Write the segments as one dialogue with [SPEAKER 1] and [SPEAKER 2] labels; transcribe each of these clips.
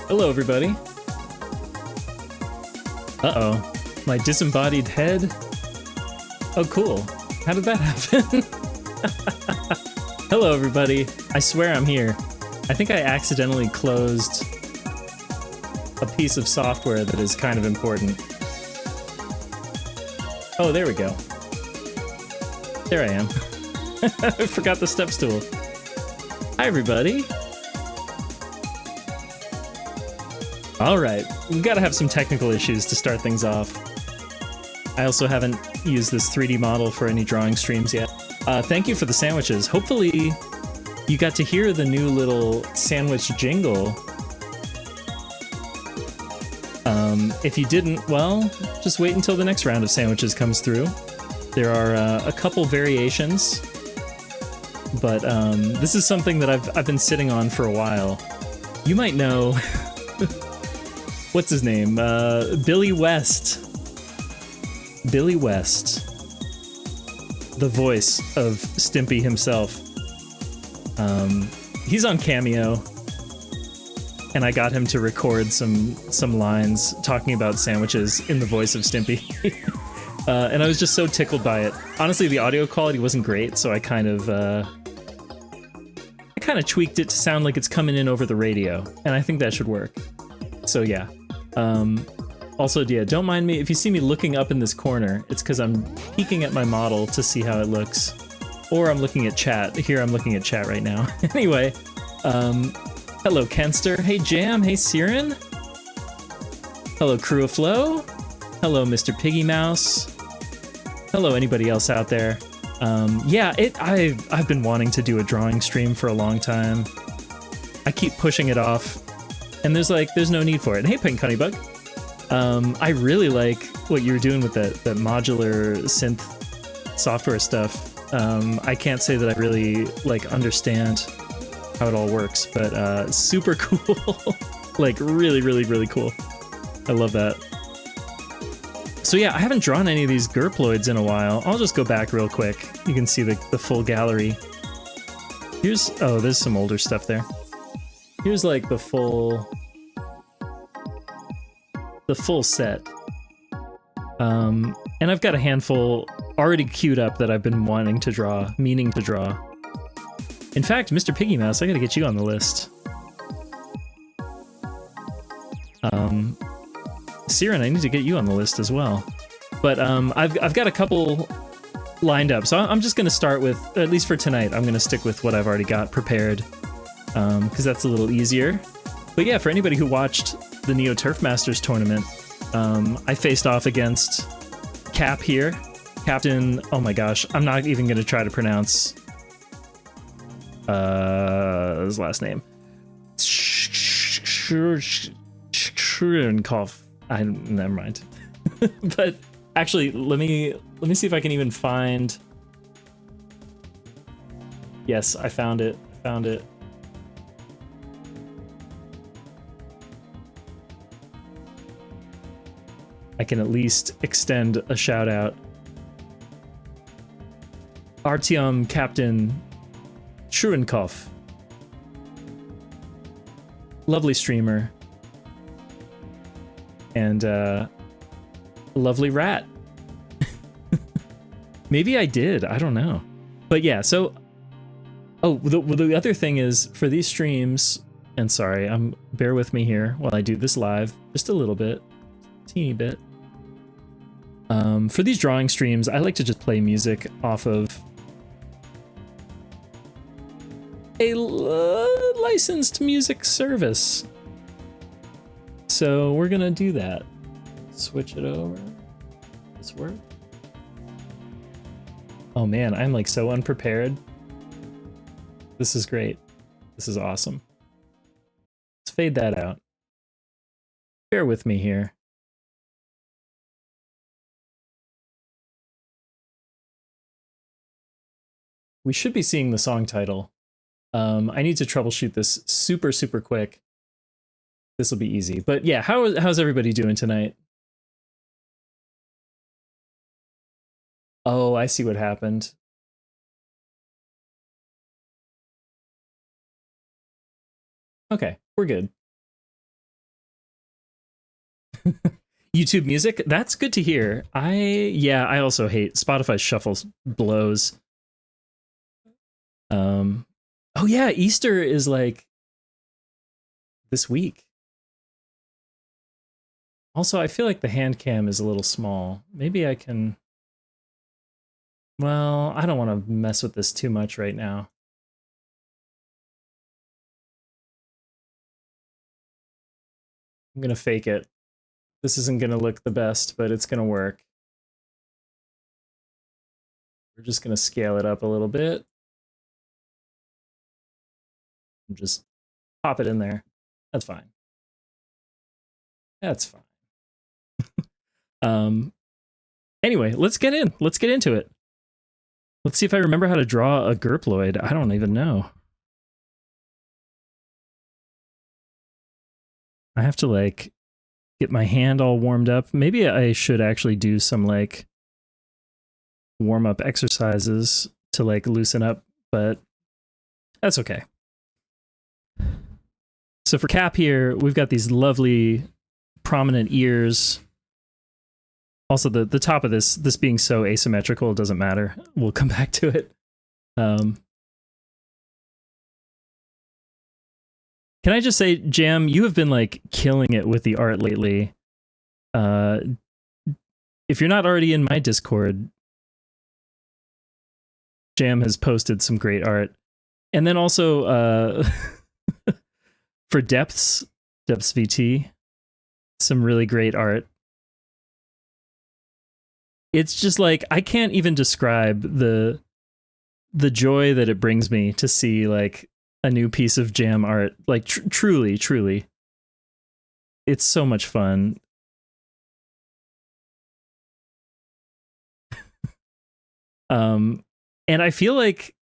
[SPEAKER 1] Hello, everybody. Uh-oh. My disembodied head? Oh, cool. How did that happen? Hello, everybody. I swear I'm here. I think I accidentally closed a piece of software that is kind of important. Oh, there we go. There I am. I forgot the step stool. Hi, everybody. All right, we've got to have some technical issues to start things off. I also haven't used this 3D model for any drawing streams yet. Thank you for the sandwiches. Hopefully you got to hear the new little sandwich jingle. If you didn't, well, just wait until the next round of sandwiches comes through. There are a couple variations, but this is something that I've been sitting on for a while. You might know... What's his name? Billy West. Billy West. The voice of Stimpy himself. He's on Cameo. And I got him to record some lines talking about sandwiches in the voice of Stimpy. And I was just so tickled by it. Honestly, the audio quality wasn't great, so I kind of tweaked it to sound like it's coming in over the radio. And I think that should work. So yeah. Also, yeah, don't mind me if you see me looking up in this corner. It's because I'm peeking at my model to see how it looks, or I'm looking at chat. Here, I'm looking at chat right now. Anyway, hello, Kenster. Hey, Jam. Hey, Siren. Hello, Crew of Flow. Hello, Mr. Piggy Mouse. Hello, anybody else out there. Yeah, I've been wanting to do a drawing stream for a long time. I keep pushing it off. And there's no need for it. And hey, Pink Honeybug. I really like what you were doing with that modular synth software stuff. I can't say that I really understand how it all works, but super cool. Really, really, really cool. I love that. So yeah, I haven't drawn any of these gurploids in a while. I'll just go back real quick. You can see the full gallery. There's some older stuff there. Here's the full set. And I've got a handful already queued up that I've been meaning to draw. In fact, Mr. Piggy Mouse, I gotta get you on the list. Siren, I need to get you on the list as well. But I've got a couple lined up, so I'm just gonna start with, at least for tonight, I'm gonna stick with what I've already got prepared. Because that's a little easier. But yeah, for anybody who watched the Neo Turf Masters tournament, I faced off against Cap here. Captain, oh my gosh, I'm not even going to try to pronounce his last name. Schurenkopf. Never mind. But actually, let me see if I can even find... Yes, I found it. I can at least extend a shout out. Artyom Captain Schurenkopf. Lovely streamer. And lovely rat. Maybe I did, I don't know. But yeah, so... Oh, the other thing is, for these streams... And sorry, bear with me here while I do this live. Just a little bit. Teeny bit. For these drawing streams, I like to just play music off of a licensed music service. So we're gonna do that. Switch it over. This work? Oh man, I'm so unprepared. This is great. This is awesome. Let's fade that out. Bear with me here. We should be seeing the song title. I need to troubleshoot this super, super quick. This will be easy. But yeah, how's everybody doing tonight? Oh, I see what happened. Okay, we're good. YouTube Music, that's good to hear. I also hate Spotify shuffles blows. Oh yeah, Easter is like this week. Also, I feel like the hand cam is a little small. Maybe I can... Well, I don't want to mess with this too much right now. I'm going to fake it. This isn't going to look the best, but it's going to work. We're just going to scale it up a little bit. And just pop it in there. That's fine. That's fine. Anyway, let's get into it. Let's see if I remember how to draw a gurploid. I don't even know. I have to like get my hand all warmed up. Maybe I should actually do some like warm up exercises to like loosen up, but that's okay. So for Cap here, we've got these lovely prominent ears. Also, the top of this being so asymmetrical, it doesn't matter. We'll come back to it. Can I just say, Jam, you have been like killing it with the art lately. If you're not already in my Discord, Jam has posted some great art. And then also for Depths VT, some really great art. It's just like, I can't even describe the joy that it brings me to see like a new piece of Jam art. Like truly. It's so much fun. And I feel like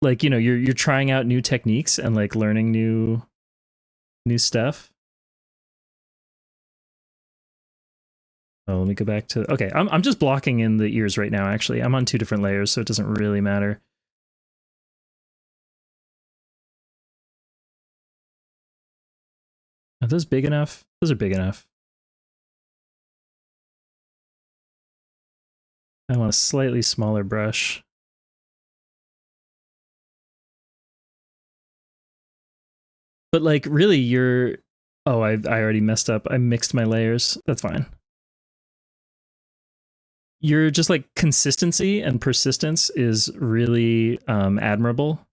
[SPEAKER 1] you know, you're trying out new techniques and like learning new stuff. Oh, let me go back to... Okay, I'm just blocking in the ears right now, actually. I'm on 2 different layers, so it doesn't really matter. Are those big enough? Those are big enough. I want a slightly smaller brush. But like, really, you're... Oh, I already messed up. I mixed my layers. That's fine. Your just like consistency and persistence is really admirable,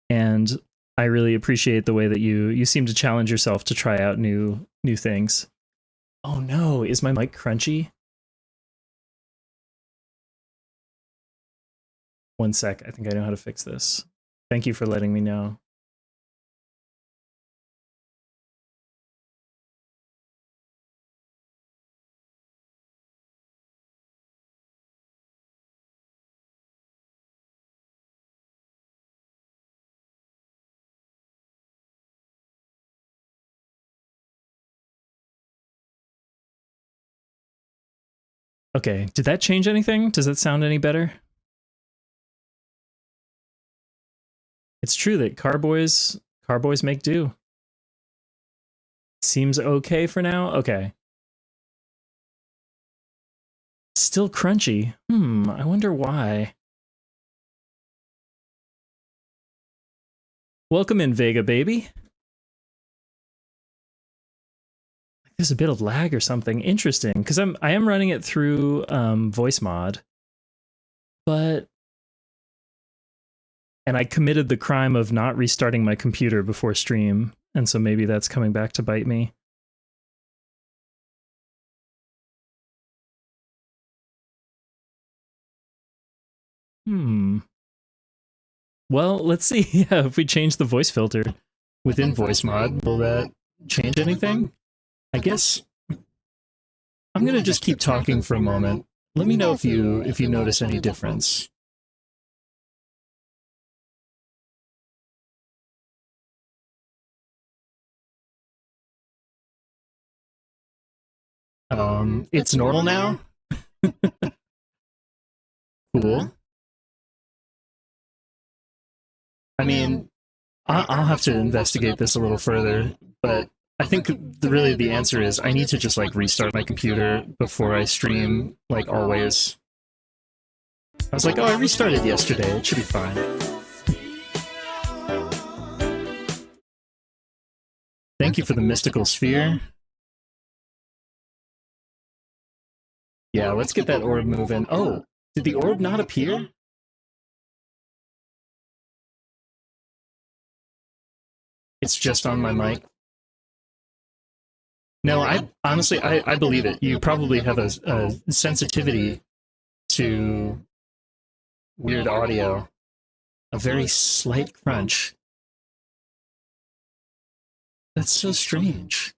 [SPEAKER 1] and I really appreciate the way that you seem to challenge yourself to try out new things. Oh no, is my mic crunchy? One sec, I think I know how to fix this. Thank you for letting me know. Okay, did that change anything? Does that sound any better? It's true that carboys make do. Seems okay for now? Okay. Still crunchy. I wonder why. Welcome in, Vega baby. There's a bit of lag or something. Interesting, because I am running it through voice mod, and I committed the crime of not restarting my computer before stream, and so maybe that's coming back to bite me. Well, let's see. Yeah, if we change the voice filter within voice mod, will that change anything? I guess I'm gonna just keep talking for a moment. Let me know if you notice any difference. It's normal now? Cool. I mean, I'll have to investigate this a little further, but I think really the answer is I need to just like restart my computer before I stream, like always. I was like, oh, I restarted yesterday. It should be fine. Thank you for the mystical sphere. Yeah, let's get that orb moving. Oh, did the orb not appear? It's just on my mic. No, I honestly, I believe it. You probably have a sensitivity to weird audio. A very slight crunch. That's so strange.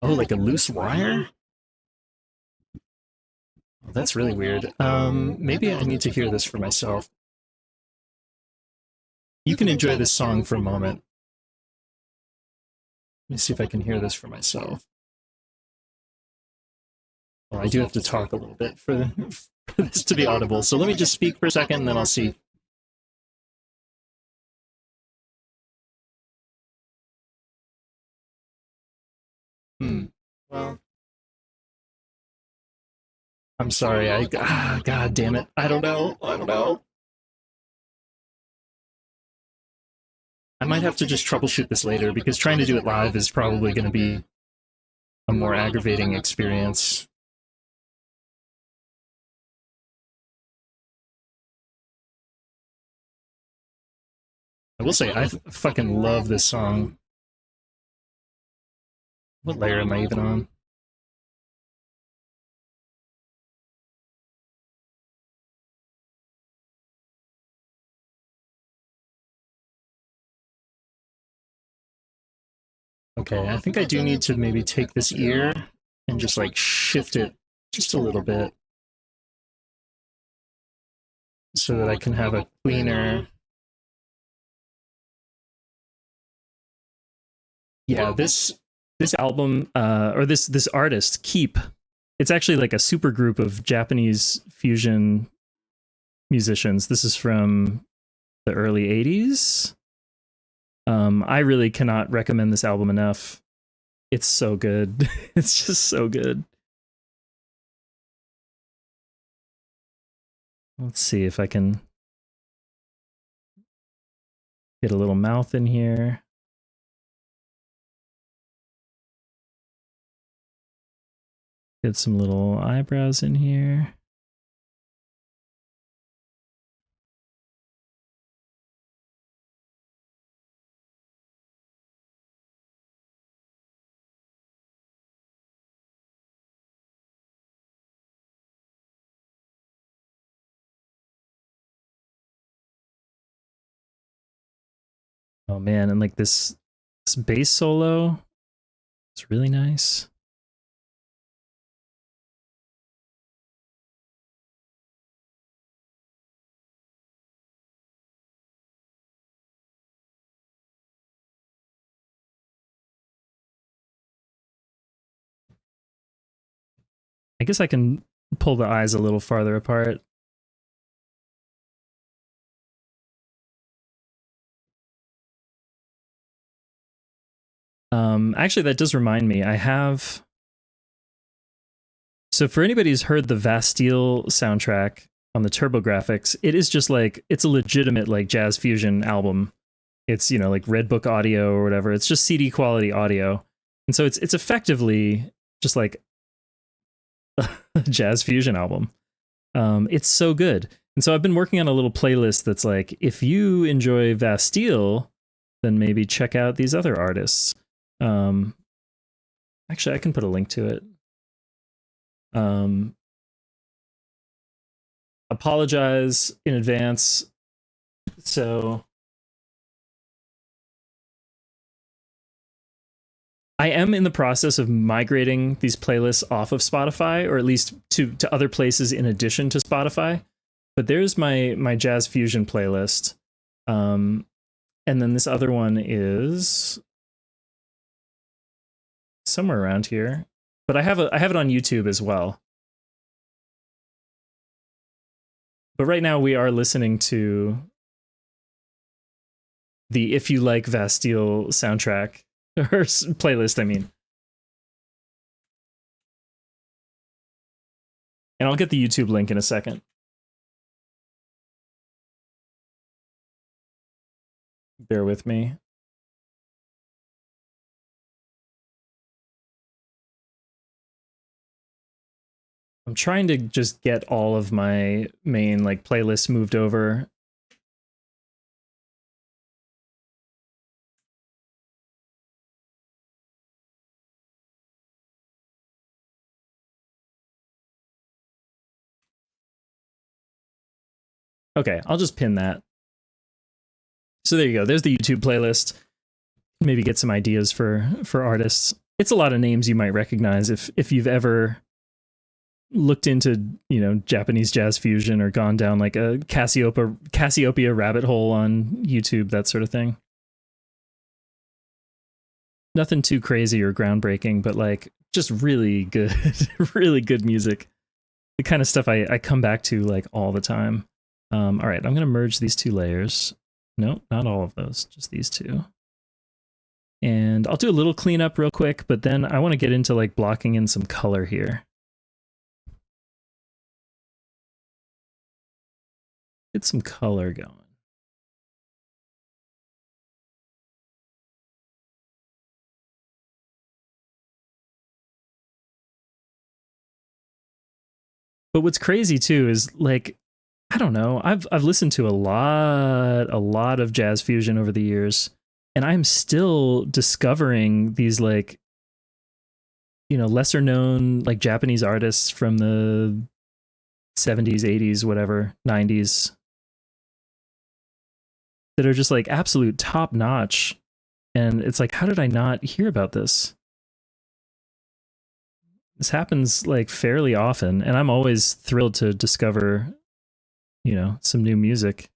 [SPEAKER 1] Oh, like a loose wire? Oh, that's really weird. Maybe I need to hear this for myself. You can enjoy this song for a moment. Let me see if I can hear this for myself. Well, I do have to talk a little bit for this to be audible, so let me just speak for a second and then I'll see. Well, I'm sorry. God damn it. I don't know. I might have to just troubleshoot this later because trying to do it live is probably going to be a more aggravating experience. I will say, I fucking love this song. What layer am I even on? Okay, I think I do need to maybe take this ear and just like shift it just a little bit so that I can have a cleaner. Yeah, this album or this artist, Keep, it's actually like a super group of Japanese fusion musicians. This is from the early 80s. I really cannot recommend this album enough. It's so good. It's just so good. Let's see if I can get a little mouth in here. Get some little eyebrows in here. Oh man, and like this bass solo, it's really nice. I guess I can pull the eyes a little farther apart. Actually, that does remind me. I have. So for anybody who's heard the Bastille soundtrack on the TurboGrafx, it is just like it's a legitimate like jazz fusion album. It's, you know, like Red Book audio or whatever. It's just CD quality audio, and so it's effectively just like a jazz fusion album. It's so good, and so I've been working on a little playlist that's like, if you enjoy Bastille, then maybe check out these other artists. Actually, I can put a link to it. Apologize in advance. So I am in the process of migrating these playlists off of Spotify, or at least to other places in addition to Spotify. But there's my jazz fusion playlist. And then this other one is somewhere around here. But I have it on YouTube as well. But right now we are listening to the If You Like Bastille soundtrack, or playlist, I mean. And I'll get the YouTube link in a second. Bear with me. I'm trying to just get all of my main like playlists moved over. Okay, I'll just pin that. So there you go. There's the YouTube playlist. Maybe get some ideas for artists. It's a lot of names you might recognize if you've ever looked into, you know, Japanese jazz fusion or gone down like a Cassiopeia rabbit hole on YouTube, that sort of thing. Nothing too crazy or groundbreaking, but like just really good, really good music. The kind of stuff I come back to like all the time. All right, I'm gonna merge these two layers. No, not all of those, just these two. And I'll do a little cleanup real quick, but then I want to get into like blocking in some color here. Get some color going. But what's crazy too is like, I don't know, I've listened to a lot of jazz fusion over the years, and I'm still discovering these like, you know, lesser known like Japanese artists from the 70s, 80s, whatever, 90s that are just like absolute top notch. And it's like, how did I not hear about this? This happens like fairly often, and I'm always thrilled to discover, you know, some new music.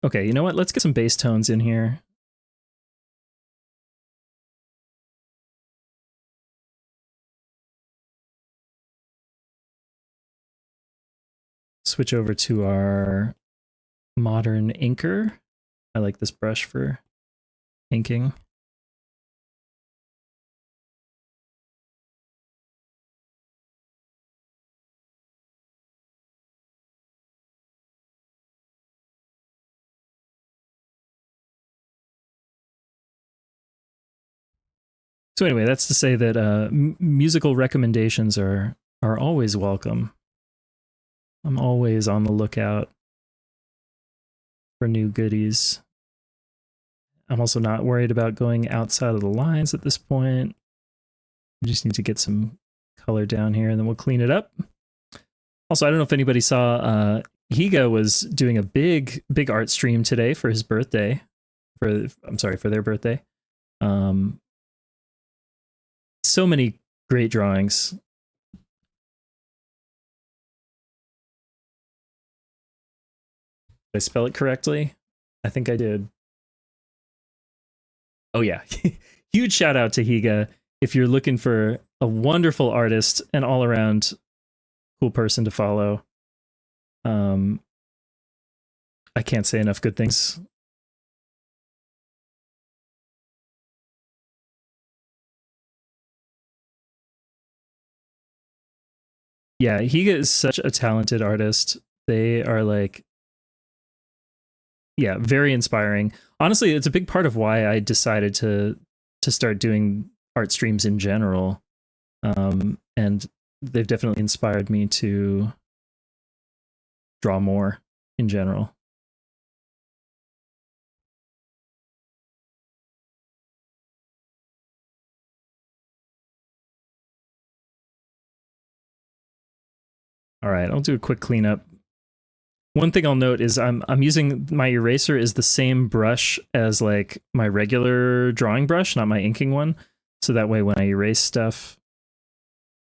[SPEAKER 1] Okay, you know what? Let's get some bass tones in here. Switch over to our modern inker. I like this brush for inking. So anyway, that's to say that musical recommendations are always welcome. I'm always on the lookout for new goodies. I'm also not worried about going outside of the lines at this point. We just need to get some color down here, and then we'll clean it up. Also, I don't know if anybody saw, Higa was doing a big art stream today for his birthday. For their birthday. So many great drawings. Did I spell it correctly? I think I did. Oh yeah. Huge shout out to Higa. If you're looking for a wonderful artist and all around cool person to follow. I can't say enough good things. Yeah, Higa is such a talented artist. They are like, yeah, very inspiring. Honestly, it's a big part of why I decided to start doing art streams in general. And they've definitely inspired me to draw more in general. All right, I'll do a quick cleanup. One thing I'll note is I'm using my eraser is the same brush as like my regular drawing brush, not my inking one. So that way when I erase stuff,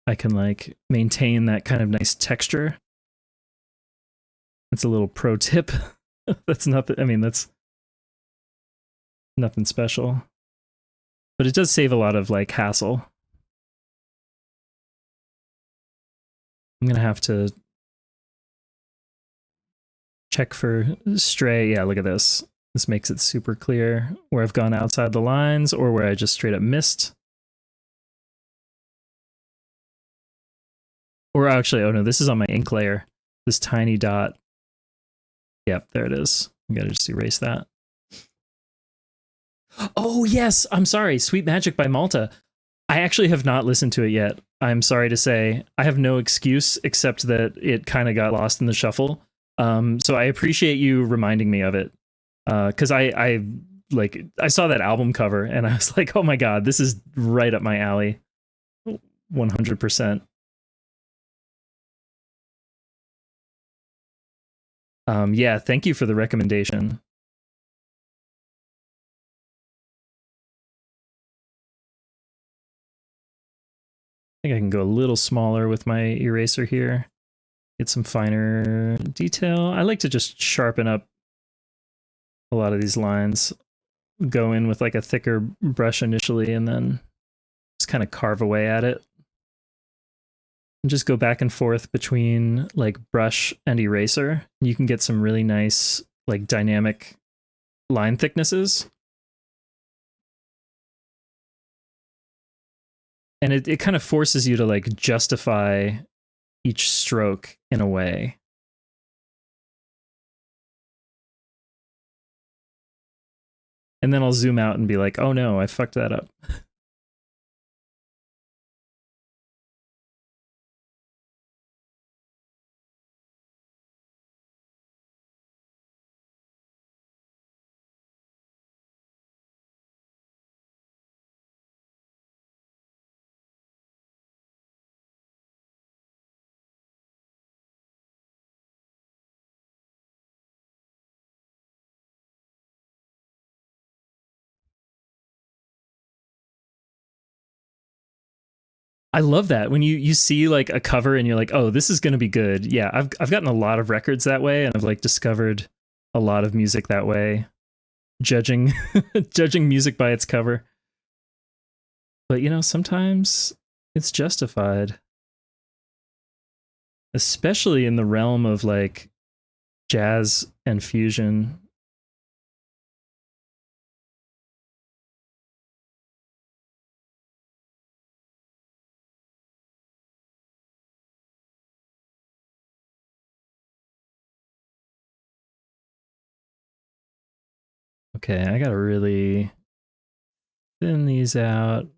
[SPEAKER 1] I can like maintain that kind of nice texture. That's a little pro tip. That's nothing. I mean, that's nothing special, but it does save a lot of like hassle. I'm gonna have to check for stray. Yeah, look at this. This makes it super clear where I've gone outside the lines or where I just straight up missed. Or actually, oh no, this is on my ink layer. This tiny dot. Yep, there it is. I gotta just erase that. Oh yes, I'm sorry. Sweet Magic by Malta. I actually have not listened to it yet. I'm sorry to say. I have no excuse except that it kind of got lost in the shuffle. So I appreciate you reminding me of it. Because I saw that album cover and I was like, oh my god, this is right up my alley. 100%. Yeah, thank you for the recommendation. I think I can go a little smaller with my eraser here. Get some finer detail. I like to just sharpen up a lot of these lines. Go in with like a thicker brush initially and then just kind of carve away at it. And just go back and forth between like brush and eraser. You can get some really nice like dynamic line thicknesses. And it kind of forces you to like justify each stroke in a way. And then I'll zoom out and be like, oh no, I fucked that up. I love that when you see like a cover and you're like, oh, this is gonna be good. Yeah, I've gotten a lot of records that way, and I've like discovered a lot of music that way, judging judging music by its cover. But you know, sometimes it's justified, especially in the realm of like jazz and fusion. Okay, I gotta really thin these out.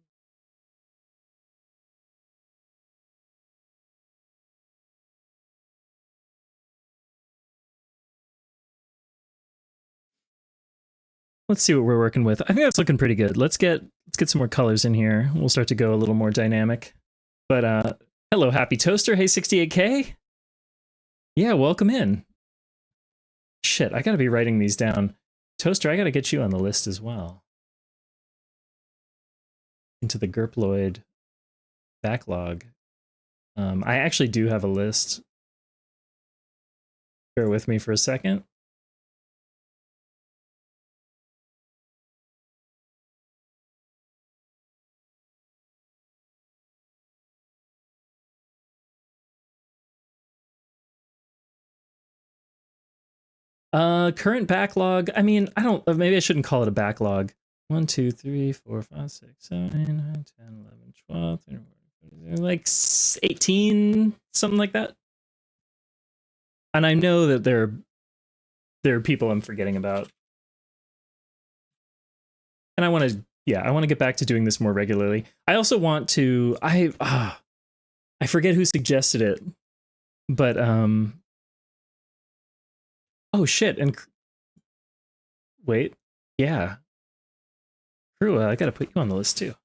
[SPEAKER 1] Let's see what we're working with. I think that's looking pretty good. Let's get some more colors in here. We'll start to go a little more dynamic. But hello, Happy Toaster. Hey, 68K. Yeah, welcome in. Shit, I gotta be writing these down. Toaster, I gotta get you on the list as well. Into the gurploid backlog. I actually do have a list. Bear with me for a second. Current backlog. I mean, I don't, maybe I shouldn't call it a backlog. 1, 2, 3, 4, 5, 6, 7, 8, 9, 10, 11, 12, 13, 14, like 18, something like that. And I know that there are people I'm forgetting about. And I want to, yeah, I want to get back to doing this more regularly. I also want to, I forget who suggested it, but oh shit, and wait, yeah. Krua, I gotta put you on the list too.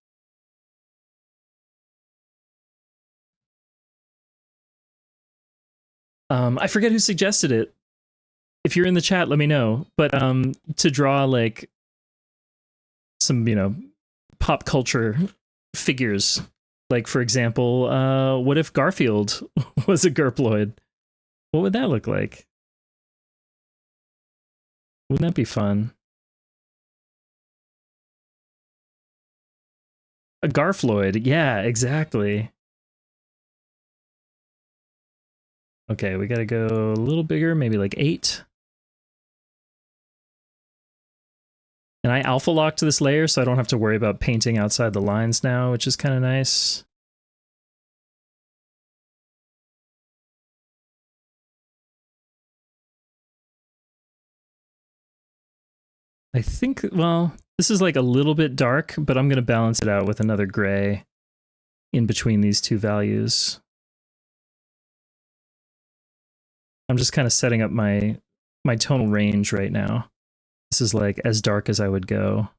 [SPEAKER 1] I forget who suggested it. If you're in the chat, let me know. But to draw like some, you know, pop culture figures. Like for example, what if Garfield was a gurploid? What would that look like? Wouldn't that be fun? A gurploid, yeah, exactly. Okay, we gotta go a little bigger, maybe like 8. And I alpha locked this layer, so I don't have to worry about painting outside the lines now, which is kind of nice. I think, well, this is like a little bit dark, but I'm going to balance it out with another gray in between these two values. I'm just kind of setting up my tonal range right now. This is like as dark as I would go.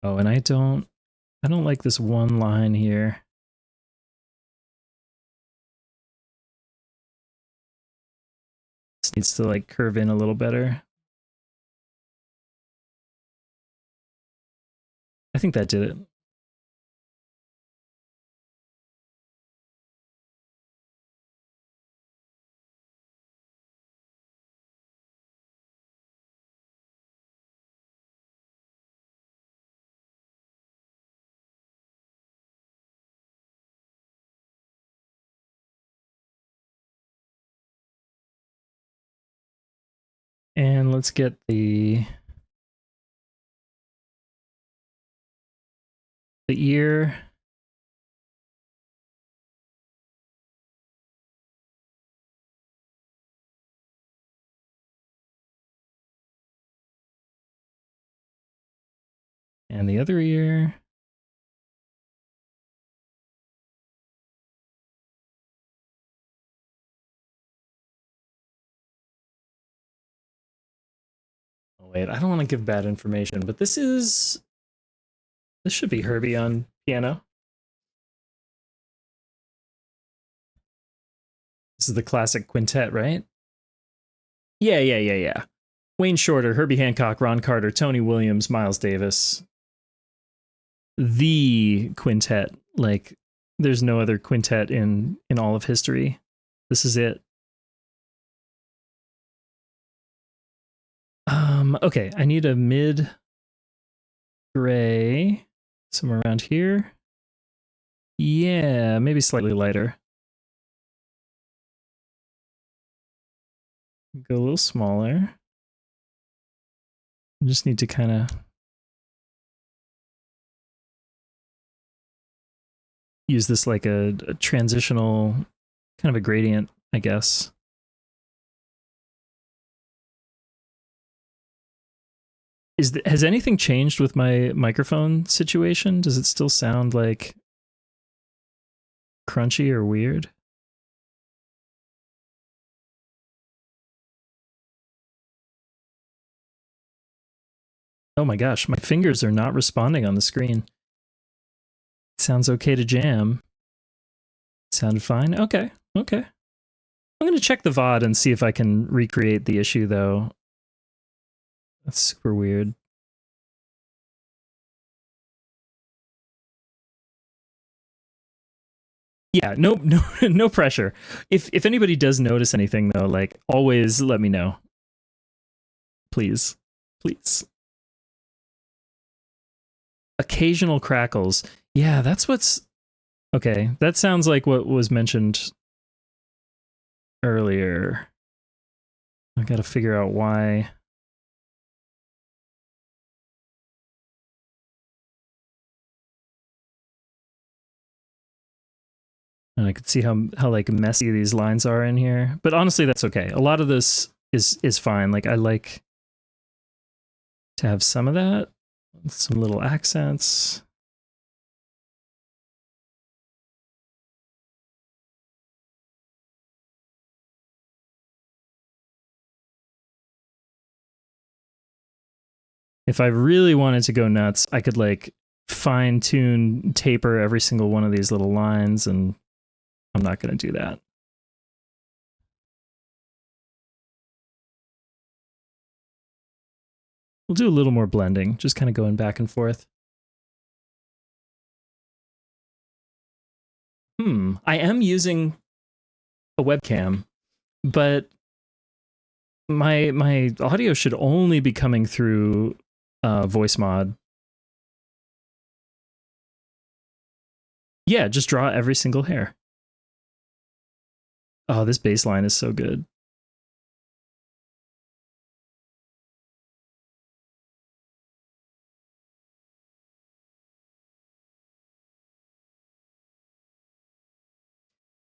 [SPEAKER 1] Oh, and I don't like this one line here. This needs to like curve in a little better. I think that did it. And let's get the ear. And the other ear. Oh, wait, I don't want to give bad information, but this should be Herbie on piano. This is the classic quintet, right? Yeah. Wayne Shorter, Herbie Hancock, Ron Carter, Tony Williams, Miles Davis. The quintet. Like, there's no other quintet in all of history. This is it. Okay, I need a mid gray somewhere around here. Yeah, maybe slightly lighter. Go a little smaller. I just need to kind of use this like a transitional kind of a gradient, I guess. Has anything changed with my microphone situation? Does it still sound like crunchy or weird? Oh my gosh, my fingers are not responding on the screen. It sounds okay to jam. It sounded fine? Okay. I'm going to check the VOD and see if I can recreate the issue, though. That's super weird. Yeah, no pressure. If anybody does notice anything, though, like, always let me know. Please. Occasional crackles. Yeah, that's what's... Okay, that sounds like what was mentioned earlier. I gotta figure out why. And I could see how like messy these lines are in here. But honestly, that's okay. A lot of this is fine. Like, I like to have some of that. Some little accents. If I really wanted to go nuts, I could like fine tune taper every single one of these little lines, and I'm not going to do that. We'll do a little more blending, just kind of going back and forth. I am using a webcam, but my audio should only be coming through voice mod. Yeah, just draw every single hair. Oh, this baseline is so good.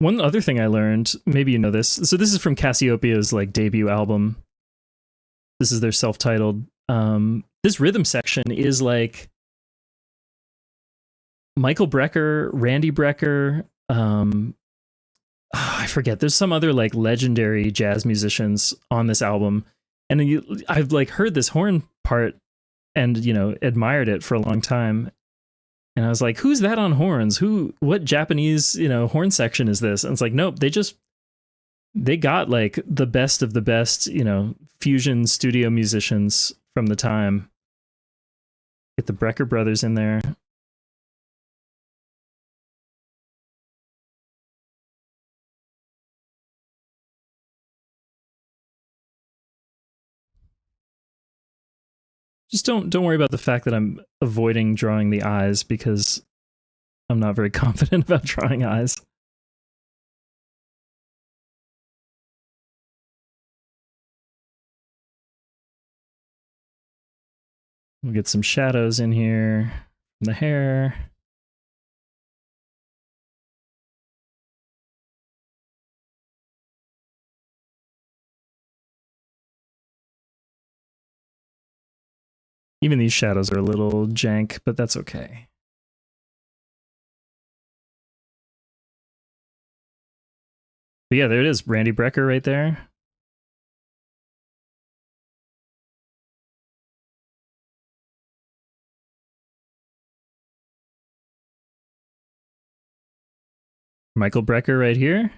[SPEAKER 1] One other thing I learned, maybe you know this. So this is from Cassiopeia's like debut album. This is their self-titled. This rhythm section is like Michael Brecker, Randy Brecker, I forget. There's some other like legendary jazz musicians on this album, and I've like heard this horn part and admired it for a long time. And I was like, who's that on horns? What Japanese, horn section is this? And it's like, nope, they got like the best of the best, fusion studio musicians from the time. Get the Brecker brothers in there. Just don't worry about the fact that I'm avoiding drawing the eyes because I'm not very confident about drawing eyes. We'll get some shadows in here from the hair. Even these shadows are a little jank, but that's okay. But yeah, there it is. Randy Brecker right there. Michael Brecker right here.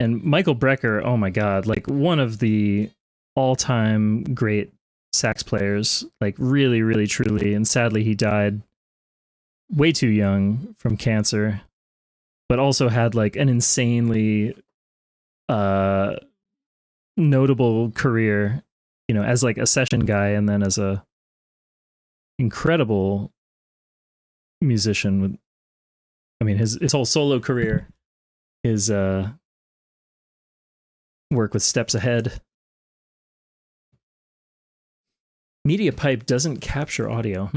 [SPEAKER 1] And Michael Brecker, oh my God, like one of the all-time great sax players, like really, really, truly. And sadly, he died way too young from cancer, but also had like an insanely notable career, as like a session guy and then as a incredible musician with, I mean, his whole solo career, his work with Steps Ahead. Media Pipe doesn't capture audio.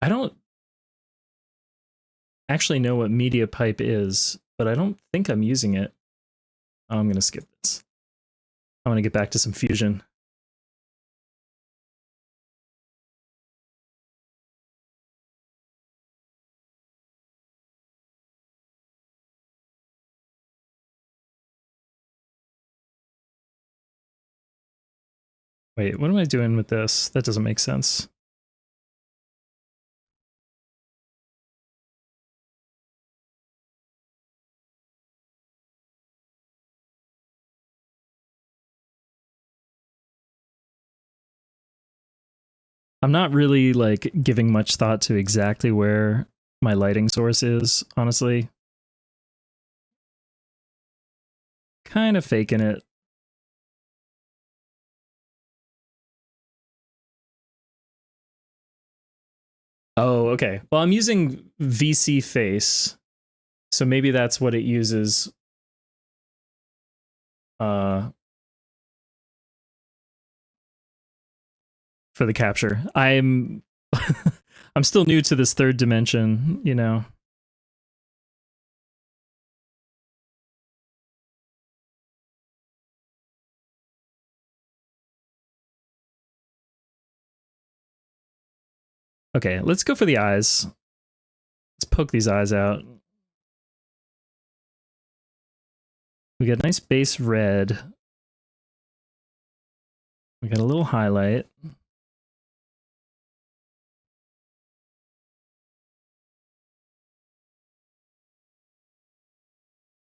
[SPEAKER 1] I don't actually know what Media Pipe is, but I don't think I'm using it. Oh, I'm going to skip this. I want to get back to some Fusion. Wait, what am I doing with this? That doesn't make sense. I'm not really like giving much thought to exactly where my lighting source is, honestly. Kind of faking it. Oh, okay. Well, I'm using VC Face, so maybe that's what it uses. For the capture. I'm I'm still new to this third dimension, Okay, let's go for the eyes. Let's poke these eyes out. We got a nice base red. We got a little highlight.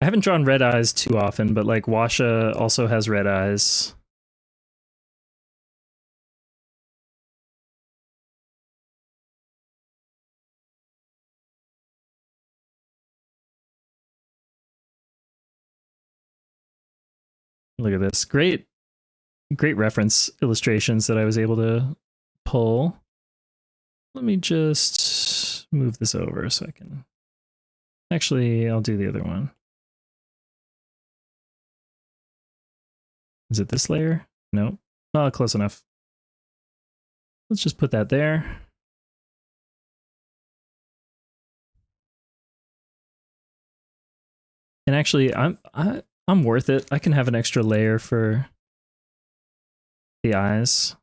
[SPEAKER 1] I haven't drawn red eyes too often, but like Washa also has red eyes. Look at this. Great reference illustrations that I was able to pull. Let me just move this over so I can... Actually, I'll do the other one. Is it this layer? No. Oh, close enough. Let's just put that there. And actually, I'm worth it. I can have an extra layer for the eyes.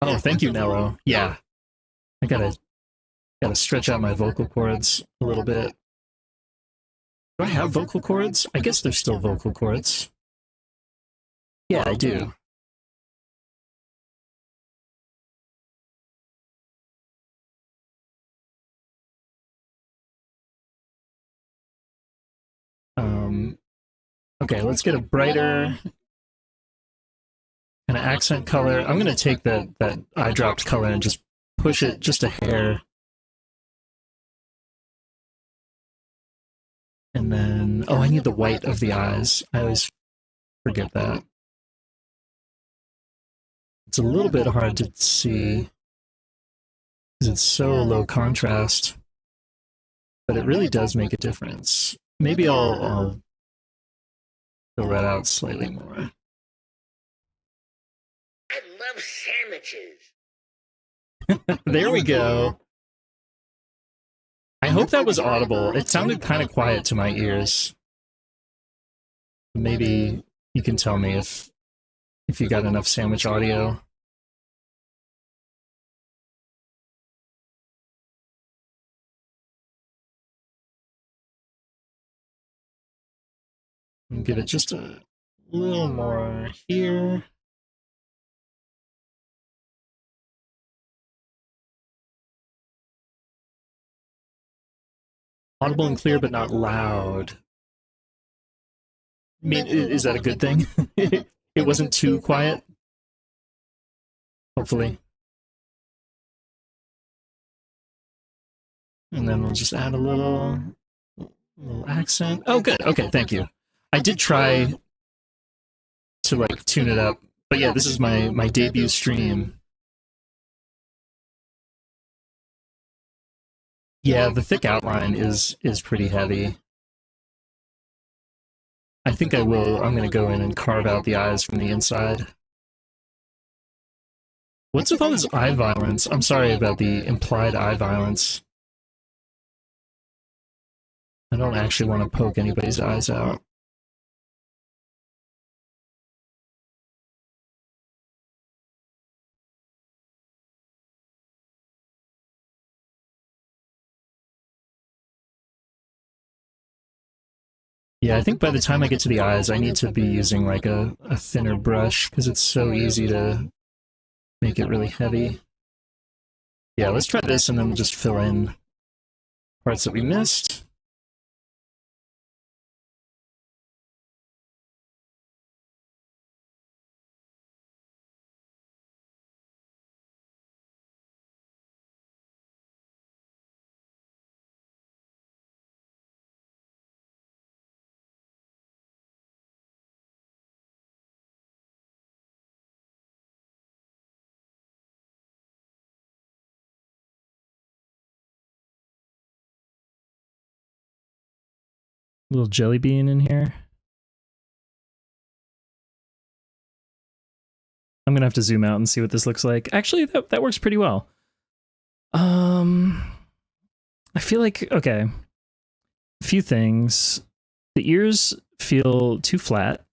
[SPEAKER 1] Oh, thank you, Nello. Yeah. I gotta stretch out my vocal cords a little bit. Do I have vocal cords? I guess they're still vocal cords. Yeah, I do. Okay, let's get a brighter kind of accent color. I'm gonna take that eye dropped color and just push it just a hair. And then, oh, I need the white of the eyes. I always forget that. It's a little bit hard to see because it's so low contrast, but it really does make a difference. Maybe I'll fill that out slightly more.
[SPEAKER 2] I love sandwiches.
[SPEAKER 1] There we go. I hope that was audible. It sounded kind of quiet to my ears. Maybe you can tell me if you got enough sandwich audio. And give it just a little more here. Audible and clear, but not loud. I mean, is that a good thing? It wasn't too quiet? Hopefully. And then we'll just add a little accent. Oh, good. Okay, thank you. I did try to like tune it up, but yeah, this is my debut stream. Yeah, the thick outline is pretty heavy. I think I'm gonna go in and carve out the eyes from the inside. What's with all this eye violence? I'm sorry about the implied eye violence. I don't actually want to poke anybody's eyes out. Yeah, I think by the time I get to the eyes, I need to be using like a thinner brush because it's so easy to make it really heavy. Yeah, let's try this and then we'll just fill in parts that we missed. Little jelly bean in here. I'm gonna have to zoom out and see what this looks like. Actually, that works pretty well. I feel like, okay, a few things. The ears feel too flat.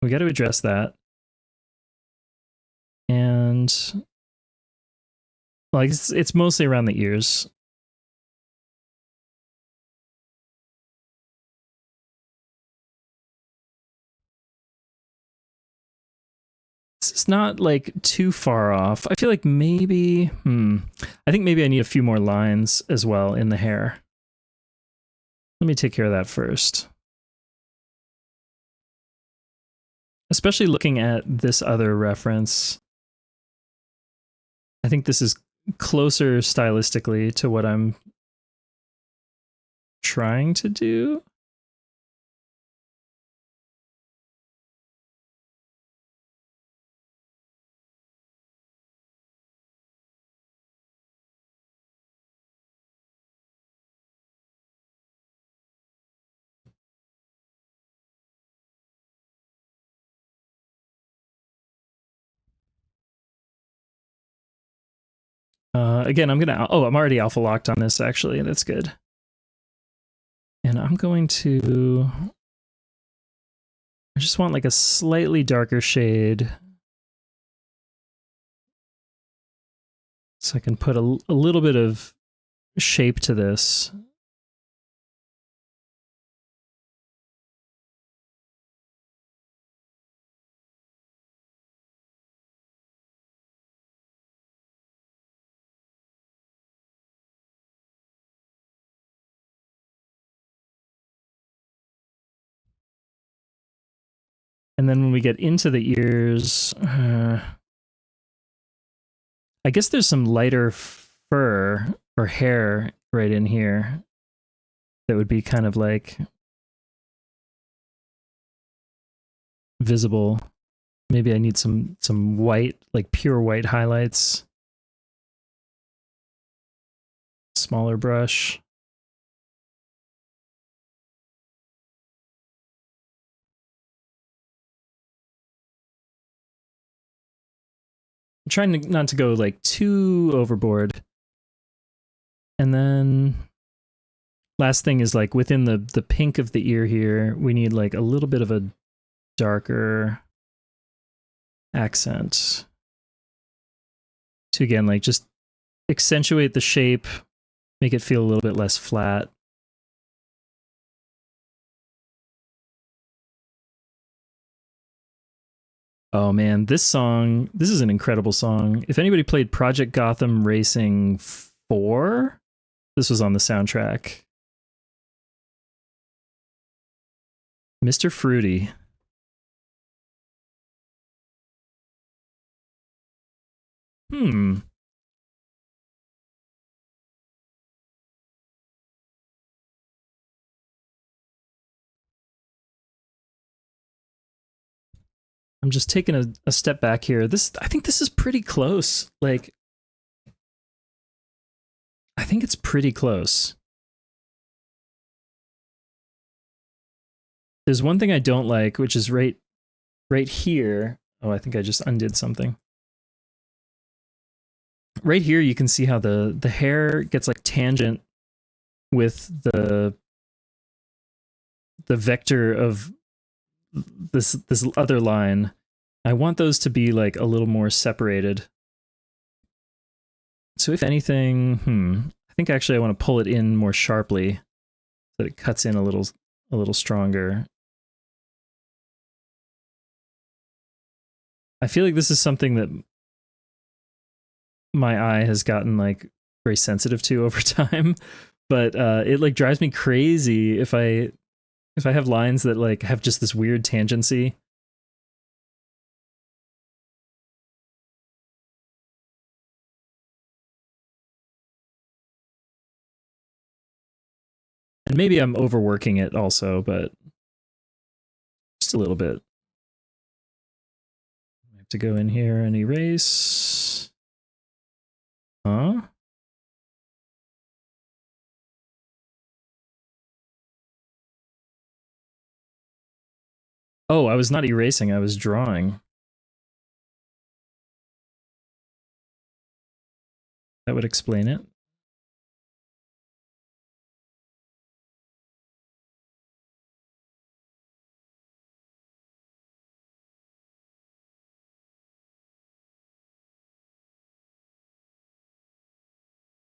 [SPEAKER 1] We got to address that. And like it's mostly around the ears. It's not like too far off. I feel like maybe, I think maybe I need a few more lines as well in the hair. Let me take care of that first. Especially looking at this other reference. I think this is closer stylistically to what I'm trying to do. Again, I'm already alpha locked on this actually. That's good. And I'm going to, I just want like a slightly darker shade. So I can put a little bit of shape to this. And then when we get into the ears, I guess there's some lighter fur or hair right in here that would be kind of like visible. Maybe I need some white, like pure white highlights. Smaller brush. I'm trying not to go like too overboard. And then last thing is like within the pink of the ear here, we need like a little bit of a darker accent to again like just accentuate the shape, make it feel a little bit less flat. Oh man, this is an incredible song. If anybody played Project Gotham Racing 4, this was on the soundtrack. Mr. Fruity. I'm just taking a step back here. I think this is pretty close. Like, I think it's pretty close. There's one thing I don't like, which is right here. Oh, I think I just undid something. Right here, you can see how the hair gets like tangent with the vector of this other line. I want those to be like a little more separated. So if anything, I think actually I want to pull it in more sharply so that it cuts in a little stronger. I feel like this is something that my eye has gotten like very sensitive to over time, but it like drives me crazy if I have lines that like have just this weird tangency. And maybe I'm overworking it also, but just a little bit. I have to go in here and erase. Huh? Oh, I was not erasing, I was drawing. That would explain it.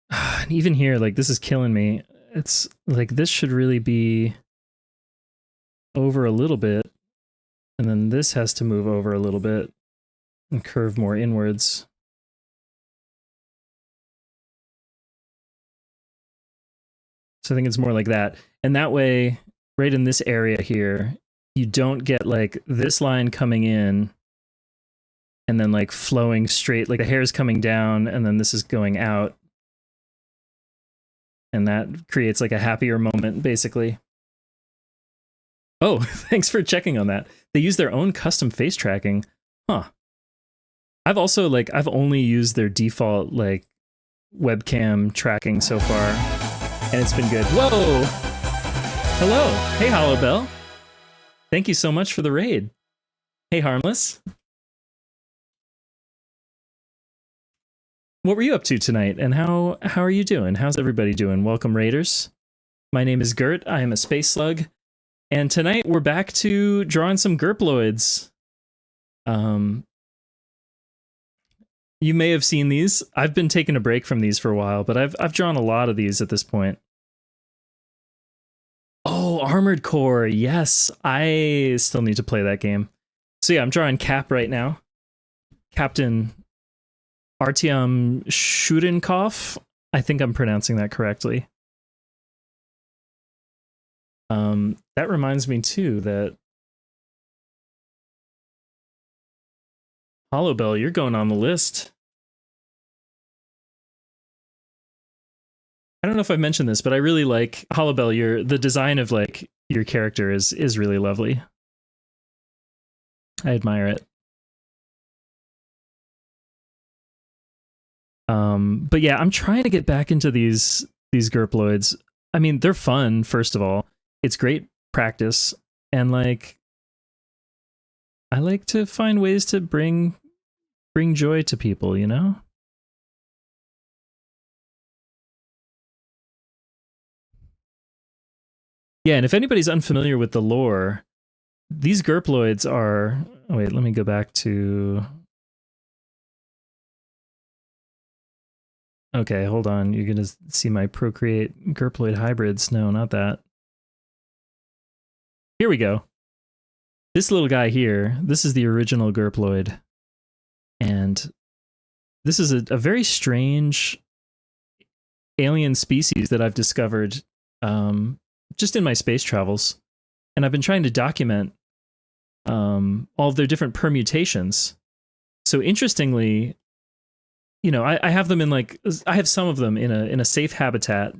[SPEAKER 1] And even here, like, this is killing me. It's like, this should really be over a little bit. And then this has to move over a little bit. and curve more inwards. So I think it's more like that. And that way, right in this area here, you don't get like this line coming in and then like flowing straight, like the hair is coming down and then this is going out. And that creates like a happier moment, basically. Oh, thanks for checking on that. They use their own custom face tracking. Huh. I've also like, I've only used their default like webcam tracking so far, and it's been good. Whoa! Hello. Hey, Hollowbell. Thank you so much for the raid. Hey, Harmless. What were you up to tonight, and how are you doing? How's everybody doing? Welcome, Raiders. My name is Gert. I am a space slug, and tonight we're back to drawing some gurploids. You may have seen these. I've been taking a break from these for a while, but I've drawn a lot of these at this point. Oh, Armored Core. Yes, I still need to play that game. So yeah, I'm drawing Cap right now. Captain Artyom Shurenkov. I think I'm pronouncing that correctly. That reminds me too that Hollowbell, you're going on the list. I don't know if I mentioned this, but I really like Hollowbell. The design of like your character is really lovely. I admire it. But yeah, I'm trying to get back into these gurploids. I mean, they're fun, first of all. It's great practice, and like I like to find ways to bring joy to people, you know? Yeah, and if anybody's unfamiliar with the lore, these gurploids are... Oh, wait, let me go back to... Okay, hold on. You're going to see my Procreate gurploid hybrids. No, not that. Here we go. This little guy here, this is the original gurploid. And this is a very strange alien species that I've discovered just in my space travels. And I've been trying to document all of their different permutations. So interestingly, you know, I have them in like, I have some of them in a safe habitat.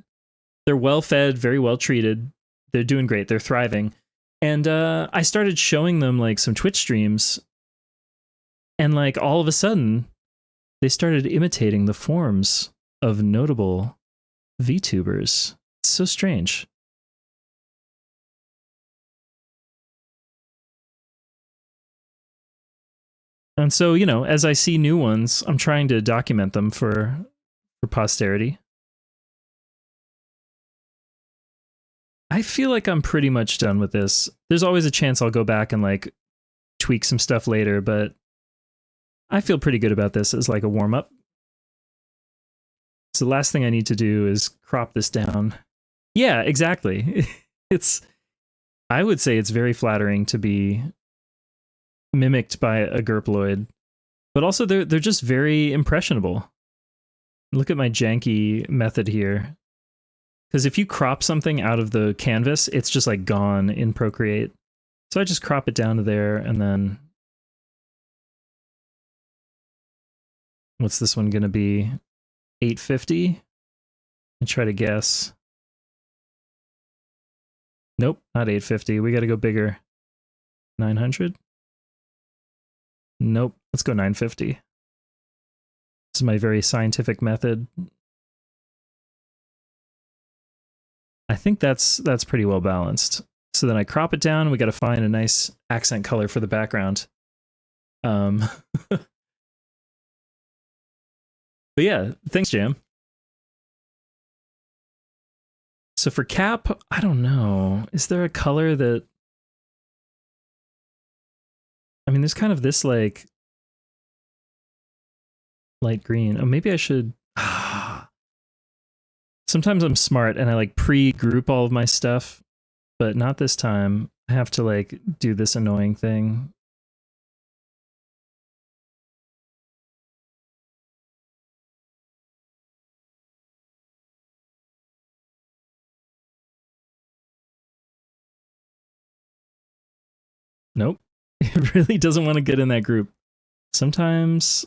[SPEAKER 1] They're well fed, very well treated. They're doing great. They're thriving. And I started showing them like some Twitch streams, and like all of a sudden they started imitating the forms of notable VTubers. It's so strange. And so, you know, as I see new ones, I'm trying to document them for posterity. I feel like I'm pretty much done with this. There's always a chance I'll go back and like tweak some stuff later, but I feel pretty good about this as like a warm-up. So the last thing I need to do is crop this down. Yeah, exactly. I would say it's very flattering to be mimicked by a gurploid, but also they're just very impressionable. Look at my janky method here. Because if you crop something out of the canvas, it's just like gone in Procreate. So I just crop it down to there, and then what's this one gonna be? 850? And try to guess. Nope, not 850. We gotta go bigger. 900? Nope, let's go 950. This is my very scientific method. I think that's pretty well balanced. So then I crop it down, and we got to find a nice accent color for the background. But yeah, thanks, Jam. So for Cap, I don't know. Is there a color that... I mean, there's kind of this like light green. Oh, maybe I should... Sometimes I'm smart and I like pre-group all of my stuff, but not this time. I have to like do this annoying thing. Nope. It really doesn't want to get in that group. Sometimes,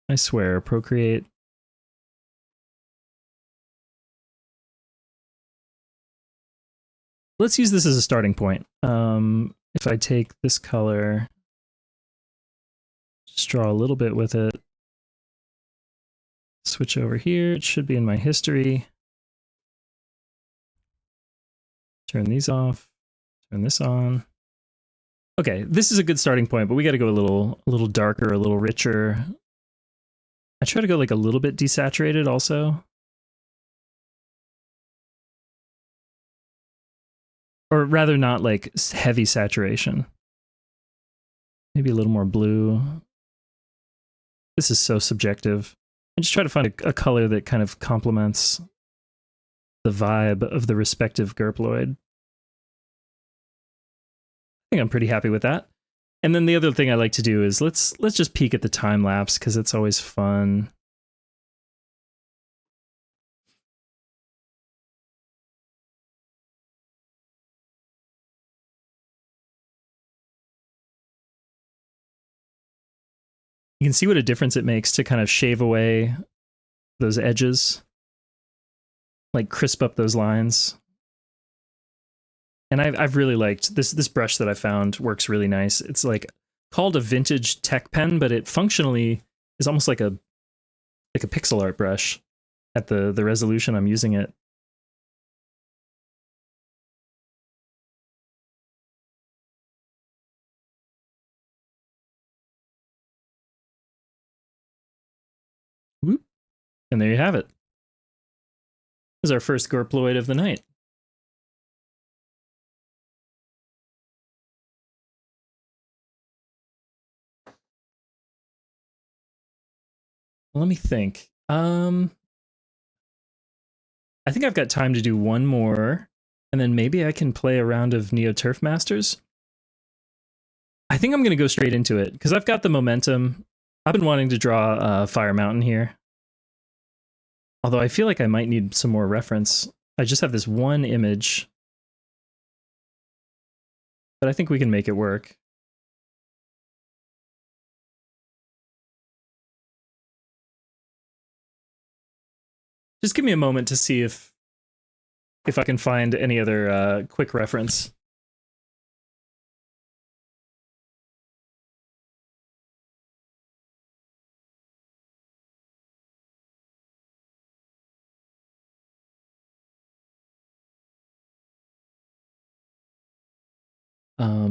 [SPEAKER 1] I swear, Procreate. Let's use this as a starting point. If I take this color, just draw a little bit with it, switch over here, it should be in my history. Turn these off, turn this on. Okay, this is a good starting point, but we got to go a little darker, a little richer. I try to go like a little bit desaturated also. Or rather not like heavy saturation. Maybe a little more blue. This is so subjective. I just try to find a color that kind of complements the vibe of the respective gurploid. I think I'm pretty happy with that. And then the other thing I like to do is let's just peek at the time lapse because it's always fun. You can see what a difference it makes to kind of shave away those edges, like crisp up those lines. And I've really liked this brush that I found works really nice. It's like called a vintage tech pen, but it functionally is almost like a pixel art brush at the resolution I'm using it. Whoop. And there you have it. This is our first gurploid of the night. Let me think. I think I've got time to do one more, and then maybe I can play a round of Neo Turf Masters. I think I'm going to go straight into it, because I've got the momentum. I've been wanting to draw Fire Mountain here. Although I feel like I might need some more reference. I just have this one image. But I think we can make it work. Just give me a moment to see if I can find any other quick reference.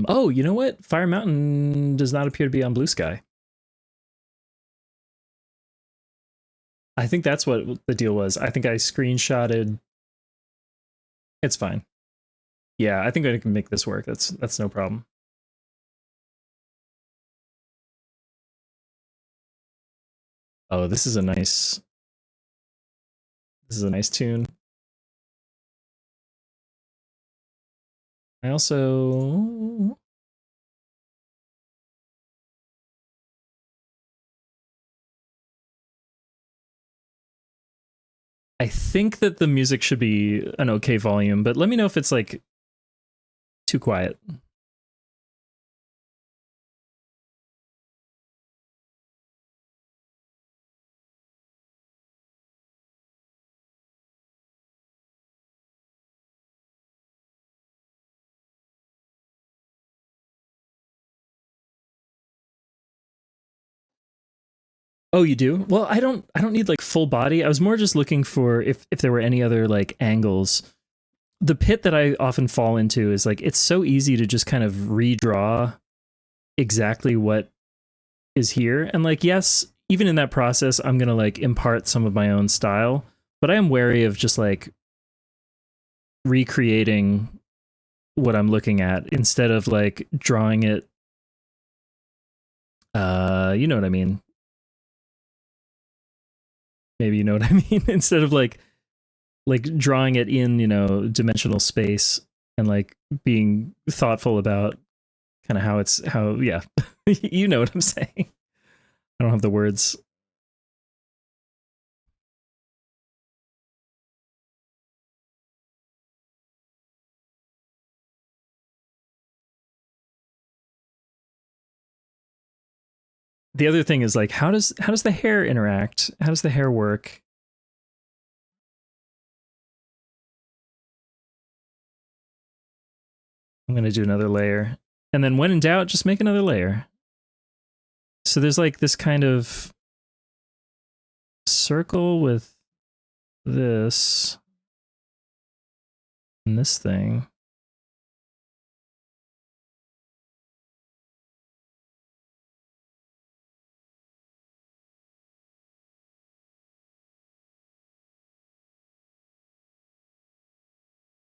[SPEAKER 1] Oh, you know what? Fire Mountain does not appear to be on Blue Sky. I think that's what the deal was. I think I screenshotted. It's fine. Yeah, I think I can make this work. That's no problem. Oh, this is a nice tune. I also I think that the music should be an okay volume, but let me know if it's like too quiet. Oh, you do? Well, I don't need like full body. I was more just looking for if there were any other like angles. The pit that I often fall into is like it's so easy to just kind of redraw exactly what is here. And like yes, even in that process I'm going to like impart some of my own style, but I am wary of just like recreating what I'm looking at instead of like drawing it you know what I mean? Maybe you know what I mean? Instead of like drawing it in, you know, dimensional space and like being thoughtful about kind of how yeah. You know what I'm saying. I don't have the words. the other thing is like, how does the hair interact? How does the hair work? I'm going to do another layer. And then when in doubt, just make another layer. So there's like this kind of circle with this and this thing.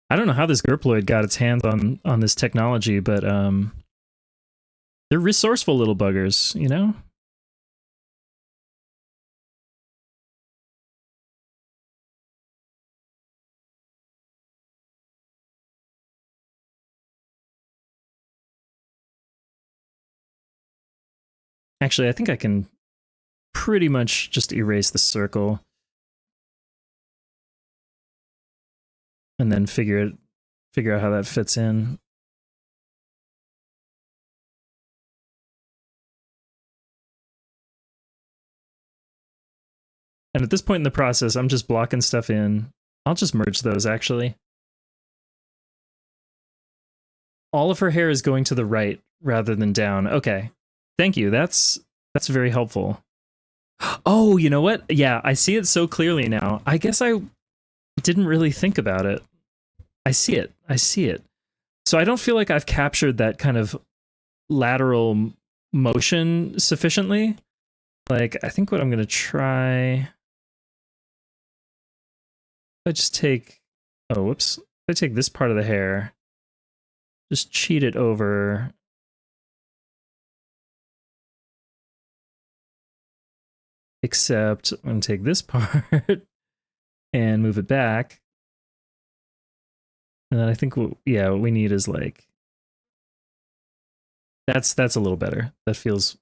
[SPEAKER 1] I don't know how this gurploid got its hands on this technology, but they're resourceful little buggers, you know? Actually, I think I can pretty much just erase the circle and then figure out how that fits in. And at this point in the process, I'm just blocking stuff in. I'll just merge those, actually. All of her hair is going to the right rather than down. Okay. Thank you. That's very helpful. Oh, you know what? Yeah, I see it so clearly now. I guess I didn't really think about it. I see it. I see it. So I don't feel like I've captured that kind of lateral motion sufficiently. Like, I think what I'm going to try... If I just take... Oh, whoops. If I take this part of the hair, just cheat it over... Except I'm going to take this part and move it back. And then I think, what we need is like... That's a little better. That feels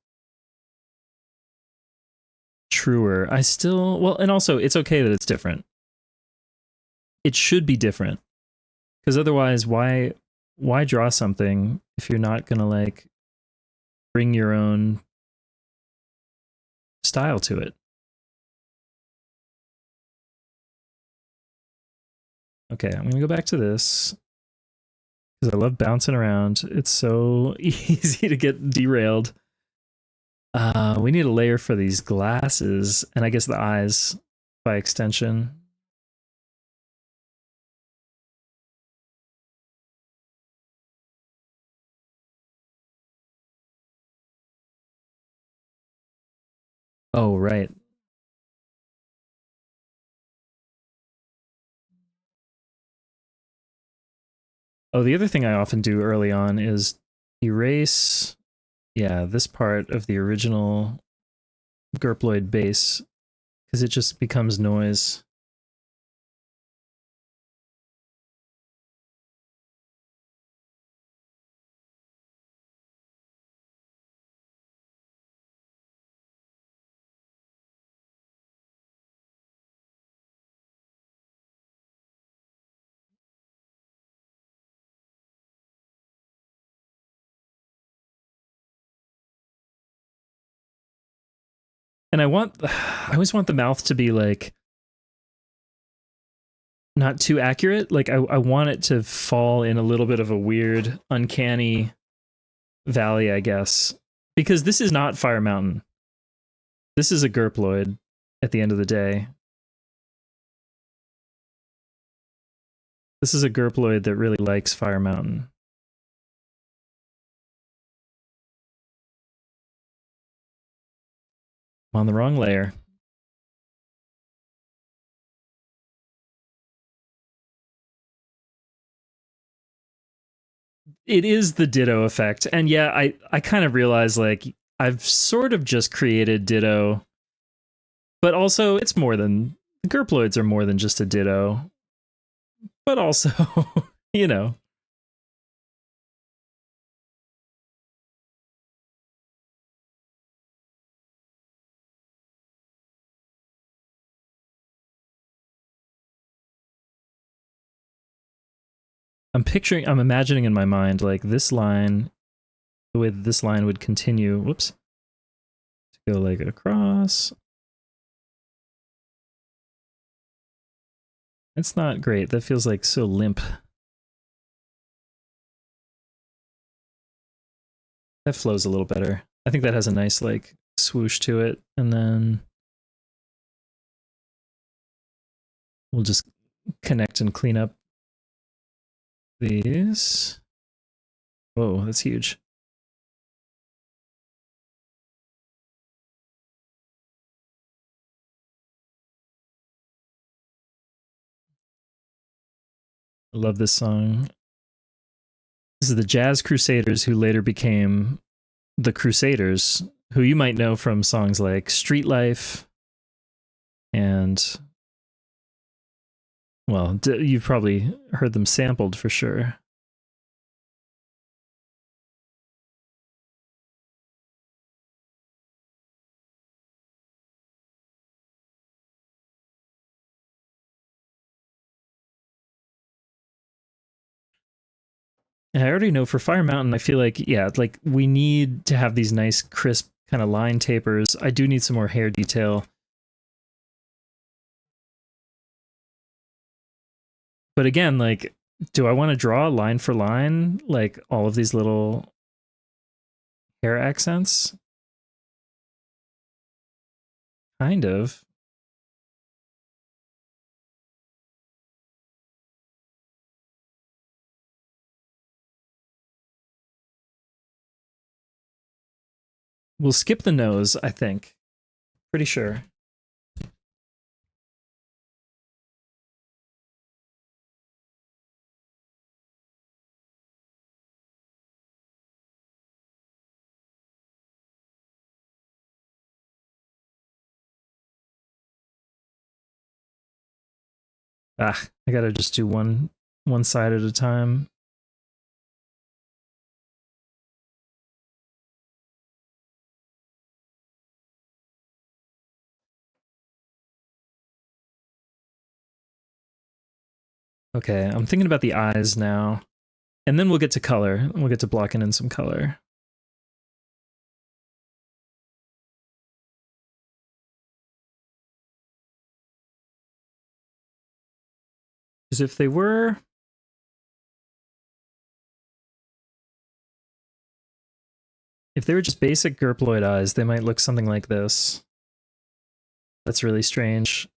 [SPEAKER 1] truer. I still... Well, and also, it's okay that it's different. It should be different. Because otherwise, why draw something if you're not going to, like, bring your own style to it? Okay, I'm going to go back to this. Because I love bouncing around. It's so easy to get derailed. We need a layer for these glasses, and I guess the eyes by extension. Oh, right. Oh, the other thing I often do early on is erase, this part of the original gurploid base, because it just becomes noise. And I always want the mouth to be like not too accurate. Like I want it to fall in a little bit of a weird, uncanny valley, I guess. Because this is not Fire Mountain. This is a gurploid at the end of the day. This is a gurploid that really likes Fire Mountain. I'm on the wrong layer. It is the Ditto effect. And yeah, I kind of realize like I've sort of just created Ditto, but also it's more than gurploids are more than just a Ditto, but also, you know. I'm imagining in my mind like this line, the way that this line would continue. Whoops. Go like across. It's not great. That feels like so limp. That flows a little better. I think that has a nice like swoosh to it. And then we'll just connect and clean up these. Whoa, that's huge. I love this song. This is the Jazz Crusaders, who later became the Crusaders, who you might know from songs like Street Life and, well, you've probably heard them sampled for sure. And I already know for Fire Mountain, I feel like, yeah, like we need to have these nice, crisp kind of line tapers. I do need some more hair detail. But again, like, do I want to draw line for line, like all of these little hair accents? Kind of. We'll skip the nose, I think. Pretty sure. Ah, I gotta just do one side at a time. Okay, I'm thinking about the eyes now. And then we'll get to color. We'll get to blocking in some color. Because if they were... If they were just basic gurploid eyes, they might look something like this. That's really strange.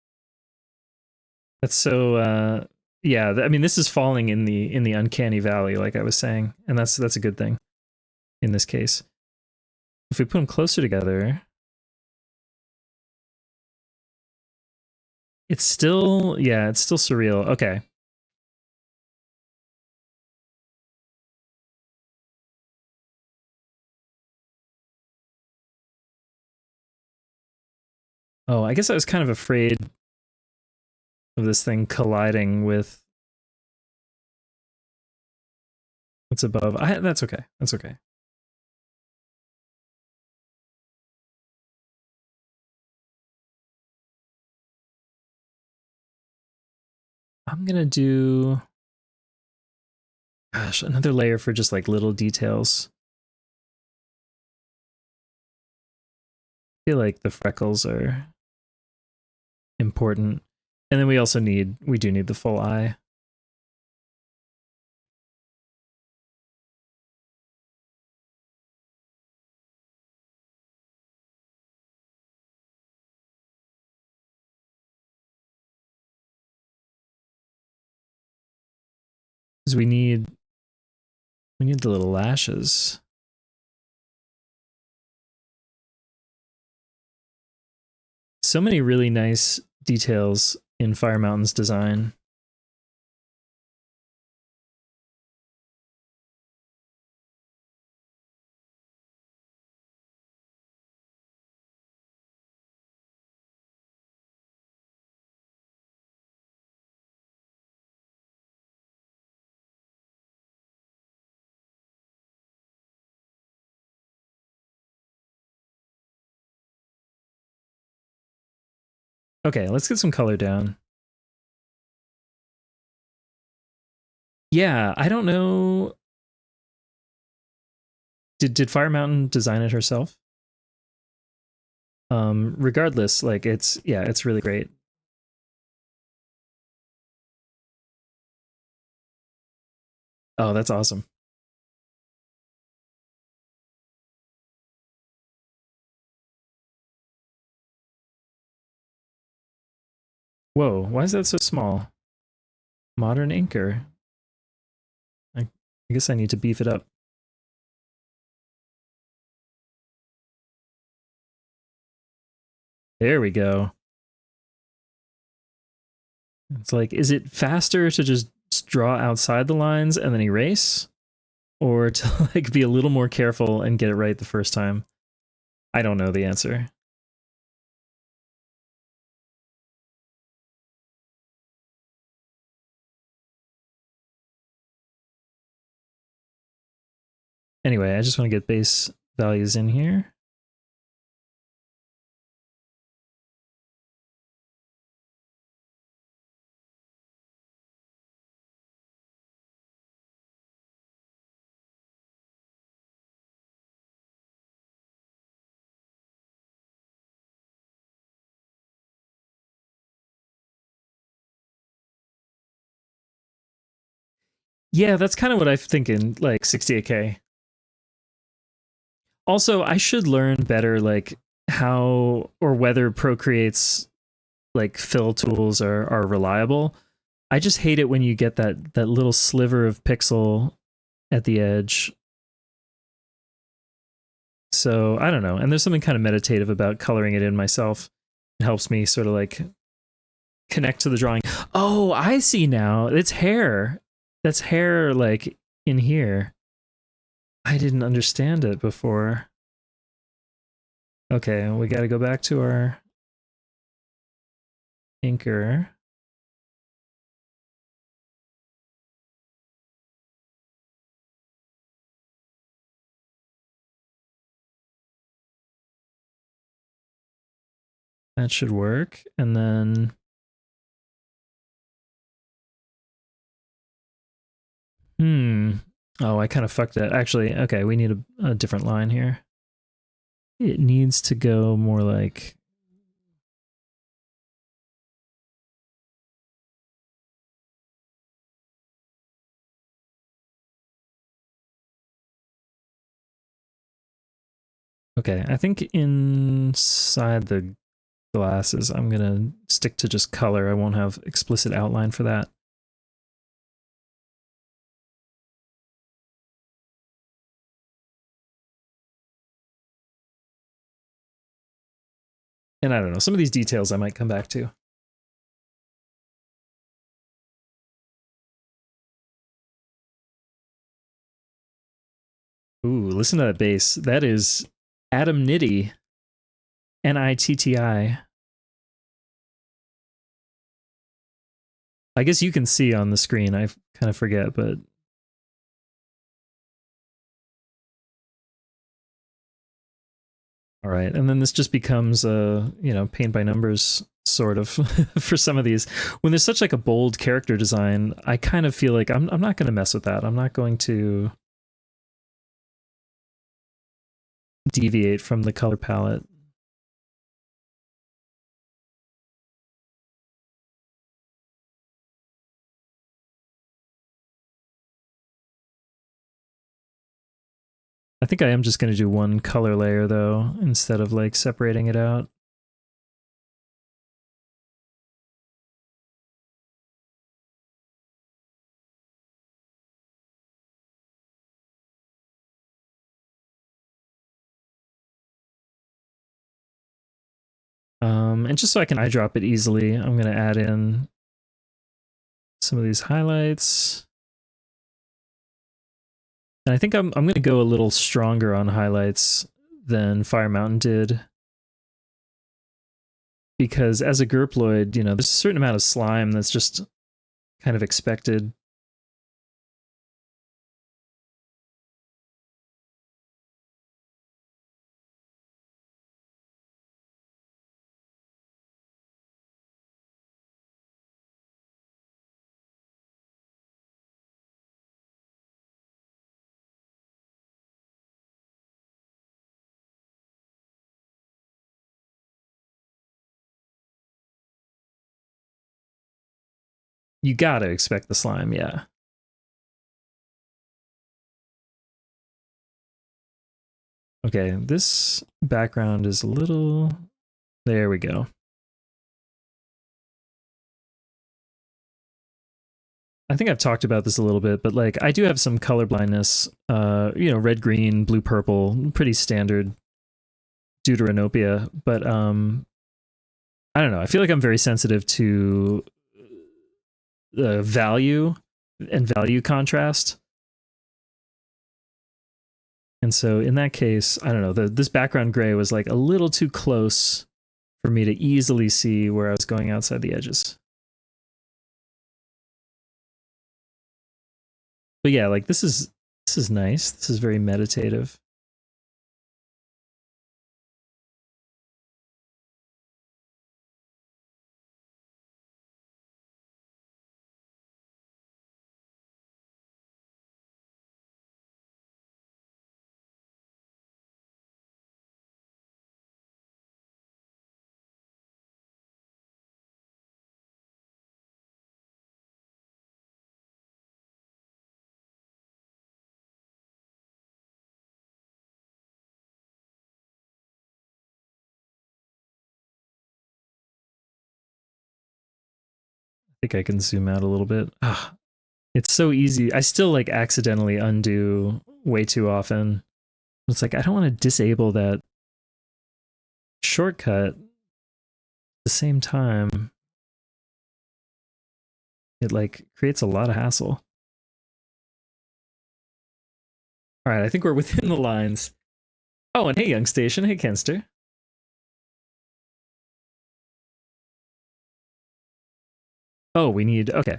[SPEAKER 1] That's so, yeah, I mean, this is falling in the uncanny valley, like I was saying, and that's a good thing in this case. If we put them closer together, it's still, yeah, it's still surreal. Okay. Oh, I guess I was kind of afraid of this thing colliding with what's above. That's okay. That's okay. I'm gonna do, gosh, another layer for just like little details. I feel like the freckles are important. And then we do need the full eye. Because we need the little lashes. So many really nice details in Fire Mountain's design. Okay, let's get some color down. Yeah, I don't know. Did Fire Mountain design it herself? Regardless, like it's really great. Oh, that's awesome. Whoa, why is that so small? Modern inker. I guess I need to beef it up. There we go. It's like, is it faster to just draw outside the lines and then erase? Or to like be a little more careful and get it right the first time? I don't know the answer. Anyway, I just want to get base values in here. Yeah, that's kind of what I'm thinking, like 68K. Also, I should learn better, like how or whether Procreate's like fill tools are reliable. I just hate it when you get that little sliver of pixel at the edge. So I don't know. And there's something kind of meditative about coloring it in myself. It helps me sort of like connect to the drawing. Oh, I see now. It's hair. That's hair like in here. I didn't understand it before. Okay, we got to go back to our inker. That should work. And then oh, I kind of fucked it. Actually, okay, we need a different line here. It needs to go more like okay, I think inside the glasses, I'm gonna stick to just color. I won't have explicit outline for that. And I don't know, some of these details I might come back to. Ooh, listen to that bass. That is Adam Nitti. Nitti. I guess you can see on the screen. I kind of forget, but all right. And then this just becomes a, paint by numbers sort of for some of these. When there's such like a bold character design, I kind of feel like I'm not going to mess with that. I'm not going to deviate from the color palette. I think I am just going to do one color layer though, instead of like separating it out. And just so I can eyedrop it easily, I'm going to add in some of these highlights. And I think I'm going to go a little stronger on highlights than Fire Mountain did. Because as a gurploid, there's a certain amount of slime that's just kind of expected. You gotta expect the slime, yeah. Okay, this background is a little... There we go. I think I've talked about this a little bit, but like I do have some color blindness. You know, red, green, blue, purple, pretty standard deuteranopia. But I don't know. I feel like I'm very sensitive to the value and value contrast. And so in that case, I don't know, this background gray was like a little too close for me to easily see where I was going outside the edges. But yeah, like this is nice. This is very meditative. I think I can zoom out a little bit. Ah, it's so easy. I still like accidentally undo way too often. It's like I don't want to disable that shortcut. At the same time, it like creates a lot of hassle. All right, I think we're within the lines. Oh, and hey, Young Station. Hey, Kenster. Oh, we need... Okay.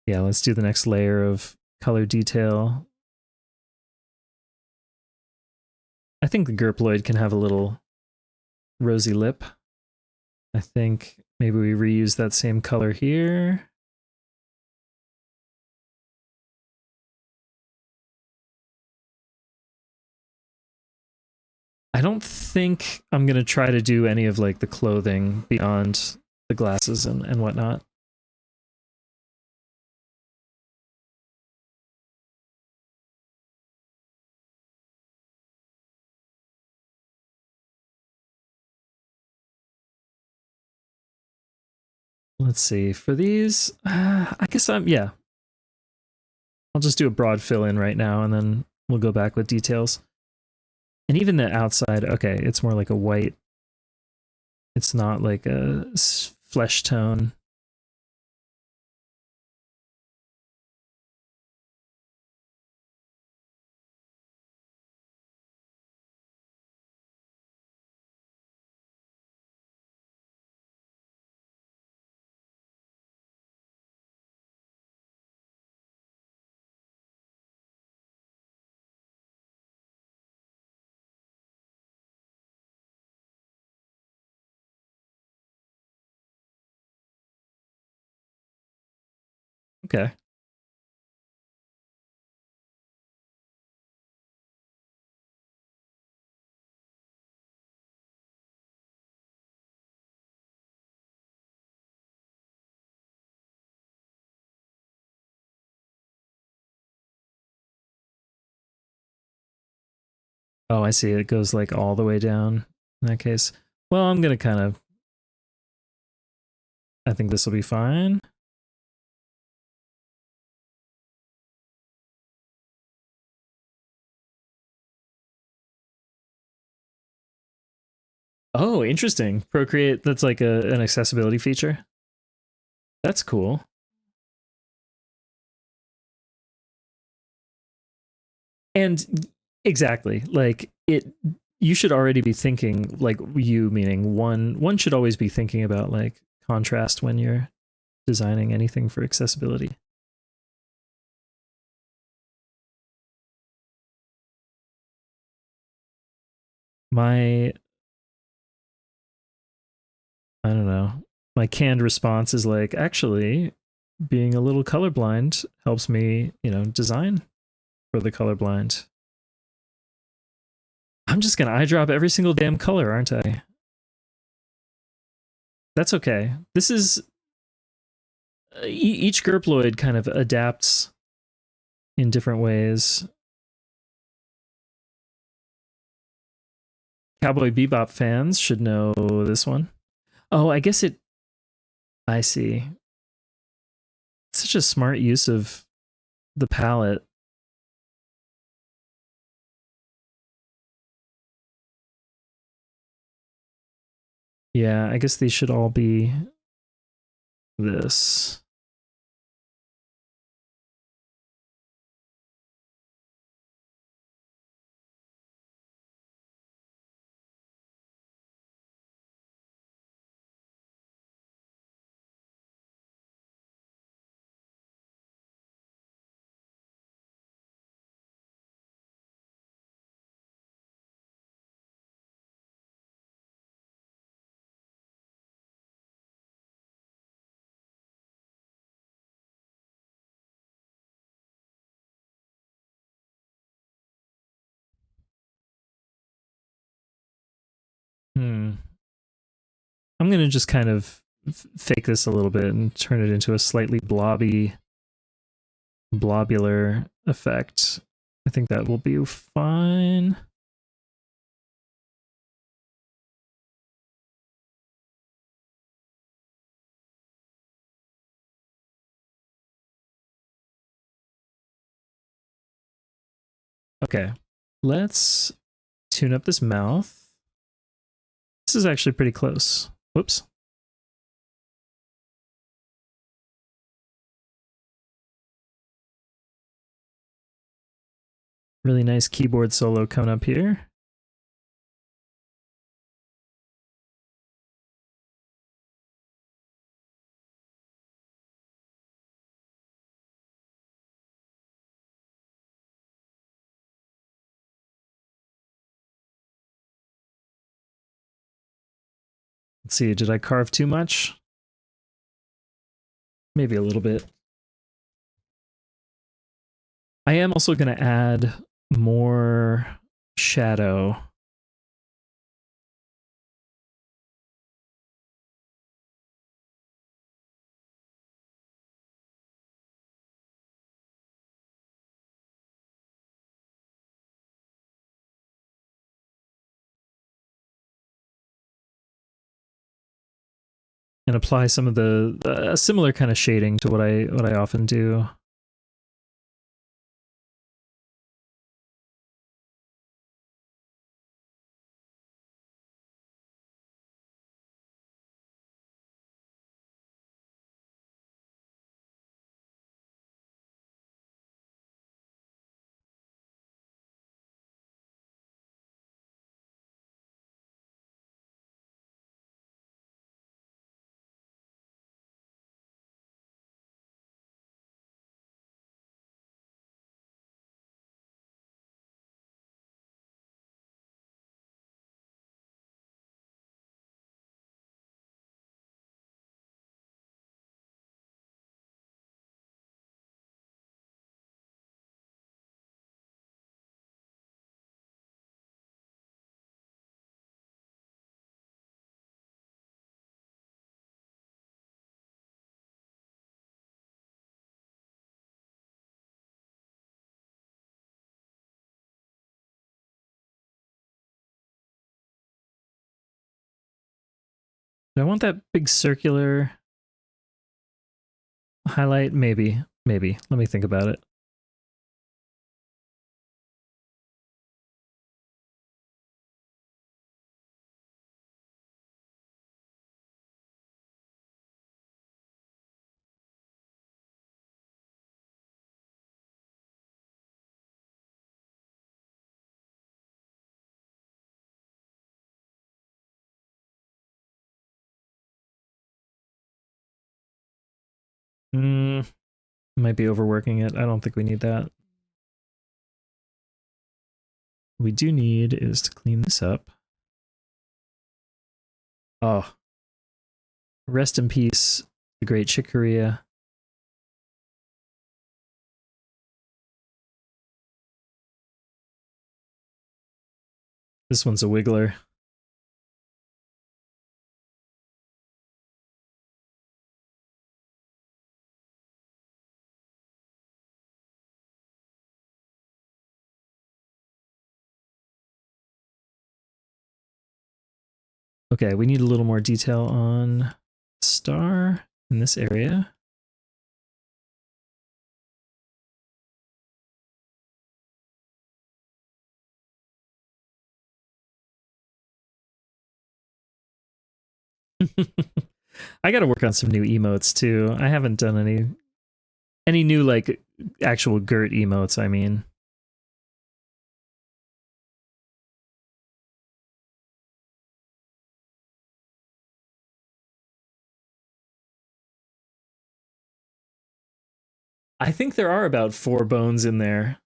[SPEAKER 1] Yeah, let's do the next layer of color detail. I think the gurploid can have a little rosy lip. I think maybe we reuse that same color here. I don't think I'm going to try to do any of like the clothing beyond the glasses and whatnot. Let's see, for these, I guess yeah. I'll just do a broad fill in right now and then we'll go back with details. And even the outside, okay, it's more like a white. It's not like a flesh tone. Okay. Oh, I see. It goes like all the way down in that case. Well, I'm going to kind of... I think this will be fine. Oh, interesting. Procreate, that's like an accessibility feature. That's cool. And exactly, like you should already be thinking, like you meaning one should always be thinking about like contrast when you're designing anything for accessibility. My, I don't know, my canned response is like, actually, being a little colorblind helps me, you know, design for the colorblind. I'm just gonna eye drop every single damn color, aren't I? That's okay. This is each gurploid kind of adapts in different ways. Cowboy Bebop fans should know this one. Oh, I guess it... I see. Such a smart use of the palette. Yeah, I guess these should all be this. I'm gonna just kind of fake this a little bit and turn it into a slightly blobular effect. I think that will be fine. Okay, let's tune up this mouth. This is actually pretty close. Whoops. Really nice keyboard solo coming up here. Let's see, did I carve too much? Maybe a little bit. I am also going to add more shadow. And apply some of the similar kind of shading to what I often do. Do I want that big circular highlight? Maybe. Maybe. Let me think about it. Might be overworking it. I don't think we need that. What we do need is to clean this up. Oh. Rest in peace, the great Chick Corea. This one's a wiggler. Okay, we need a little more detail on star in this area. I got to work on some new emotes too. I haven't done any new like actual Gurt emotes, I mean. I think there are about 4 bones in there.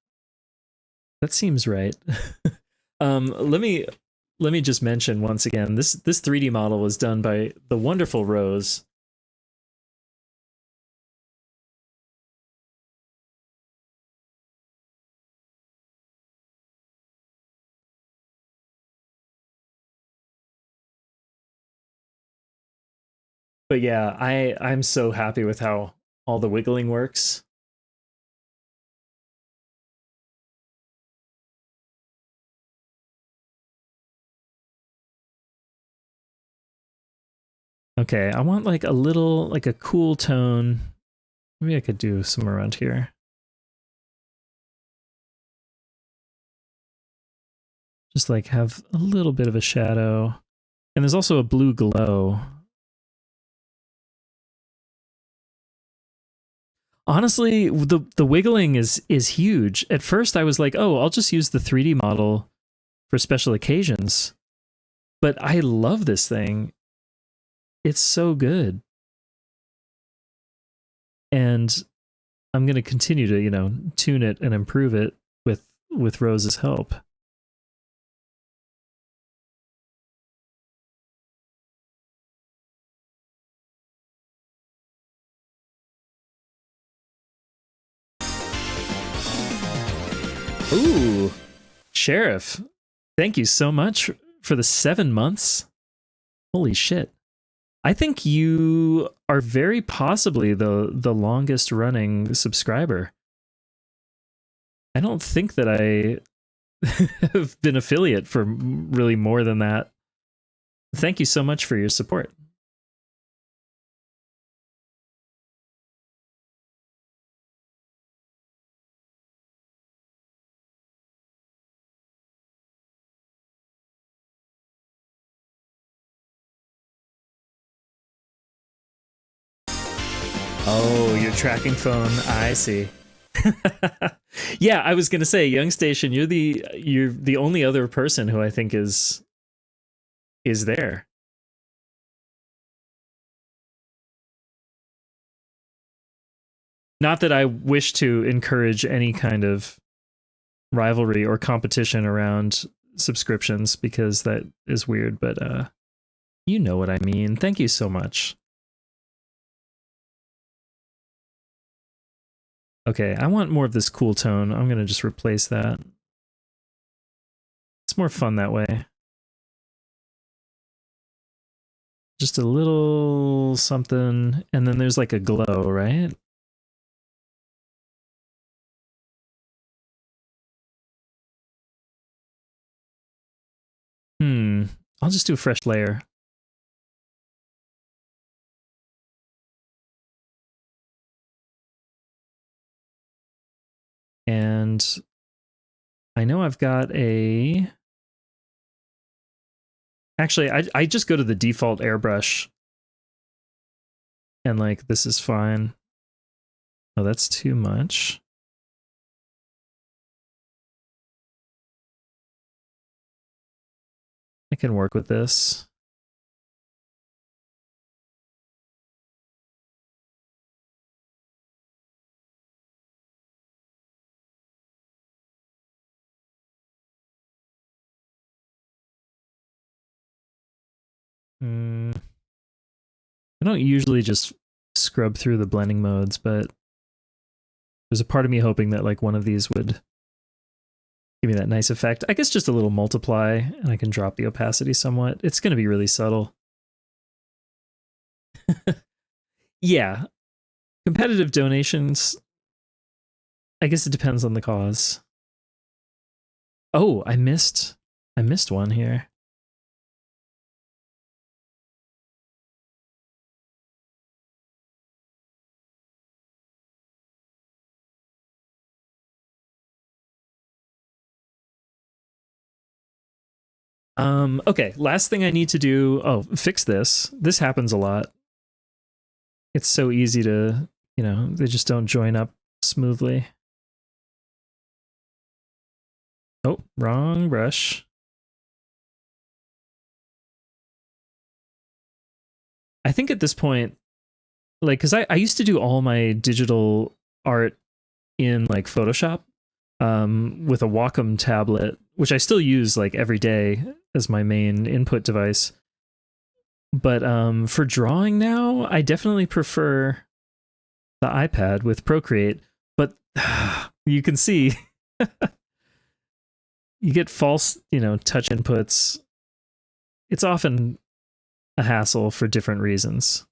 [SPEAKER 1] That seems right. Let me just mention once again, this 3D model was done by the wonderful Rose. But yeah, I'm so happy with how all the wiggling works. Okay, I want like a little, like a cool tone. Maybe I could do some around here. Just like have a little bit of a shadow. And there's also a blue glow. Honestly, the wiggling is huge. At first I was like, oh, I'll just use the 3D model for special occasions. But I love this thing. It's so good. And I'm going to continue to, you know, tune it and improve it with Rose's help. Ooh, Sheriff, thank you so much for the 7 months. Holy shit. I think you are very possibly the longest running subscriber. I don't think that I have been affiliate for really more than that. Thank you so much for your support. Oh, your tracking phone. I see. Yeah, I was gonna say, Young Station, you're the only other person who I think is there. Not that I wish to encourage any kind of rivalry or competition around subscriptions, because that is weird, but you know what I mean. Thank you so much. Okay, I want more of this cool tone. I'm gonna just replace that. It's more fun that way. Just a little something, and then there's like a glow, right? I'll just do a fresh layer. And I know I've got a... Actually, I just go to the default airbrush. And like, this is fine. Oh, that's too much. I can work with this. I don't usually just scrub through the blending modes, but there's a part of me hoping that like one of these would give me that nice effect. I guess just a little multiply, and I can drop the opacity somewhat. It's going to be really subtle. Yeah. Competitive donations, I guess it depends on the cause. Oh, I missed one here. Okay, last thing I need to do. Oh, fix this. This happens a lot. It's so easy to, they just don't join up smoothly. Oh, wrong brush. I think at this point, like, because I used to do all my digital art in like Photoshop with a Wacom tablet, which I still use like every day as my main input device. But for drawing now, I definitely prefer the iPad with Procreate. But you can see you get false, touch inputs. It's often a hassle for different reasons.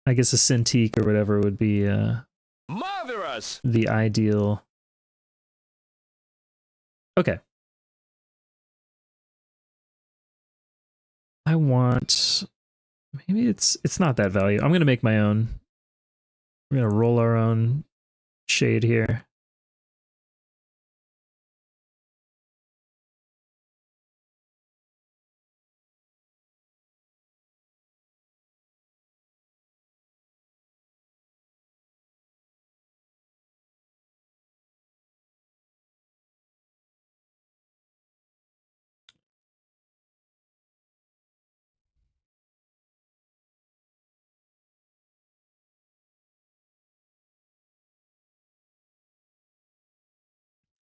[SPEAKER 1] I guess a Cintiq or whatever would be
[SPEAKER 3] marvelous.
[SPEAKER 1] The ideal. Okay. I want, maybe it's not that value. I'm gonna make my own. We're gonna roll our own shade here.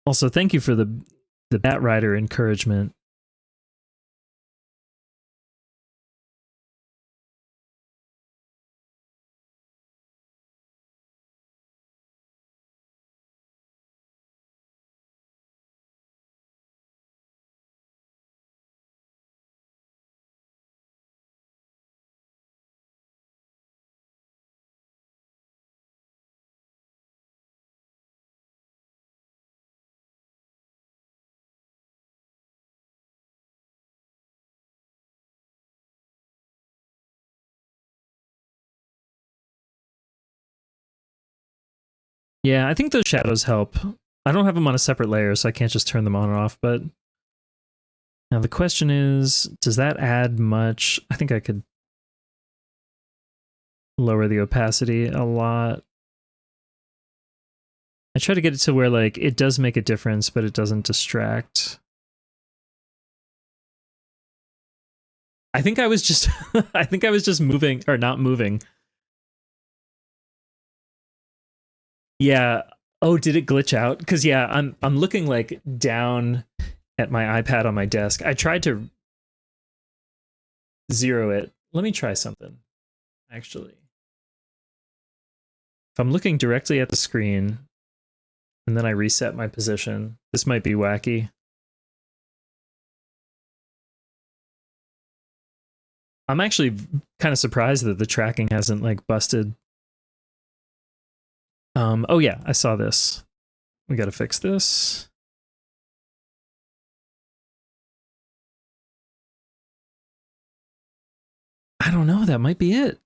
[SPEAKER 1] Also, thank you for the Bat Rider encouragement. Yeah, I think those shadows help. I don't have them on a separate layer, so I can't just turn them on or off, but now the question is, does that add much? I think I could lower the opacity a lot. I try to get it to where like it does make a difference, but it doesn't distract. I think I was just I think I was just moving or not moving. Yeah. Oh, did it glitch out? Because yeah, I'm looking like down at my iPad on my desk. I tried to zero it. Let me try something. Actually, if I'm looking directly at the screen and then I reset my position, this might be wacky. I'm actually kind of surprised that the tracking hasn't like busted. Oh yeah, I saw this. We got to fix this. I don't know, that might be it.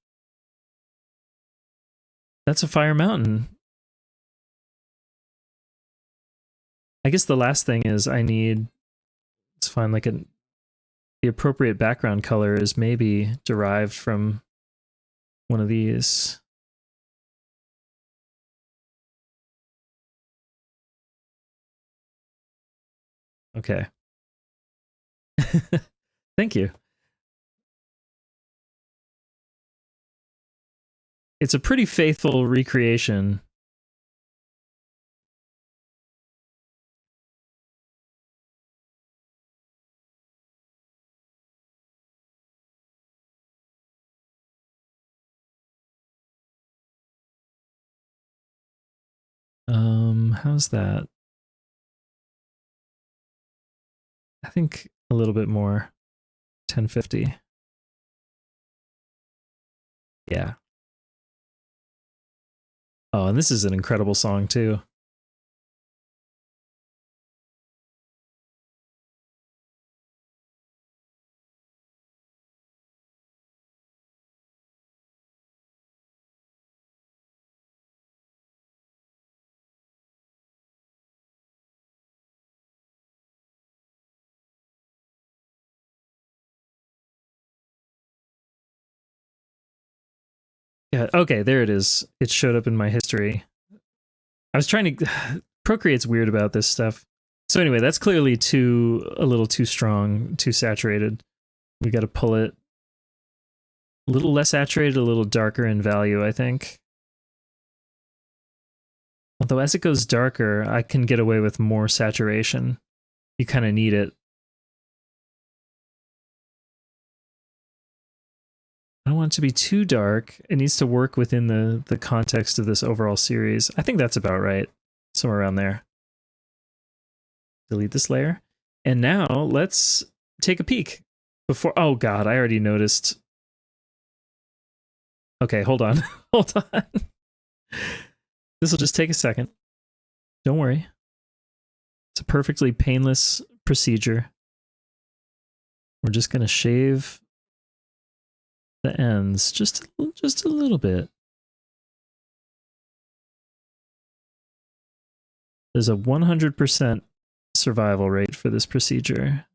[SPEAKER 1] That's a fire mountain. I guess the last thing is I need, let's find like the appropriate background color is maybe derived from one of these. Okay. Thank you. It's a pretty faithful recreation. How's that? I think a little bit more. 1050. Yeah. Oh, and this is an incredible song too. Yeah, okay, there it is. It showed up in my history. I was trying to Procreate's weird about this stuff. So anyway, that's clearly a little too strong, too saturated. We got to pull it a little less saturated, a little darker in value, I think. Although as it goes darker, I can get away with more saturation. You kind of need it. I don't want it to be too dark. It needs to work within the context of this overall series. I think that's about right. Somewhere around there. Delete this layer. And now let's take a peek. Oh god, I already noticed. Okay, hold on. Hold on. This will just take a second. Don't worry. It's a perfectly painless procedure. We're just going to shave the ends just a little bit. There's a 100% survival rate for this procedure.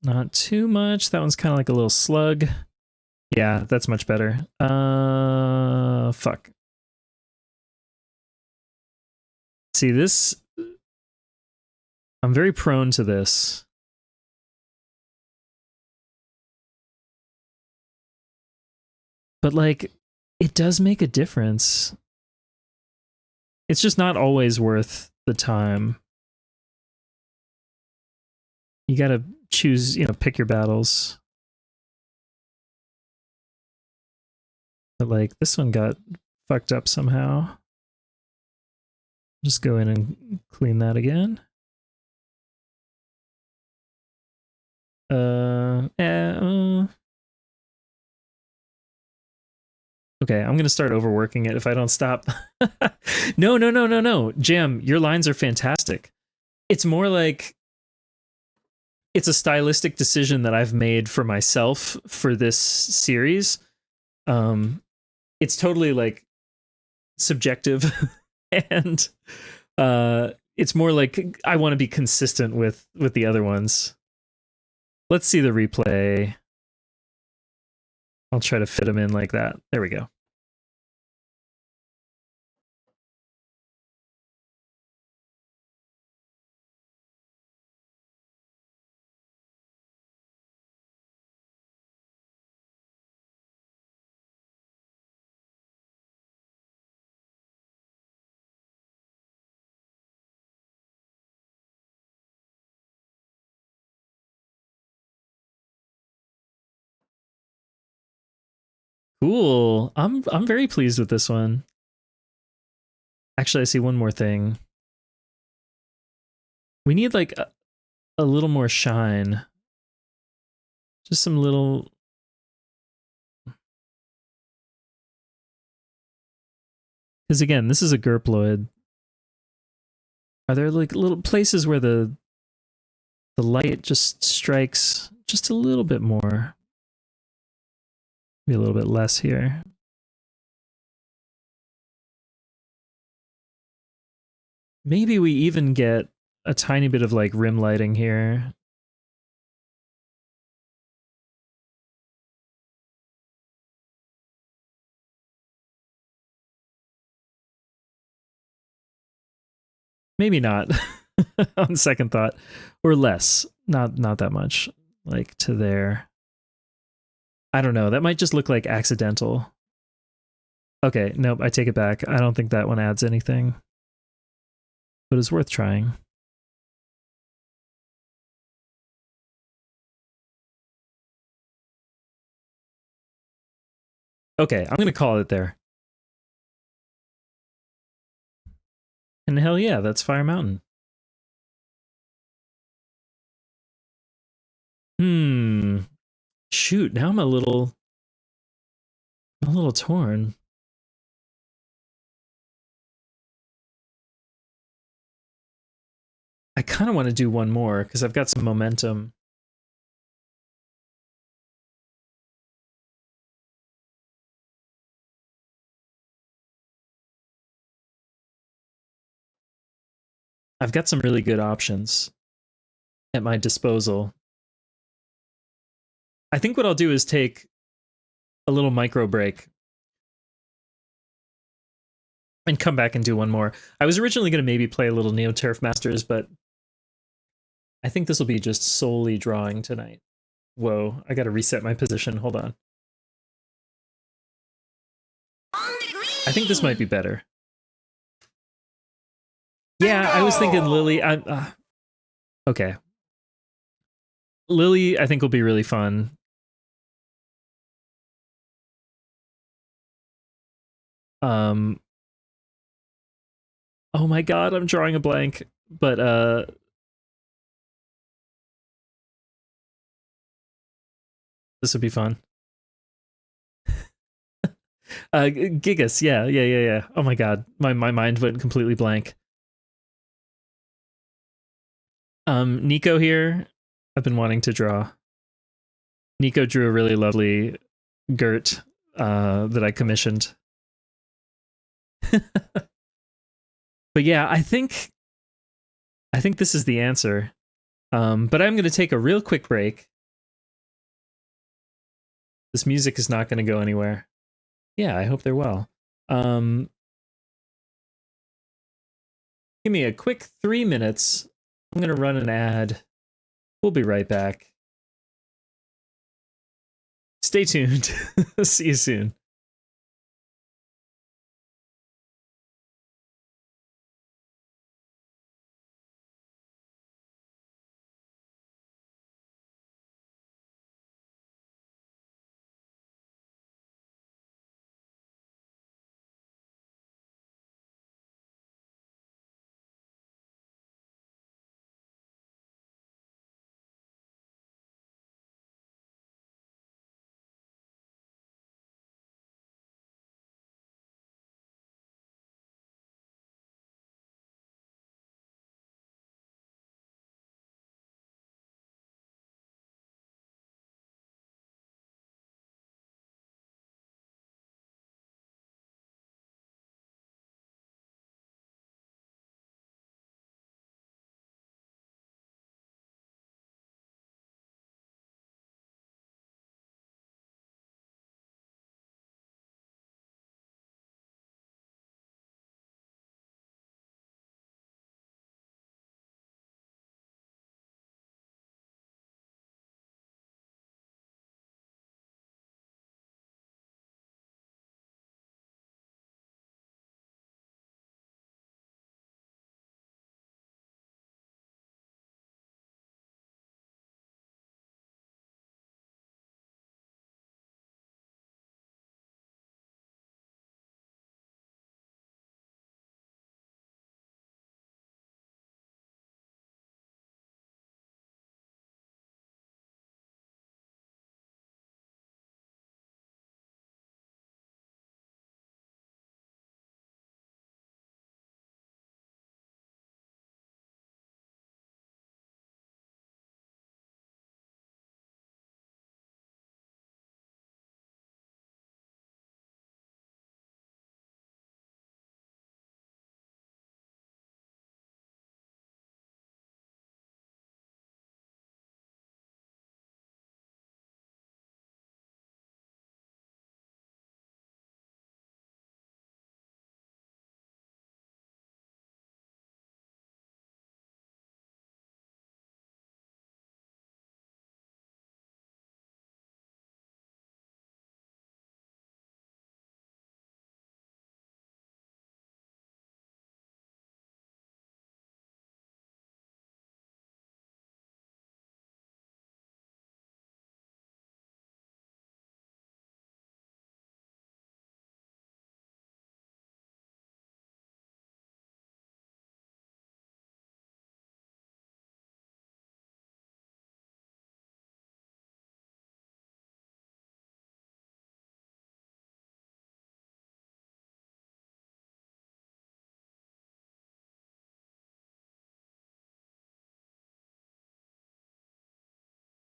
[SPEAKER 1] Not too much. That one's kind of like a little slug. Yeah, that's much better. Fuck. See, this... I'm very prone to this. But, like, it does make a difference. It's just not always worth the time. You gotta choose, you know, pick your battles. But, like, this one got fucked up somehow. Just go in and clean that again. Okay, I'm gonna start overworking it if I don't stop. No. Jam, your lines are fantastic. It's more like it's a stylistic decision that I've made for myself for this series. It's totally like subjective and it's more like I want to be consistent with the other ones. Let's see the replay. I'll try to fit them in like that. There we go. Cool. I'm very pleased with this one. Actually, I see one more thing. We need like a little more shine. Just some little... Because again, this is a gurploid. Are there like little places where the light just strikes just a little bit more? Maybe a little bit less here. Maybe we even get a tiny bit of like rim lighting here. Maybe not on second thought, or less. Not that much, like to there. I don't know. That might just look like accidental. Okay, nope, I take it back. I don't think that one adds anything, but it's worth trying. Okay, I'm gonna call it there. And hell yeah, that's Fire Mountain. Shoot, now I'm a little torn. I kind of want to do one more because I've got some momentum. I've got some really good options at my disposal. I think what I'll do is take a little micro break and come back and do one more. I was originally going to maybe play a little Neo Turf Masters, but I think this will be just solely drawing tonight. Whoa, I got to reset my position. Hold on. I think this might be better. Yeah, I was thinking Lily. Okay. Lily, I think will be really fun. Oh my god, I'm drawing a blank. But this would be fun. Gigas, yeah. Oh my god, my mind went completely blank. Nico here. I've been wanting to draw. Nico drew a really lovely Gurt that I commissioned. But yeah, I think this is the answer. But I'm going to take a real quick break. This music is not going to go anywhere. Yeah, I hope they're well. Give me a quick 3 minutes. I'm going to run an ad. We'll be right back. Stay tuned. See you soon.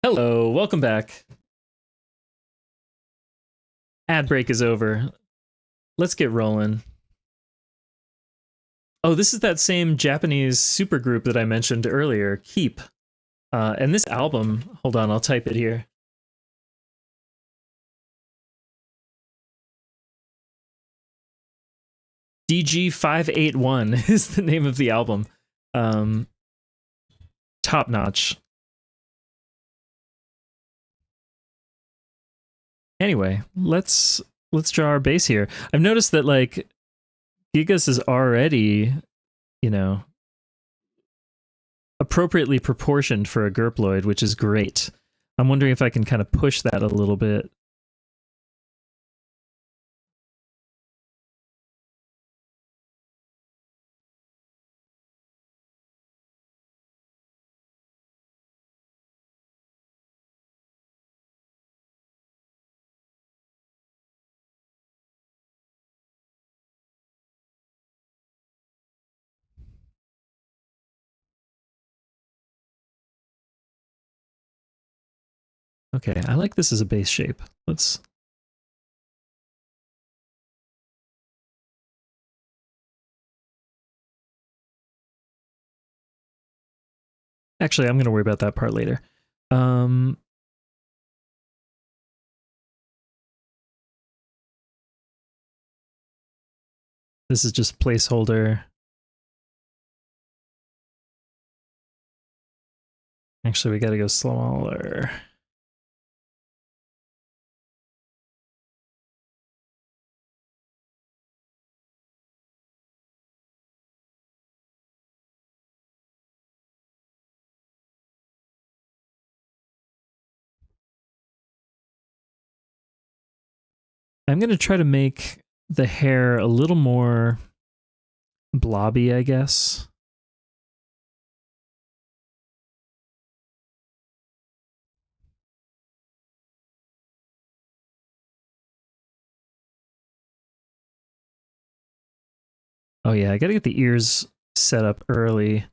[SPEAKER 1] Hello, welcome back. Ad break is over. Let's get rolling. Oh, this is that same Japanese supergroup that I mentioned earlier, Keep. And this album, hold on, I'll type it here. DG581 is the name of the album. Top notch. Anyway, let's draw our base here. I've noticed that like Gigas is already, you know, appropriately proportioned for a gurploid, which is great. I'm wondering if I can kind of push that a little bit. Okay, I like this as a base shape. Let's... Actually, I'm going to worry about that part later. This is just placeholder. Actually, we got to go smaller. I'm going to try to make the hair a little more blobby, I guess. Oh yeah, I got to get the ears set up early.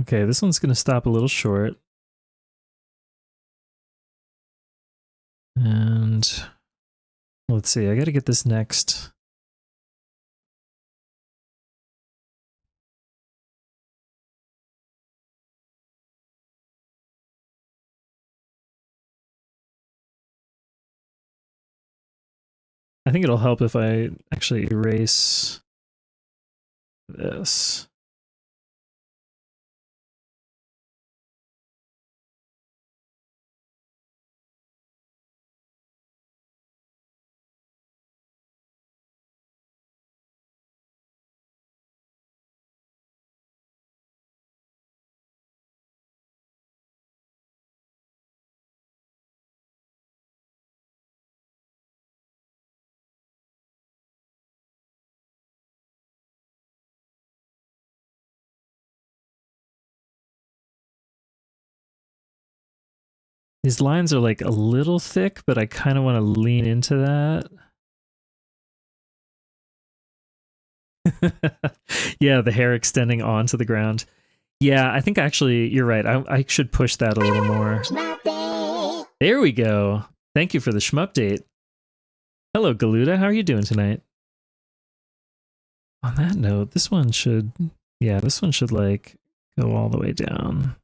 [SPEAKER 1] Okay, this one's going to stop a little short. And let's see, I got to get this next. I think it'll help if I actually erase this. These lines are like a little thick, but I kind of want to lean into that. Yeah, the hair extending onto the ground. Yeah, I think actually you're right. I should push that a little more. There we go. Thank you for the shmupdate. Hello, Galuda. How are you doing tonight? On that note, this one should... Yeah, this one should like go all the way down.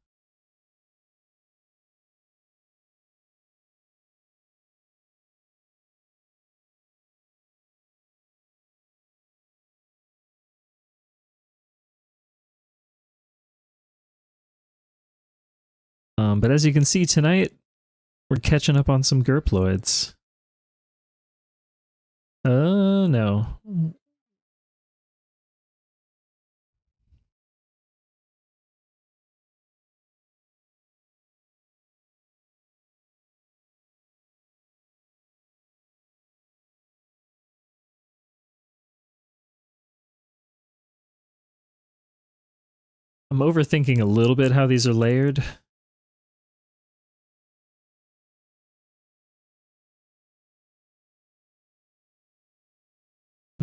[SPEAKER 1] But as you can see tonight, we're catching up on some gurploids. No. I'm overthinking a little bit how these are layered.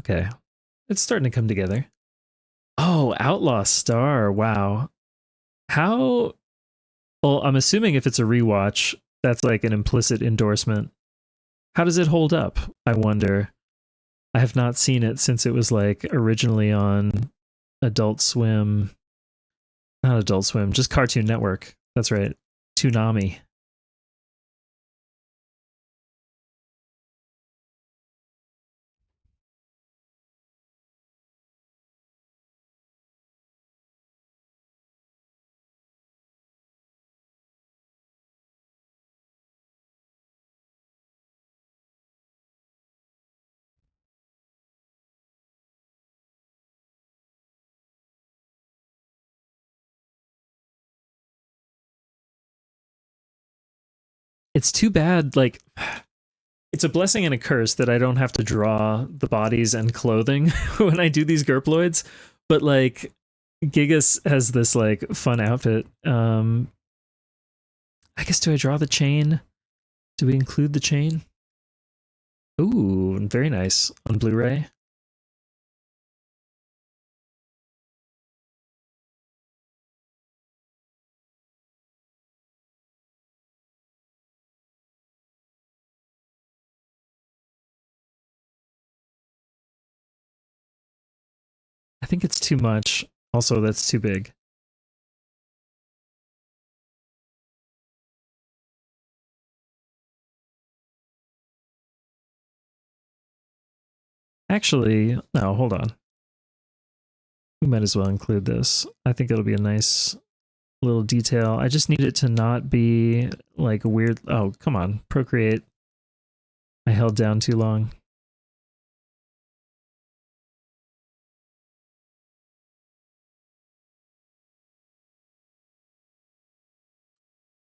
[SPEAKER 1] Okay. It's starting to come together. Oh, Outlaw Star. Wow. How... Well, I'm assuming if it's a rewatch, that's like an implicit endorsement. How does it hold up? I wonder. I have not seen it since it was like originally on Adult Swim. Not Adult Swim, just Cartoon Network. That's right. Toonami. It's too bad, like, it's a blessing and a curse that I don't have to draw the bodies and clothing when I do these gurploids. But like, Gigas has this like fun outfit. I guess, do I draw the chain? Do we include the chain? Ooh, very nice on Blu-ray. I think it's too much. Also, that's too big. Actually, no, hold on. We might as well include this. I think it'll be a nice little detail. I just need it to not be like a weird... Oh, come on. Procreate. I held down too long.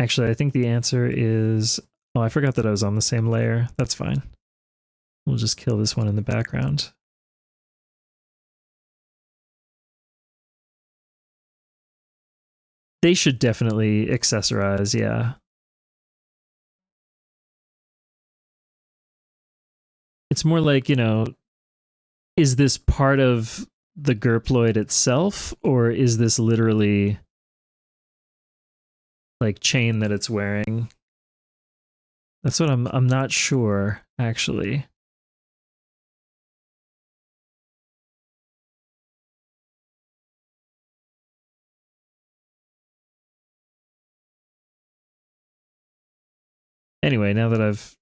[SPEAKER 1] Actually, I think the answer is... Oh, I forgot that I was on the same layer. That's fine. We'll just kill this one in the background. They should definitely accessorize, yeah. It's more like, you know, is this part of the gurploid itself, or is this literally like chain that it's wearing? That's what I'm not sure, actually. Anyway, now that I've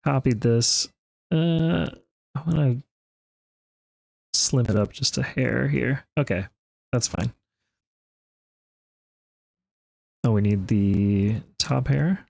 [SPEAKER 1] copied this, I want to slim it up just a hair here. Okay, that's fine. Oh, we need the top hair.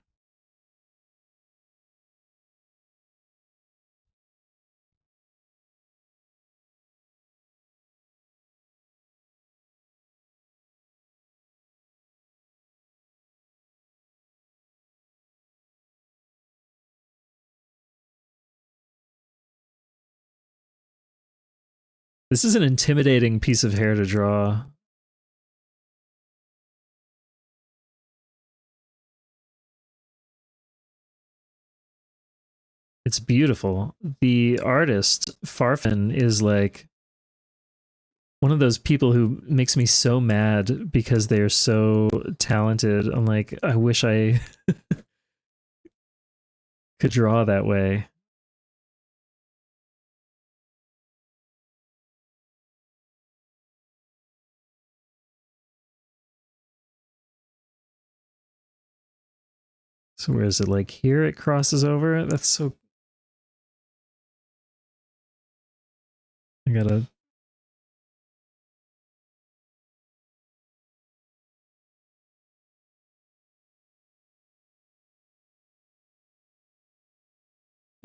[SPEAKER 1] This is an intimidating piece of hair to draw. It's beautiful. The artist, Farfan, is like one of those people who makes me so mad because they're so talented. I'm like, I wish I could draw that way. So where is it? Like here it crosses over? That's so... I gotta...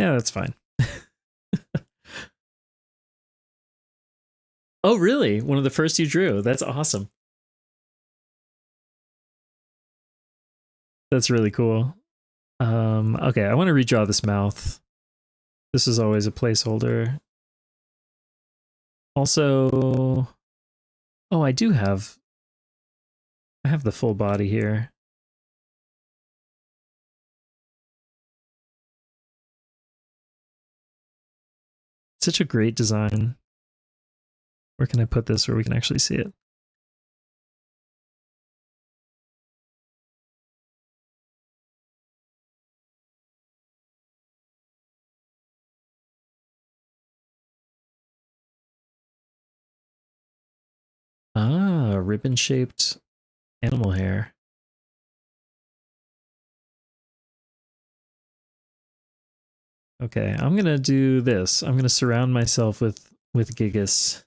[SPEAKER 1] Yeah, that's fine. Oh, really? One of the first you drew. That's awesome. That's really cool. Okay, I want to redraw this mouth. This is always a placeholder. Also, oh, I have the full body here. Such a great design. Where can I put this where we can actually see it? Ah, ribbon-shaped animal hair. Okay, I'm gonna do this. I'm gonna surround myself with Gigas.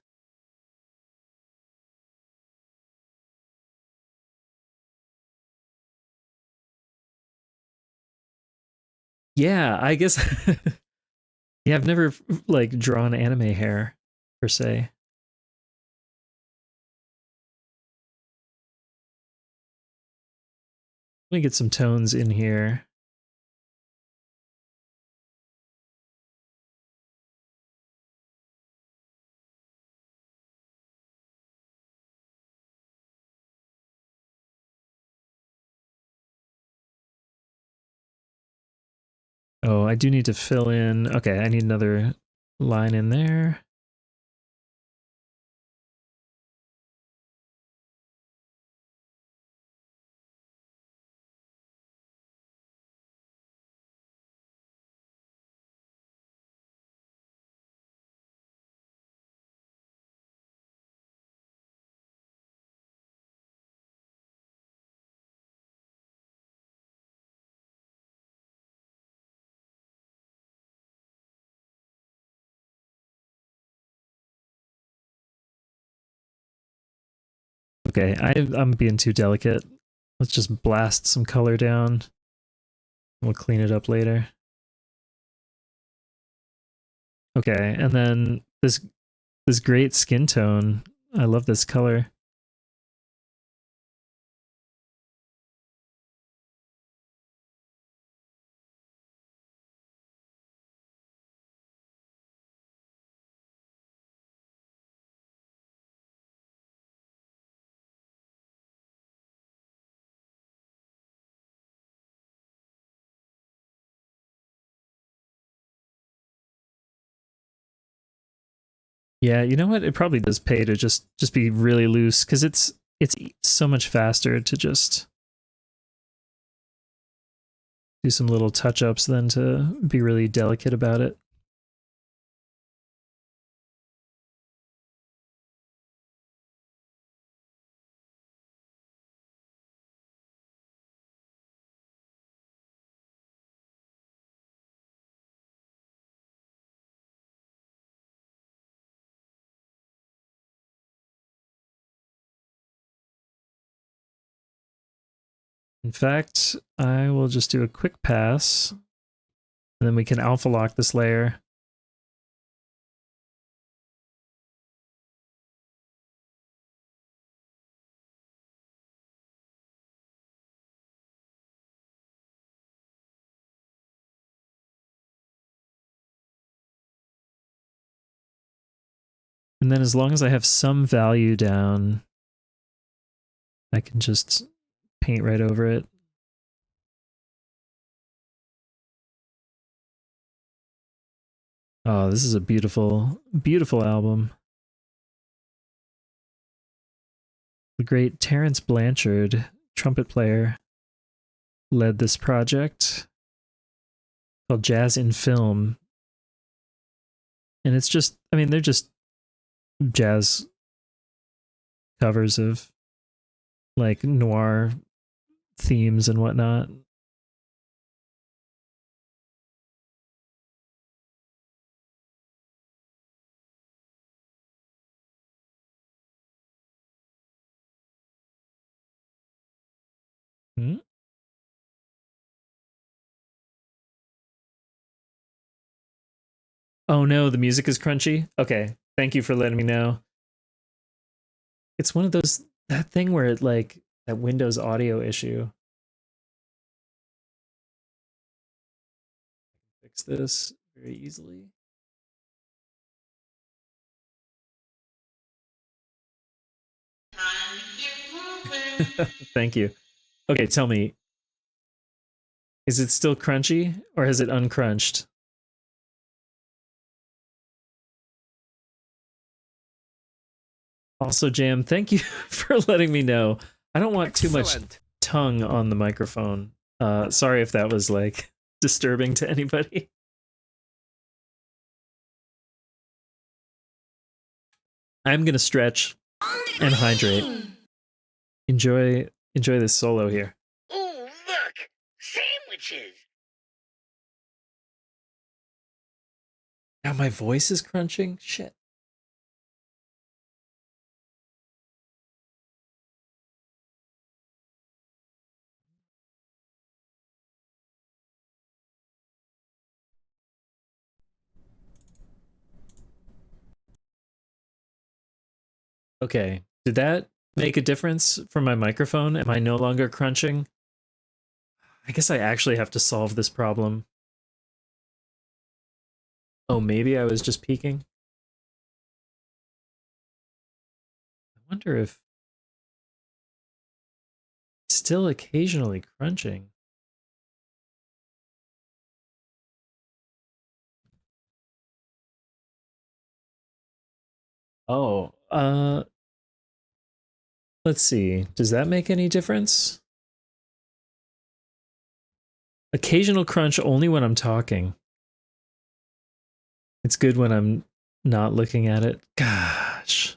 [SPEAKER 1] Yeah, I guess. Yeah, I've never like drawn anime hair per se. Let me get some tones in here. Oh, I do need to fill in. Okay, I need another line in there. Okay, I'm being too delicate. Let's just blast some color down. We'll clean it up later. Okay, and then this great skin tone. I love this color. Yeah, you know what? It probably does pay to just be really loose because it's so much faster to just do some little touch-ups than to be really delicate about it. In fact, I will just do a quick pass, and then we can alpha lock this layer. And then as long as I have some value down, I can just paint right over it. Oh, this is a beautiful, beautiful album. The great Terrence Blanchard, trumpet player, led this project called Jazz in Film. And it's just, I mean, they're just jazz covers of like noir themes and whatnot. Hmm? Oh no, the music is crunchy. Okay, thank you for letting me know. It's one of those that thing where it like that Windows audio issue. Fix this very easily. Thank you. Okay, tell me, is it still crunchy or has it uncrunched? Also, Jam, thank you for letting me know. I don't want too much
[SPEAKER 3] Excellent.
[SPEAKER 1] tongue on the microphone. Sorry if that was like disturbing to anybody. I'm gonna stretch and hydrate. Enjoy this solo here.
[SPEAKER 2] Ooh, look! Sandwiches!
[SPEAKER 1] Now my voice is crunching. Shit. Okay. Did that make a difference for my microphone? Am I no longer crunching? I guess I actually have to solve this problem. Oh, maybe I was just peeking. I wonder if it's still occasionally crunching. Oh, let's see. Does that make any difference? Occasional crunch only when I'm talking. It's good when I'm not looking at it. Gosh.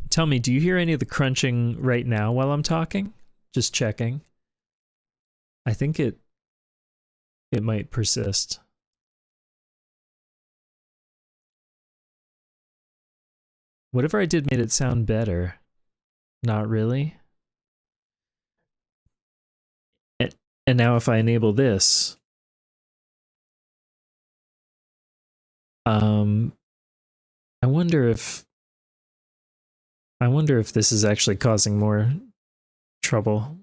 [SPEAKER 1] Tell me, do you hear any of the crunching right now while I'm talking? Just checking. I think it might persist. Whatever I did made it sound better. Not really. And now if I enable this, I wonder if this is actually causing more trouble.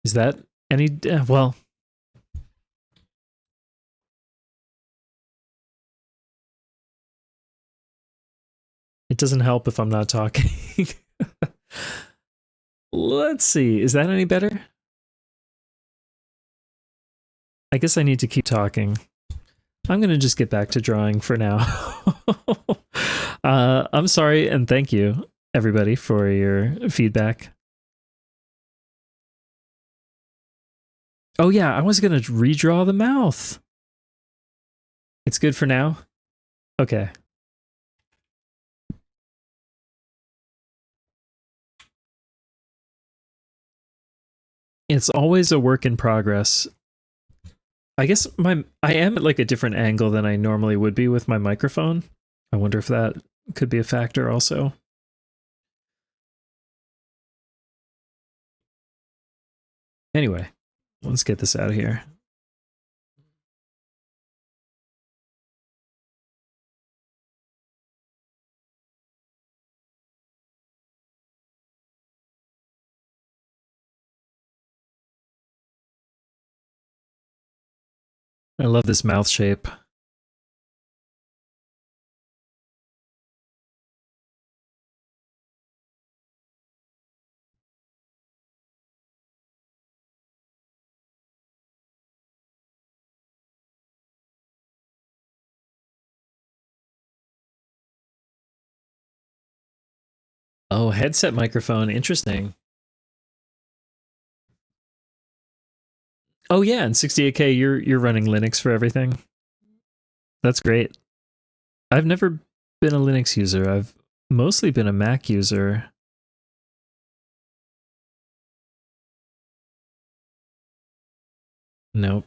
[SPEAKER 1] Is that any well, it doesn't help if I'm not talking. Let's see. Is that any better? I guess I need to keep talking. I'm going to just get back to drawing for now. I'm sorry and thank you everybody for your feedback. Oh yeah, I was going to redraw the mouth. It's good for now? Okay. It's always a work in progress. I guess I am at like a different angle than I normally would be with my microphone. I wonder if that could be a factor also. Anyway, let's get this out of here. I love this mouth shape. Oh, headset microphone. Interesting. Oh yeah, in 68K you're running Linux for everything. That's great. I've never been a Linux user. I've mostly been a Mac user. Nope.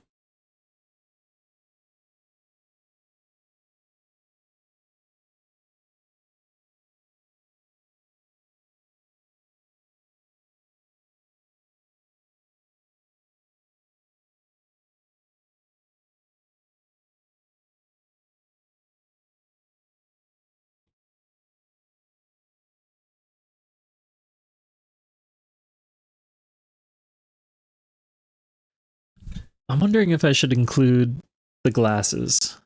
[SPEAKER 1] I'm wondering if I should include the glasses.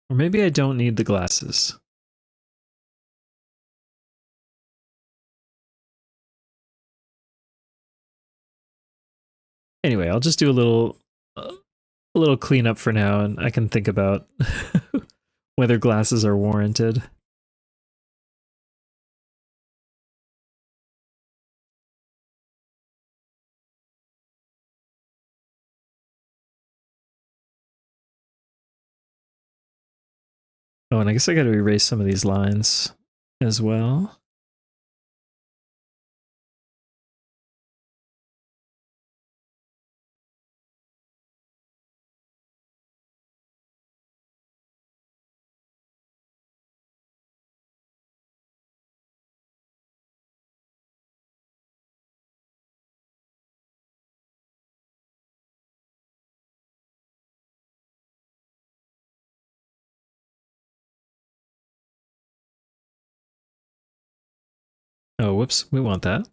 [SPEAKER 1] Or maybe I don't need the glasses. Anyway, I'll just do a little cleanup for now, and I can think about whether glasses are warranted. Oh, and I guess I gotta erase some of these lines as well. Oh, whoops, we want that.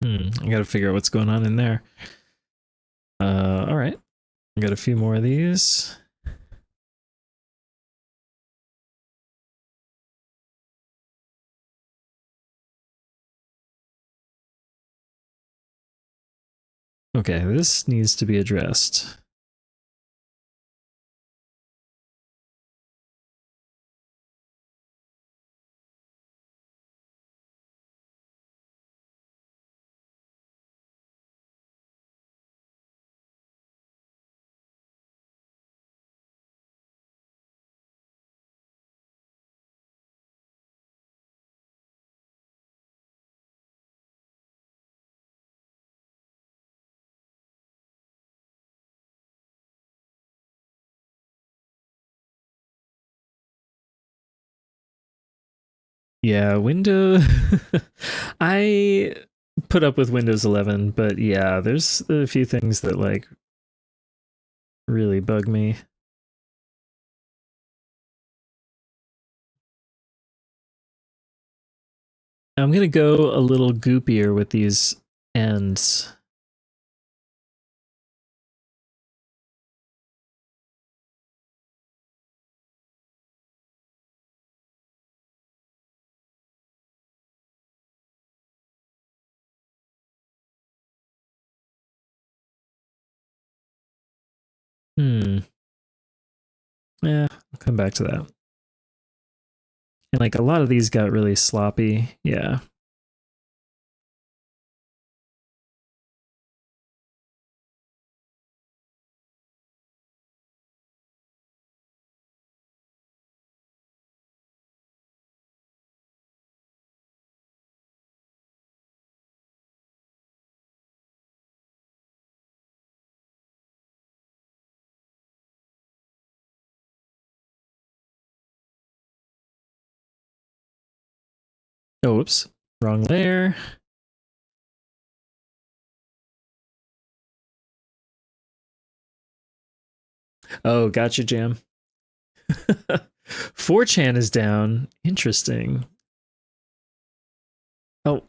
[SPEAKER 1] I gotta figure out what's going on in there. All right. I got a few more of these. Okay, this needs to be addressed. Yeah, window. I put up with Windows 11, but yeah, there's a few things that like really bug me. I'm gonna go a little goopier with these ends. Yeah, I'll come back to that. And like a lot of these got really sloppy. Yeah. Oh, whoops. Wrong layer. Oh, gotcha, Jam. 4chan is down. Interesting. Oh.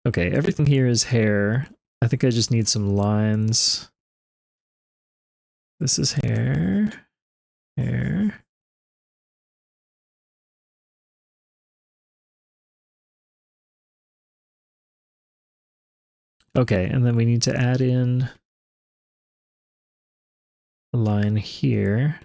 [SPEAKER 1] Okay, everything here is hair. I think I just need some lines. This is hair. Hair. Okay, and then we need to add in a line here.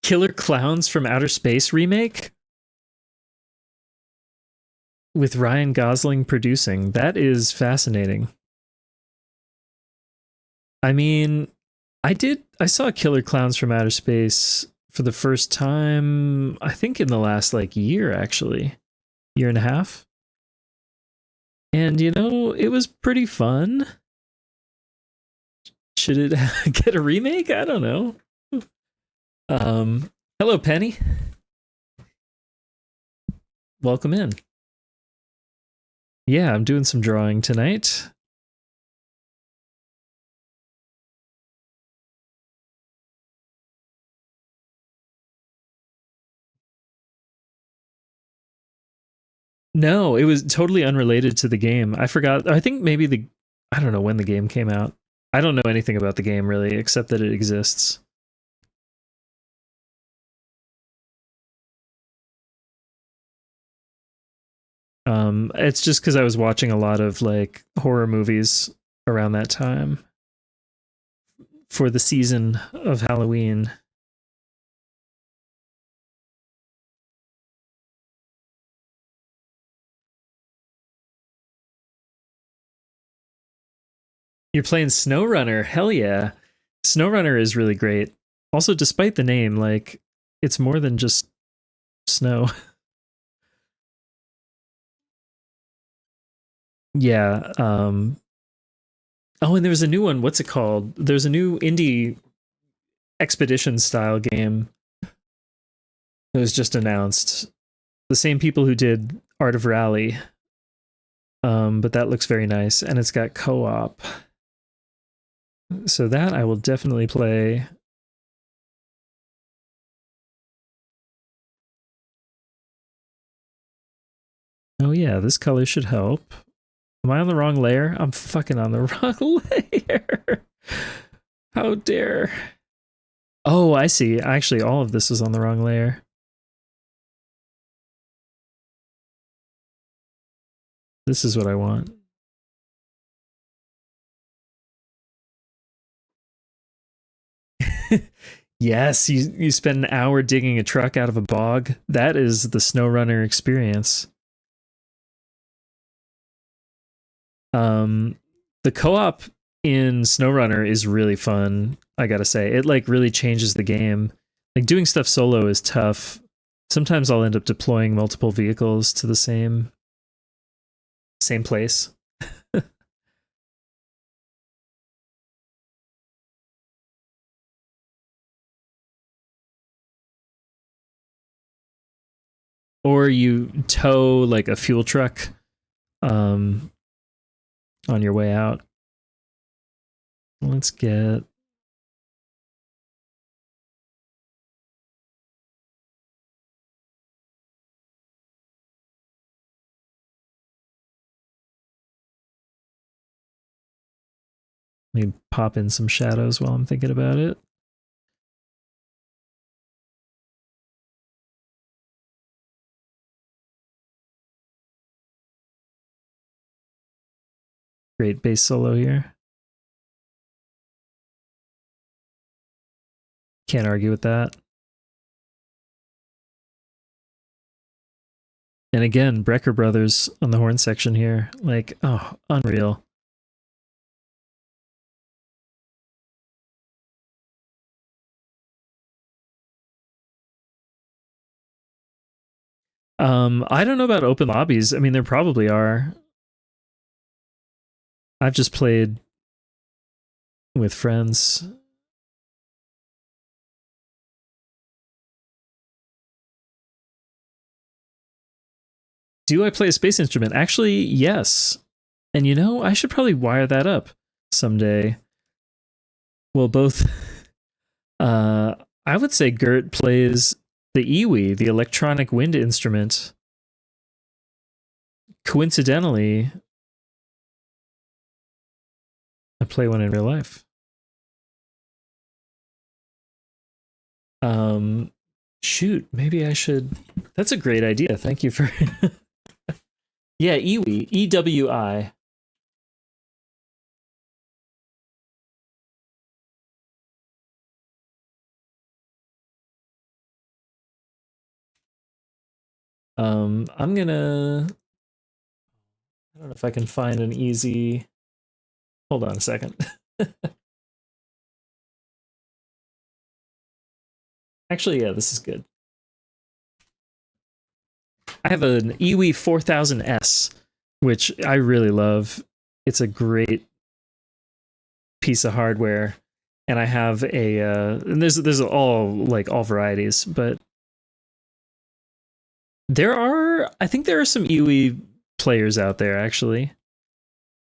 [SPEAKER 1] Killer Clowns from Outer Space remake with Ryan Gosling producing. That is fascinating. I mean, I saw Killer Clowns from Outer Space for the first time, I think in the last like year, actually, year and a half. And you know, it was pretty fun. Should it get a remake? I don't know. Hello, Penny. Welcome in. Yeah, I'm doing some drawing tonight. No, it was totally unrelated to the game. I forgot. I think maybe I don't know when the game came out. I don't know anything about the game really, except that it exists. It's just because I was watching a lot of like horror movies around that time for the season of Halloween. You're playing SnowRunner. Hell yeah. SnowRunner is really great. Also, despite the name, like it's more than just snow. Yeah. Oh, and there was a new one. What's it called? There's a new indie expedition style game that was just announced. The same people who did Art of Rally. But that looks very nice, and it's got co-op. So that I will definitely play. Oh yeah, this color should help. Am I on the wrong layer? I'm fucking on the wrong layer. How dare. Oh, I see. Actually, all of this is on the wrong layer. This is what I want. Yes, you spend an hour digging a truck out of a bog. That is the SnowRunner experience. The co-op in SnowRunner is really fun, I gotta say. It like really changes the game. Like doing stuff solo is tough. Sometimes I'll end up deploying multiple vehicles to the same place. Or you tow like a fuel truck um, on your way out. Let's get. Let me pop in some shadows while I'm thinking about it. Great bass solo here. Can't argue with that. And again, Brecker Brothers on the horn section here. Like, oh, unreal. I don't know about open lobbies. I mean, there probably are. I've just played with friends. Do I play a space instrument? Actually, yes. And you know, I should probably wire that up someday. Well, both. I would say Gert plays the iwi, the electronic wind instrument. Coincidentally, I play one in real life. Shoot, maybe I should. That's a great idea. Thank you for. Yeah, iwi, EWI. I'm gonna. I don't know if I can find an easy. Hold on a second. Actually, yeah, this is good. I have an iwi 4000S, which I really love. It's a great piece of hardware, and I have a. And there's all varieties, but I think there are some iwi players out there actually.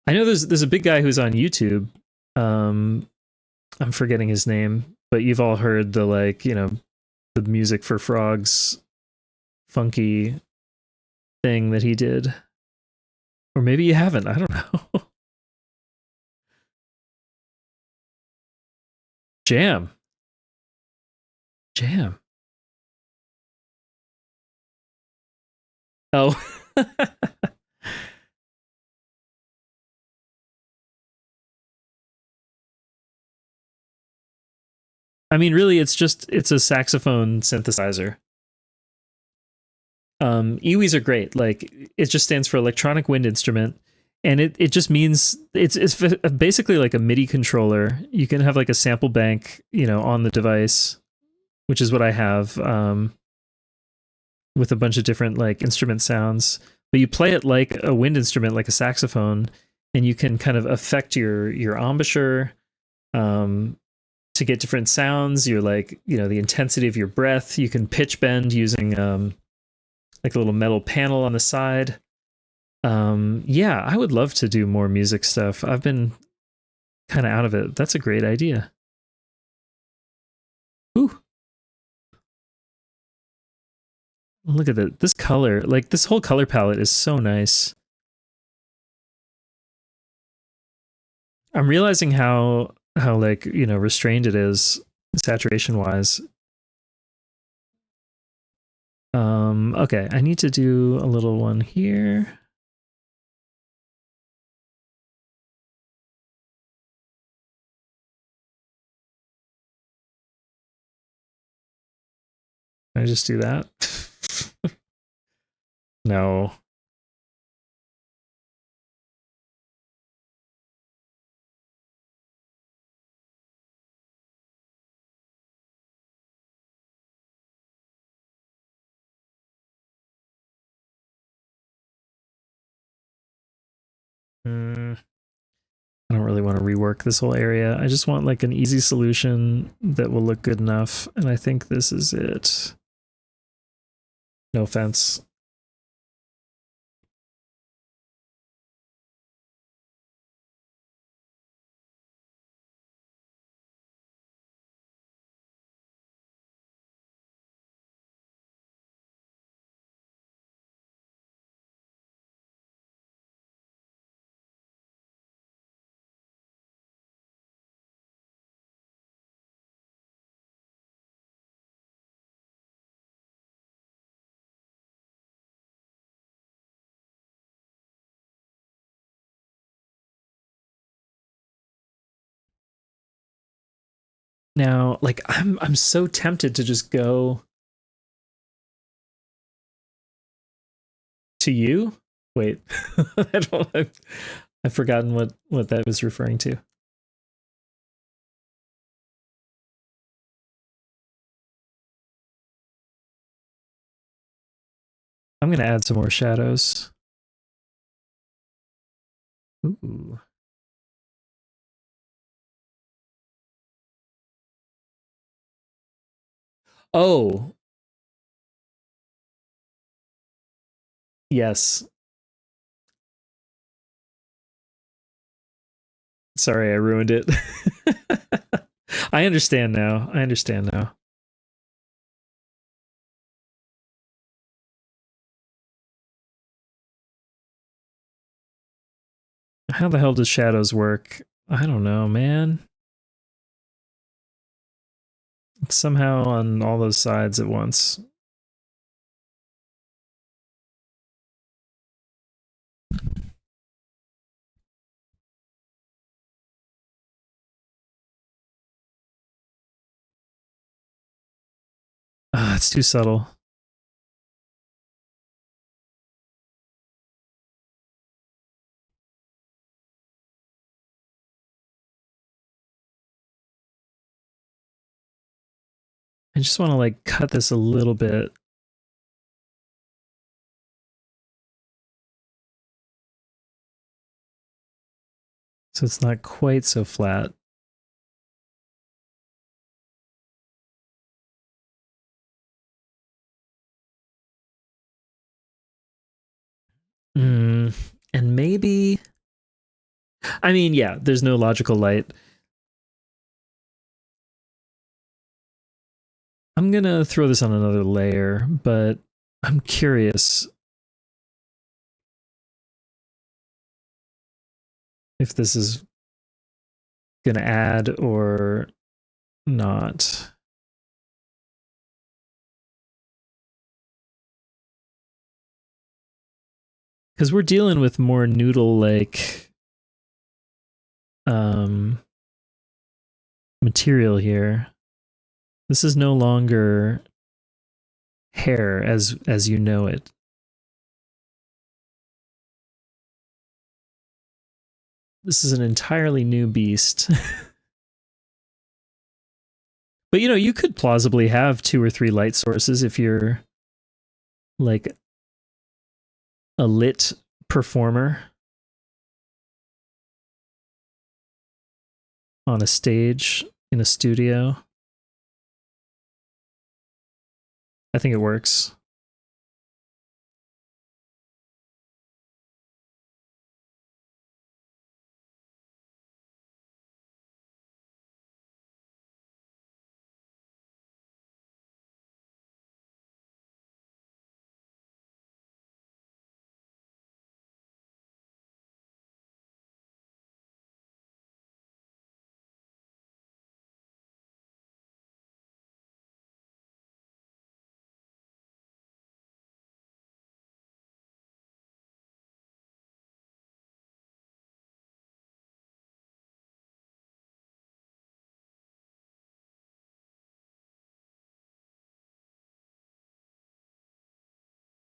[SPEAKER 1] I know there's a big guy who's on YouTube. I'm forgetting his name, but you've all heard the music for frogs funky thing that he did. Or maybe you haven't, I don't know. Jam. Oh. I mean, really, it's a saxophone synthesizer. Iwis are great. Like, it just stands for electronic wind instrument, and it just means it's basically like a MIDI controller. You can have like a sample bank, on the device, which is what I have, with a bunch of different like instrument sounds. But you play it like a wind instrument, like a saxophone, and you can kind of affect your embouchure. To get different sounds, you're the intensity of your breath. You can pitch bend using like a little metal panel on the side. Yeah, I would love to do more music stuff. I've been kind of out of it. That's a great idea. Ooh. Look at that. This color, like this whole color palette is so nice. I'm realizing how restrained it is saturation wise. Okay, I need to do a little one here. Can I just do that? No. I don't really want to rework this whole area. I just want like an easy solution that will look good enough, and I think this is it. No offense. Now, like I'm so tempted to just go To you? Wait. I've forgotten what that was referring to. I'm going to add some more shadows. Ooh. Oh. Yes. Sorry, I ruined it. I understand now. How the hell does shadows work? I don't know, man. It's somehow on all those sides at once. Ah, it's too subtle. I just want to like cut this a little bit. So it's not quite so flat. And maybe, I mean, yeah, there's no logical light. I'm gonna throw this on another layer, but I'm curious if this is gonna add or not. Because we're dealing with more noodle-like material here. This is no longer hair as you know it. This is an entirely new beast. But you know, you could plausibly have 2 or 3 light sources if you're like a lit performer on a stage in a studio. I think it works.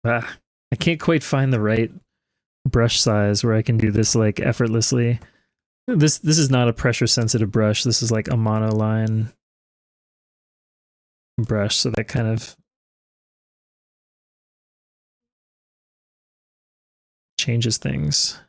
[SPEAKER 1] Ah, I can't quite find the right brush size where I can do this like effortlessly. This is not a pressure sensitive brush. This is like a monoline brush, so that kind of changes things.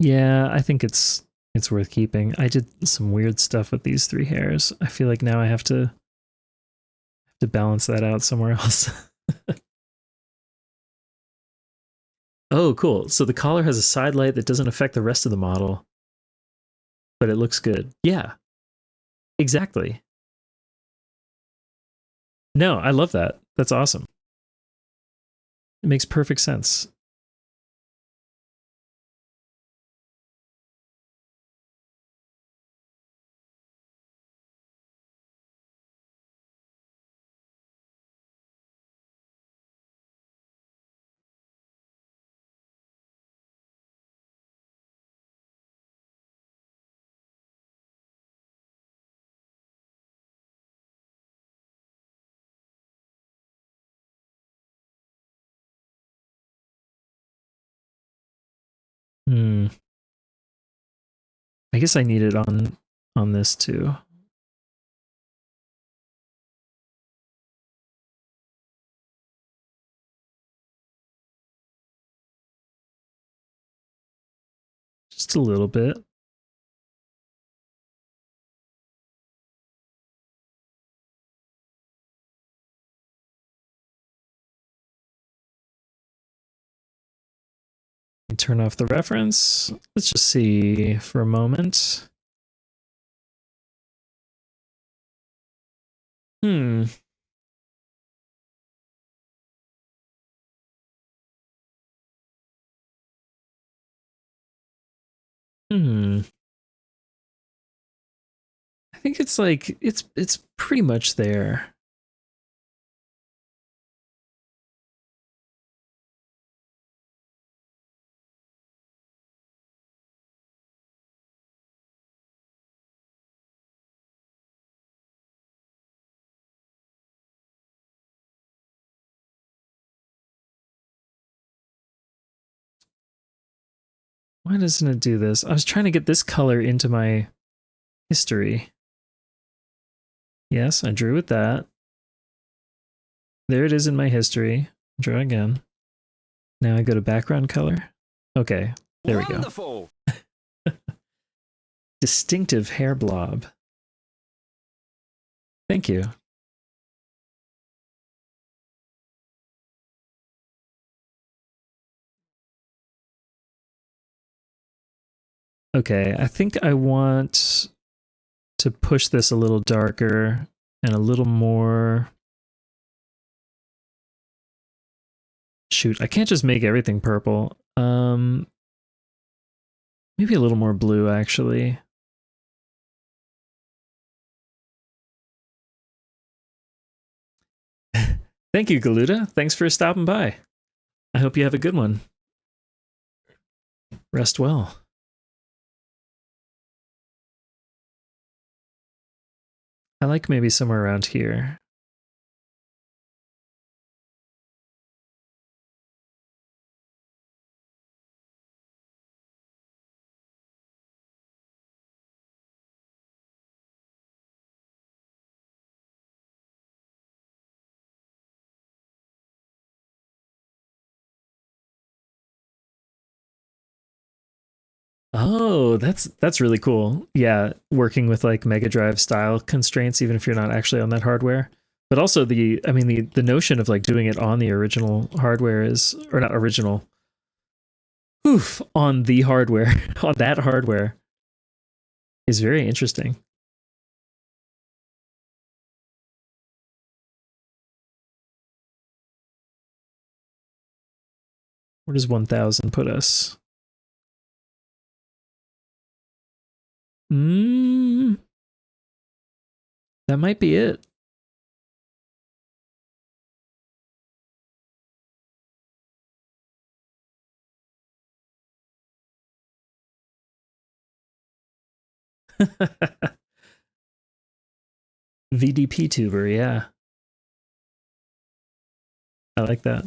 [SPEAKER 1] Yeah, I think it's worth keeping. I did some weird stuff with these 3 hairs. I feel like now I have to to balance that out somewhere else. Oh, cool. So the collar has a side light that doesn't affect the rest of the model, but it looks good. Yeah, exactly. No, I love that. That's awesome. It makes perfect sense. Hmm. I guess I need it on this too. Just a little bit. Turn off the reference. Let's just see for a moment. Hmm. Hmm. I think it's like it's pretty much there. Why doesn't it do this? I was trying to get this color into my history. Yes, I drew with that. There it is in my history. Draw again. Now I go to background color. Okay, there we go.
[SPEAKER 3] Wonderful.
[SPEAKER 1] Distinctive hair blob. Thank you. Okay, I think I want to push this a little darker and a little more. Shoot, I can't just make everything purple. Maybe a little more blue, actually. Thank you, Galuda. Thanks for stopping by. I hope you have a good one. Rest well. I like maybe somewhere around here. Oh, that's really cool. Yeah, working with like Mega Drive style constraints, even if you're not actually on that hardware. But also the notion of like doing it on the original hardware is, or not original. Oof, on the hardware, on that hardware is very interesting. Where does 1000 put us? That might be it. VDP tuber, yeah. I like that.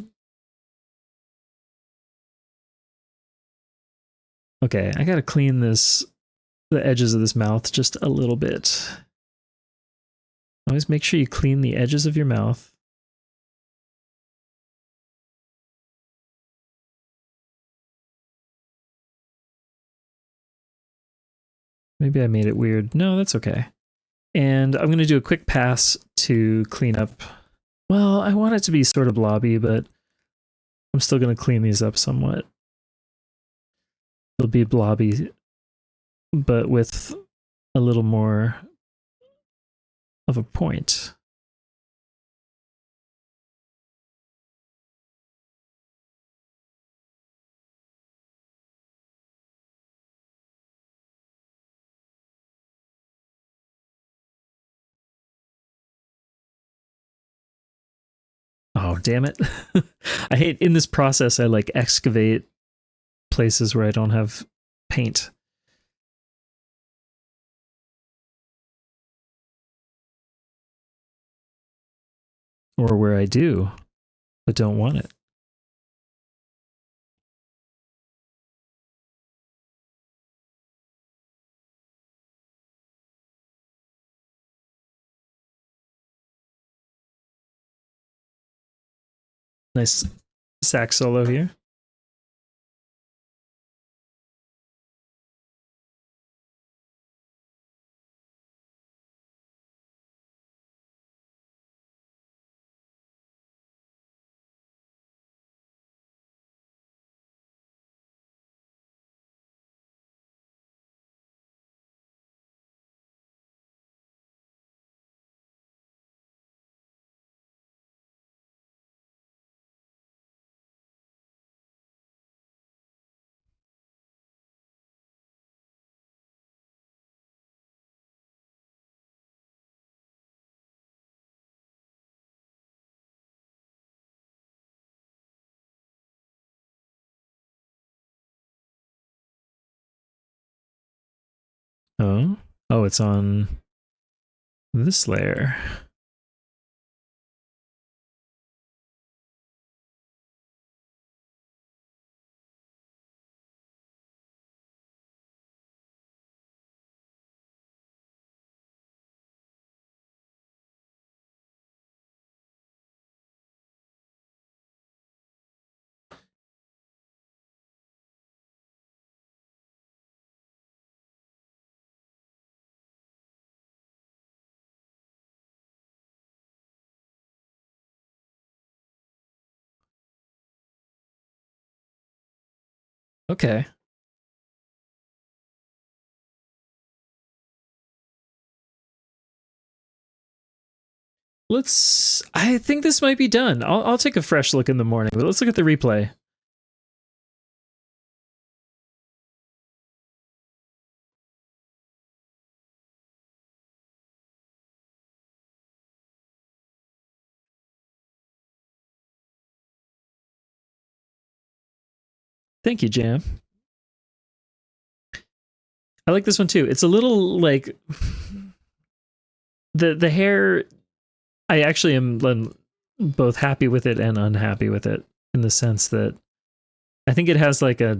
[SPEAKER 1] Okay, I gotta clean the edges of this mouth just a little bit. Always make sure you clean the edges of your mouth. Maybe I made it weird. No, that's okay. And I'm gonna do a quick pass to clean up Well, I want it to be sort of blobby, but I'm still going to clean these up somewhat. It'll be blobby, but with a little more of a point. Oh, damn it. I hate in this process, I like excavate places where I don't have paint. Or where I do, but don't want it. Nice sax solo here. Oh, oh, it's on this layer. Okay. I think this might be done. I'll take a fresh look in the morning, but let's look at the replay. Thank you, Jam. I like this one too. It's a little like the hair. I actually am both happy with it and unhappy with it in the sense that I think it has like a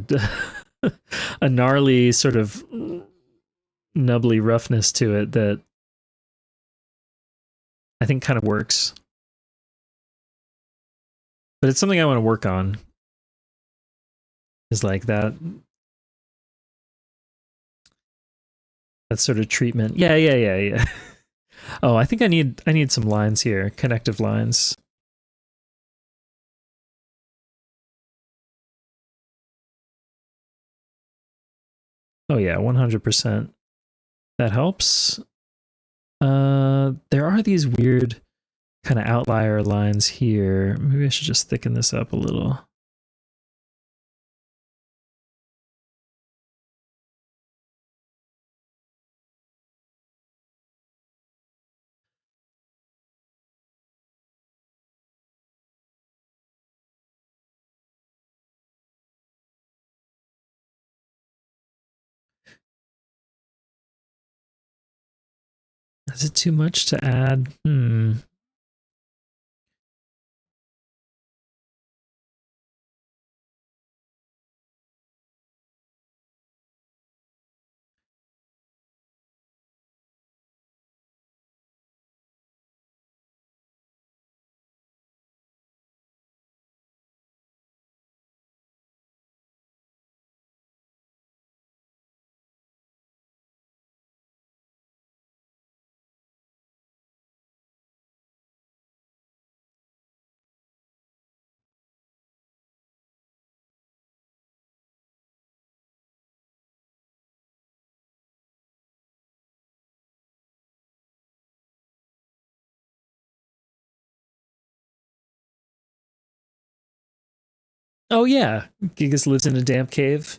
[SPEAKER 1] a gnarly sort of nubbly roughness to it that I think kind of works. But it's something I want to work on. Is like that sort of treatment. Yeah. Oh, I think I need some lines here, connective lines. Oh yeah, 100%. That helps. There are these weird kind of outlier lines here. Maybe I should just thicken this up a little. Is it too much to add? Oh yeah, Gigas lives in a damp cave.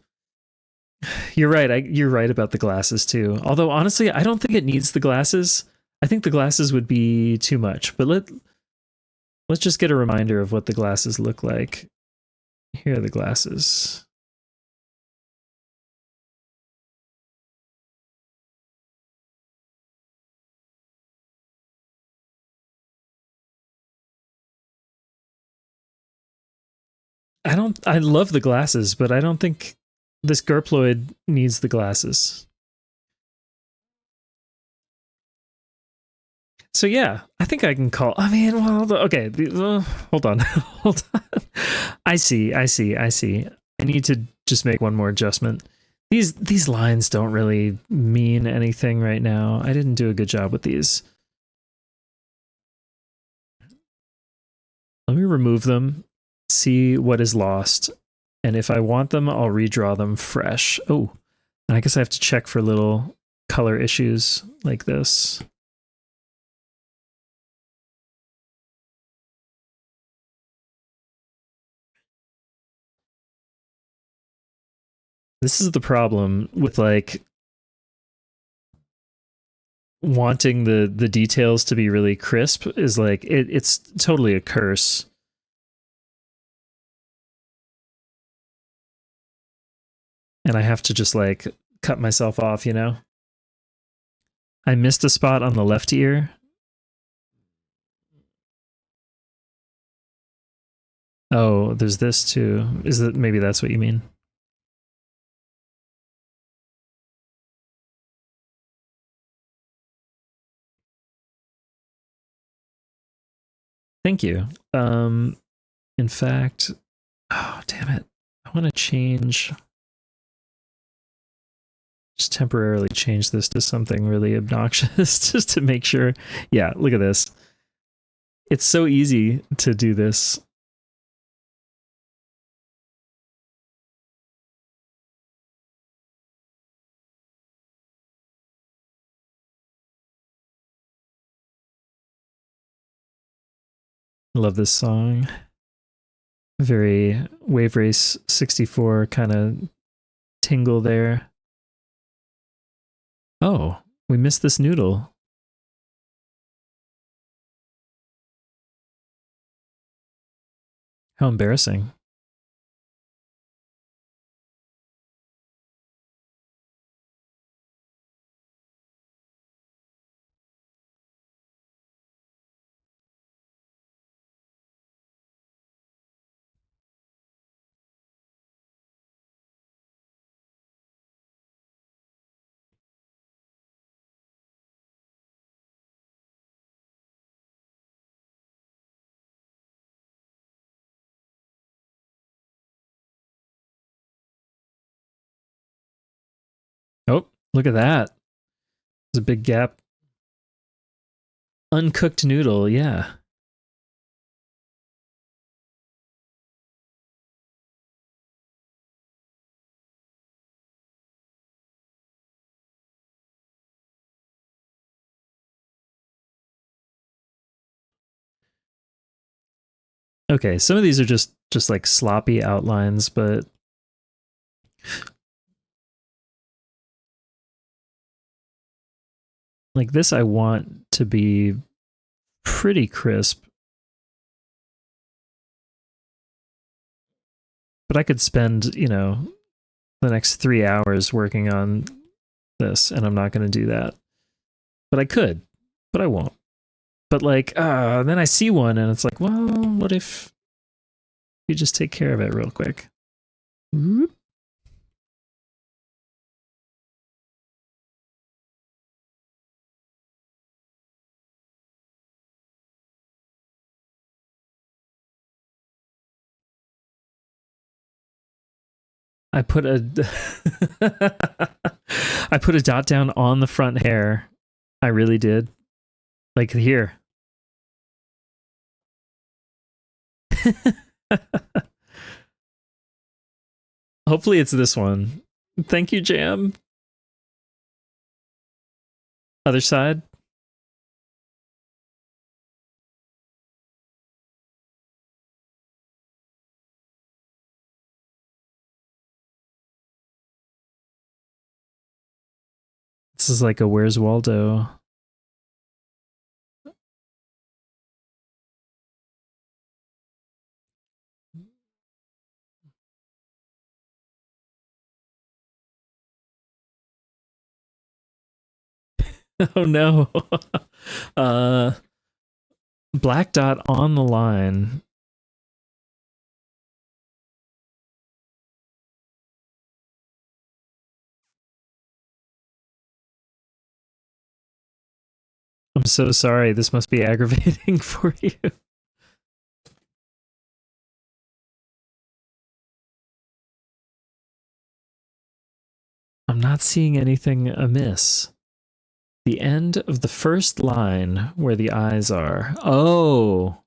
[SPEAKER 1] You're right. You're right about the glasses too. Although honestly, I don't think it needs the glasses. I think the glasses would be too much. But let's just get a reminder of what the glasses look like. Here are the glasses. I love the glasses, but I don't think this gurploid needs the glasses. So yeah, I think I can call. I mean, well, okay. Hold on, hold on. I see. I need to just make one more adjustment. These lines don't really mean anything right now. I didn't do a good job with these. Let me remove them, see what is lost, and if I want them, I'll redraw them fresh. Oh, and I guess I have to check for little color issues like this. This is the problem with like wanting the details to be really crisp is like it's totally a curse. And I have to just like cut myself off, you know? I missed a spot on the left ear. Oh, there's this too. Is that maybe that's what you mean? Thank you. In fact, oh damn it. I want to change just temporarily change this to something really obnoxious just to make sure. Yeah, look at this. It's so easy to do this. I love this song. Very Wave Race 64 kind of tingle there. Oh, we missed this noodle. How embarrassing. Oh, look at that. There's a big gap. Uncooked noodle, yeah. Okay, some of these are just like sloppy outlines, but like this I want to be pretty crisp. But I could spend, you know, the next 3 hours working on this, and I'm not going to do that. But I could, but I won't. But like, then I see one, and it's like, well, what if you just take care of it real quick? Whoop. I put a I put a dot down on the front hair. I really did. Like here. Hopefully it's this one. Thank you, Jam. Other side. This is like a Where's Waldo. Oh no. Black dot on the line. I'm so sorry. This must be aggravating for you. I'm not seeing anything amiss. The end of the first line where the eyes are. Oh.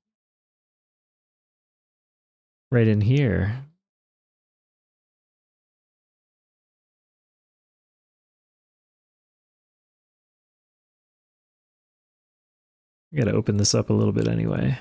[SPEAKER 1] Right in here. I gotta open this up a little bit anyway.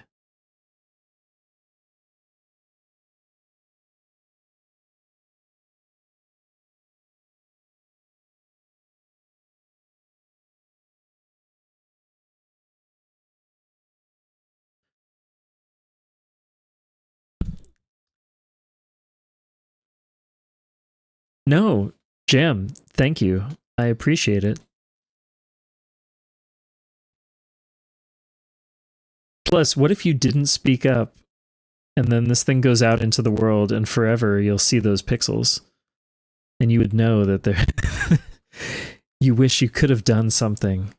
[SPEAKER 1] No, Jam, thank you. I appreciate it. Plus, what if you didn't speak up and then this thing goes out into the world and forever you'll see those pixels and you would know that they're you wish you could have done something.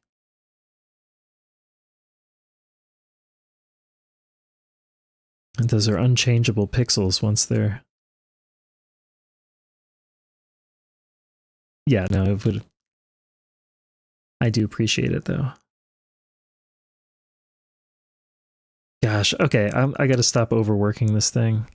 [SPEAKER 1] And those are unchangeable pixels once they're... Yeah, no, it would... I do appreciate it though. Gosh, okay, I gotta stop overworking this thing.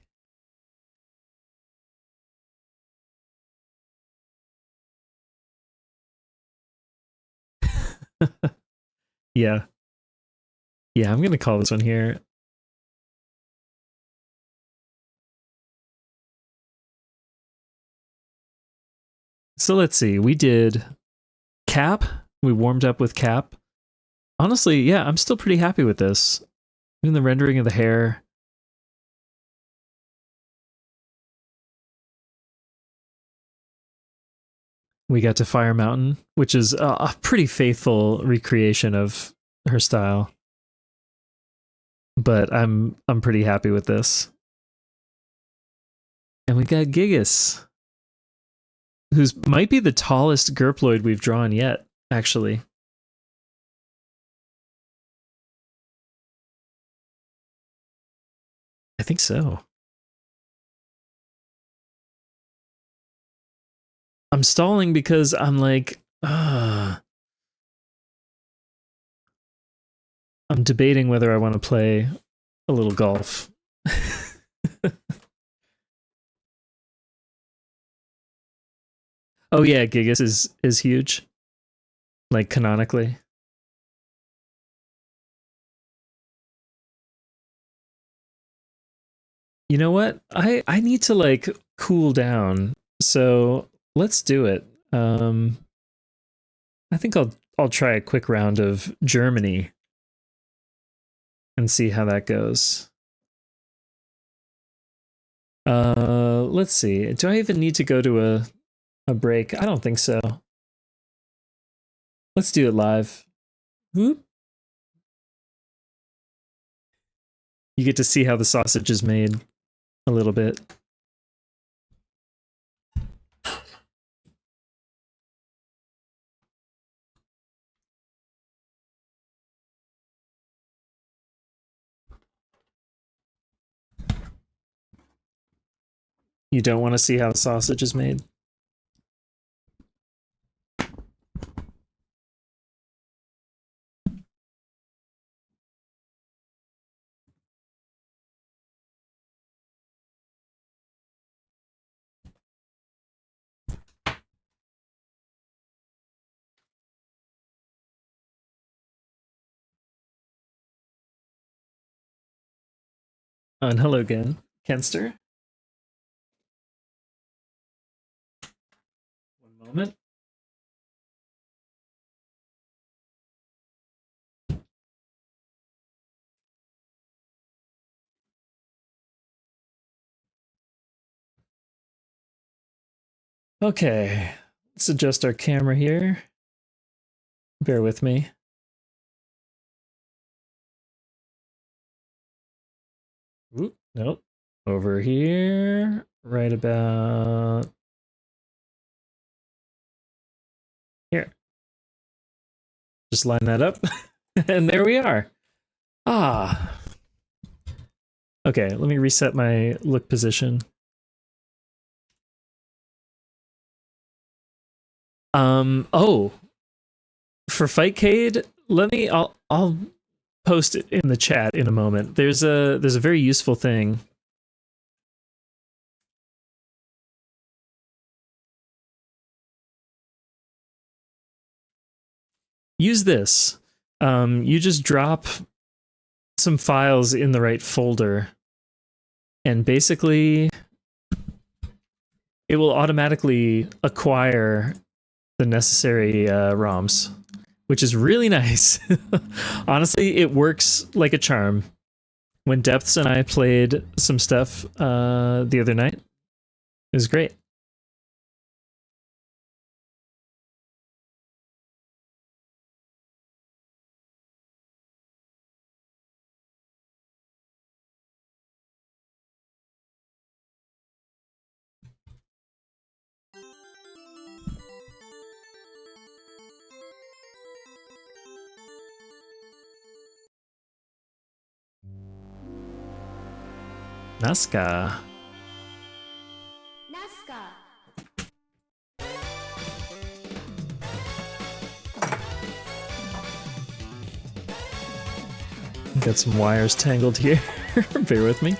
[SPEAKER 1] Yeah. Yeah, I'm gonna call this one here. So let's see, we did Cap. We warmed up with Cap. Honestly, yeah, I'm still pretty happy with this. Even the rendering of the hair. We got to Fire Mountain, which is a pretty faithful recreation of her style. But I'm pretty happy with this. And we got Gigas, who's might be the tallest gurploid we've drawn yet, actually. I think so. I'm stalling because I'm like, I'm debating whether I want to play a little golf. Oh yeah, Gigas is huge. Like canonically. You know what? I need to like cool down. So let's do it. I think I'll try a quick round of Germany and see how that goes. Let's see. Do I even need to go to a break? I don't think so. Let's do it live. Whoop. You get to see how the sausage is made a little bit. You don't want to see how the sausage is made? And hello again, Kenster. One moment. Okay, let's adjust our camera here. Bear with me. Oop, nope. Over here, right about here. Just line that up, and there we are. Ah. Okay, let me reset my look position. Oh, for Fightcade, I'll post it in the chat in a moment. There's a very useful thing. Use this. You just drop some files in the right folder, and basically it will automatically acquire the necessary ROMs, which is really nice. Honestly, it works like a charm. When Depths and I played some stuff the other night, it was great. Nazca. Got some wires tangled here. Bear with me.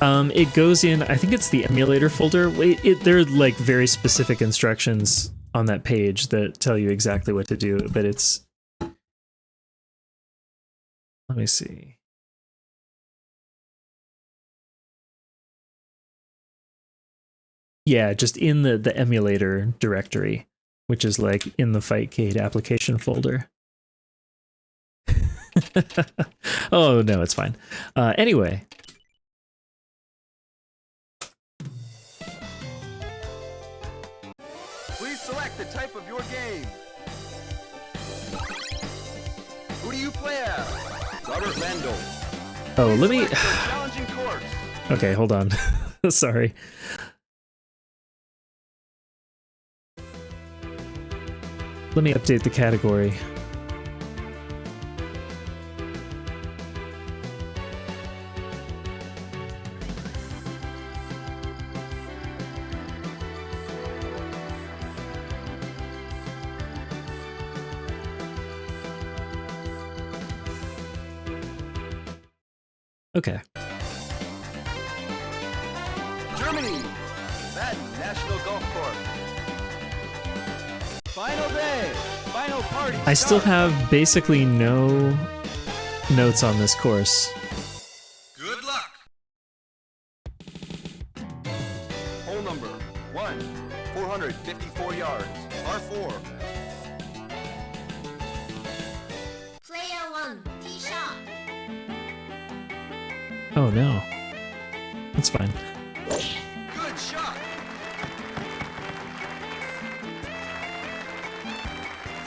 [SPEAKER 1] It goes in, I think it's the emulator folder. There are like very specific instructions on that page that tell you exactly what to do, but it's... Let me see. Yeah, just in the emulator directory, which is like in the Fightcade application folder. Oh, no, it's fine. Anyway.
[SPEAKER 3] Please select the type of your game. Who do you play as? Robert Lando.
[SPEAKER 1] Oh, let me...
[SPEAKER 3] Challenging course.
[SPEAKER 1] Okay, hold on. Sorry. Let me update the category. Okay.
[SPEAKER 3] Germany. Madden National Golf Course. Final day. Final party.
[SPEAKER 1] I still have basically no notes on this course.
[SPEAKER 3] Good luck. Hole number 1, 454 yards, par 4.
[SPEAKER 2] Player 1, tee shot.
[SPEAKER 1] Oh no. That's fine.
[SPEAKER 3] Good shot.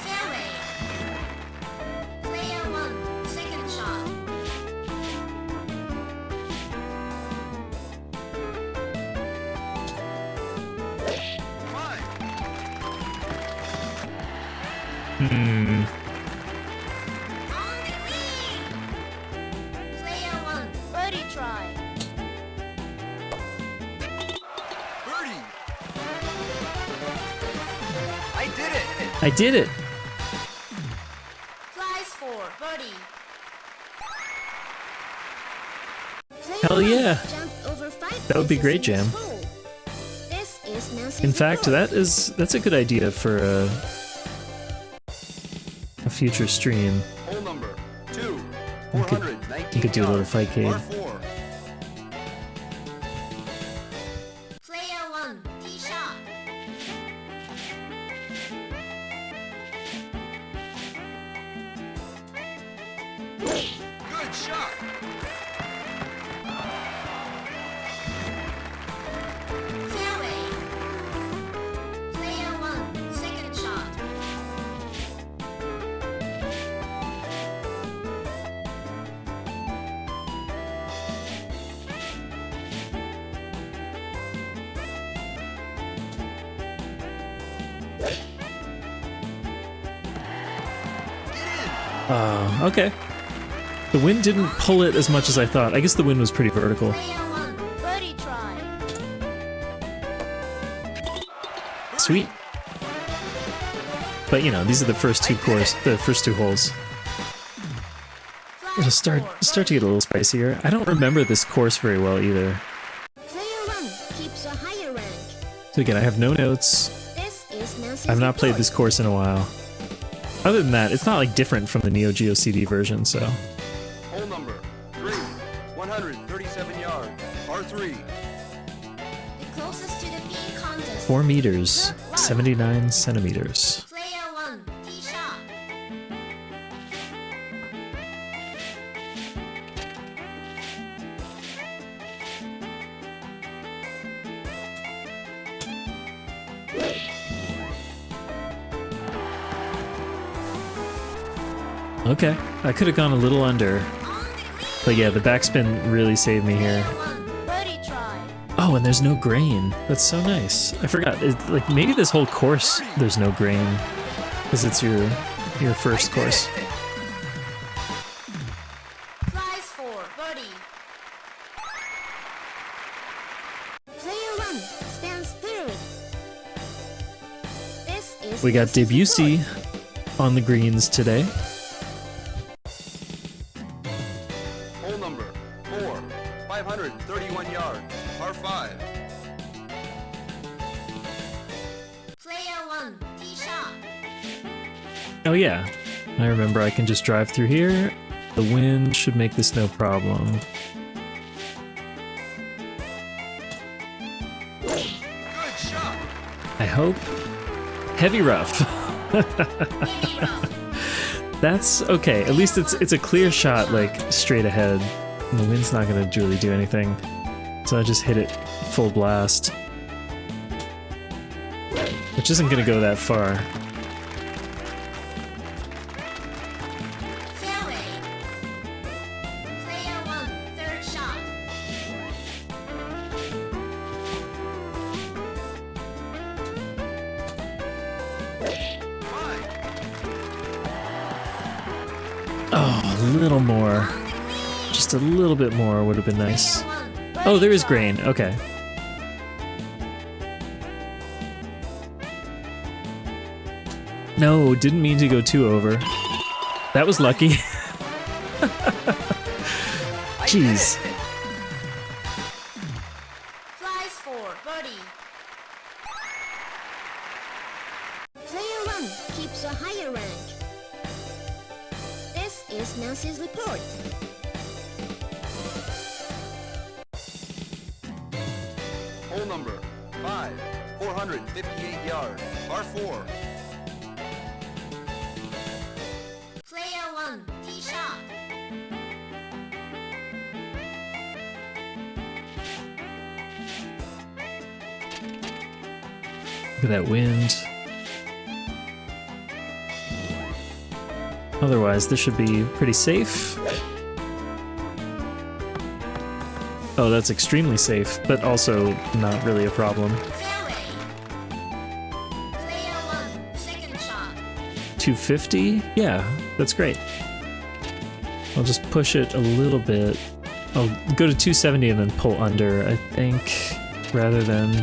[SPEAKER 2] Fairway. Player 1, second shot.
[SPEAKER 3] Fine.
[SPEAKER 1] Hmm.
[SPEAKER 2] On the green. Player 1, birdie try.
[SPEAKER 3] Birdie. I did it.
[SPEAKER 1] I did it!
[SPEAKER 2] Flies for birdie.
[SPEAKER 1] Hell yeah!
[SPEAKER 2] Jumped over 5
[SPEAKER 1] That would be
[SPEAKER 2] places
[SPEAKER 1] great,
[SPEAKER 2] in
[SPEAKER 1] Jam.
[SPEAKER 2] this hole. This is Nancy's
[SPEAKER 1] In fact,
[SPEAKER 2] approach.
[SPEAKER 1] that's a good idea for a future stream.
[SPEAKER 3] Hole number 2,
[SPEAKER 1] You could-
[SPEAKER 3] 419
[SPEAKER 1] you could do a little
[SPEAKER 3] yards,
[SPEAKER 1] Fightcade.
[SPEAKER 3] par 4.
[SPEAKER 2] Player 1, tee shot.
[SPEAKER 3] Good shot.
[SPEAKER 1] Okay. The wind didn't pull it as much as I thought. I guess the wind was pretty vertical.
[SPEAKER 2] Player 1, birdie try.
[SPEAKER 1] Sweet. But you know, these are the first two holes. It'll start to get a little spicier. I don't remember this course very well either.
[SPEAKER 2] Player 1 keeps a higher rank.
[SPEAKER 1] So again, I have no notes.
[SPEAKER 2] This is Nancy's
[SPEAKER 1] I've not played
[SPEAKER 2] report.
[SPEAKER 1] this course in a while. Other than that, it's not like different from the Neo Geo CD version, so.
[SPEAKER 3] Hole number 3, 137 yards, par 3.
[SPEAKER 2] The closest to the bean contest.
[SPEAKER 1] 4 meters, 79 centimeters.
[SPEAKER 2] Player 1, tee shot.
[SPEAKER 1] Okay, I could have gone a little under. But yeah, the backspin really saved me here.
[SPEAKER 2] Player 1, birdie try.
[SPEAKER 1] Oh, and there's no grain. That's so nice. I forgot. Like maybe this whole course there's no grain because it's your first course.
[SPEAKER 2] Flies 4, birdie. Player 1 stands third. This is
[SPEAKER 1] We got
[SPEAKER 2] Nancy's
[SPEAKER 1] Debussy
[SPEAKER 2] report.
[SPEAKER 1] on the greens today.
[SPEAKER 3] Hole number 4, 531 yards, par 5.
[SPEAKER 2] Player 1, tee shot.
[SPEAKER 1] Oh yeah, I remember I can just drive through here. The wind should make this no problem.
[SPEAKER 3] Good shot.
[SPEAKER 1] I hope. Heavy rough.
[SPEAKER 2] Heavy rough.
[SPEAKER 1] That's okay. At least it's a clear shot, like straight ahead. And the wind's not gonna really do anything. So I just hit it full blast. Which isn't gonna go that far.
[SPEAKER 2] Fairway. Player 1, third shot.
[SPEAKER 3] Fine.
[SPEAKER 1] Oh, a little more. Just a little bit more would have been nice.
[SPEAKER 2] Player 1, birdie
[SPEAKER 1] Oh, there is
[SPEAKER 2] try.
[SPEAKER 1] grain. Okay. No, didn't mean to go too over. That was lucky. Jeez.
[SPEAKER 2] Flies 4, birdie. Player 1 keeps a higher rank. This is Nancy's report.
[SPEAKER 3] Hole number 5, 458 yards, par 4.
[SPEAKER 2] Player 1, tee shot.
[SPEAKER 1] Look at that wind. Otherwise, this should be pretty safe. Oh, that's extremely safe, but also not really a problem.
[SPEAKER 2] Fairway. Player 1, second shot.
[SPEAKER 1] 250? Yeah, that's great. I'll just push it a little bit. I'll go to 270 and then pull under, I think, rather than...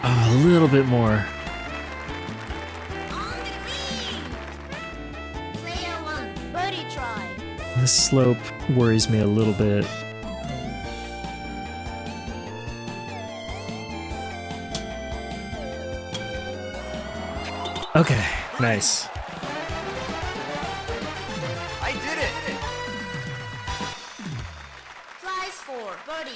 [SPEAKER 1] A little bit more.
[SPEAKER 2] On the green. Player 1, birdie try.
[SPEAKER 1] This slope worries me a little bit. Okay, nice.
[SPEAKER 3] I did it.
[SPEAKER 2] Flies 4, birdie.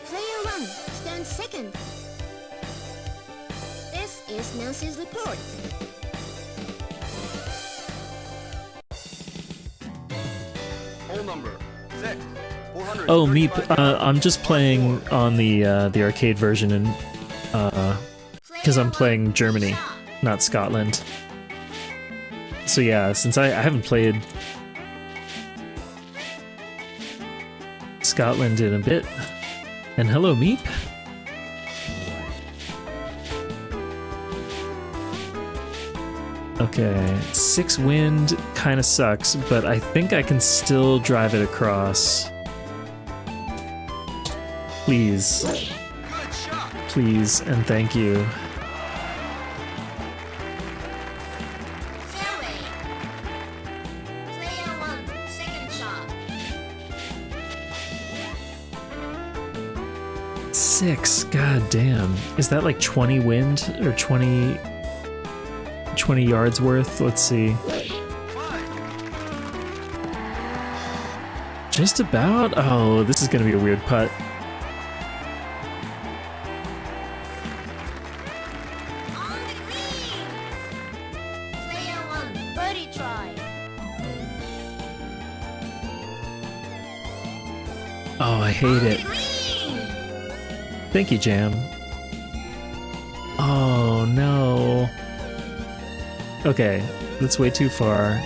[SPEAKER 2] Player 1 stands second. This is Nancy's report.
[SPEAKER 3] Hole number 6, 435
[SPEAKER 1] Oh, Meep,
[SPEAKER 3] yards,
[SPEAKER 1] I'm just playing
[SPEAKER 3] par 4.
[SPEAKER 1] on the arcade version and because I'm playing Germany. not Scotland. So yeah, since I haven't played Scotland in a bit. And hello, Meep. Okay, 6 wind kind of sucks, but I think I can still drive it across. Please.
[SPEAKER 3] Good shot.
[SPEAKER 1] Please, and thank you.
[SPEAKER 2] Fairway. Player 1, second shot.
[SPEAKER 1] 6, god damn. Is that like 20 wind or 20 yards worth? Let's see. Just about? Oh, this is gonna be a weird putt.
[SPEAKER 2] On the green. Player 1, birdie try.
[SPEAKER 1] Oh, I hate it.
[SPEAKER 2] Green.
[SPEAKER 1] Thank you, Jam. Oh, no. Okay, that's way too far.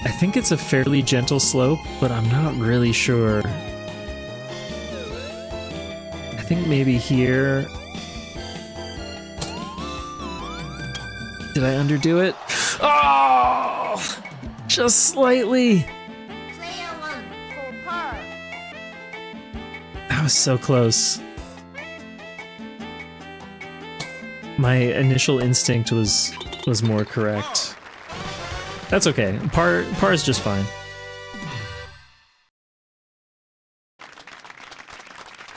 [SPEAKER 1] I think it's a fairly gentle slope, but I'm not really sure. I think maybe here. Did I underdo it? Oh! Just slightly!
[SPEAKER 2] Player 1, for par.
[SPEAKER 1] That was so close. My initial instinct was more correct. That's okay. Par is just fine.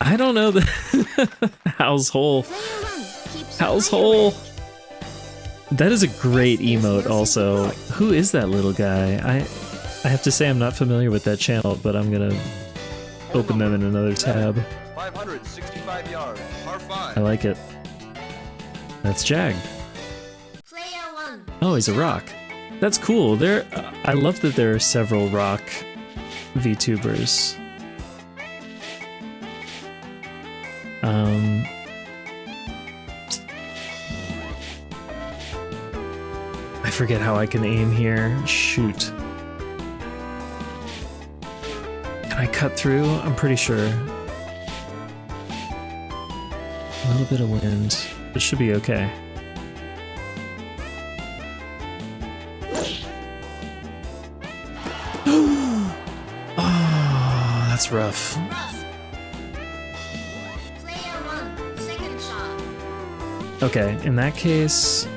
[SPEAKER 1] I don't know the How's hole.
[SPEAKER 2] Player 1 keeps
[SPEAKER 1] How's
[SPEAKER 2] high
[SPEAKER 1] hole.
[SPEAKER 2] range.
[SPEAKER 1] That is a great emote also. Who is that little guy? I have to say I'm not familiar with that channel, but I'm gonna open them in another tab.
[SPEAKER 3] 565 yards. Par 5.
[SPEAKER 1] I like it. That's Jag.
[SPEAKER 2] Player 1.
[SPEAKER 1] Oh, he's a rock. That's cool. I love that there are several rock VTubers. I forget how I can aim here. Shoot. Can I cut through? I'm pretty sure. A little bit of wind. It should be okay. Oh, that's rough.
[SPEAKER 2] Rough. Player 1, second shot.
[SPEAKER 1] Okay, in that case...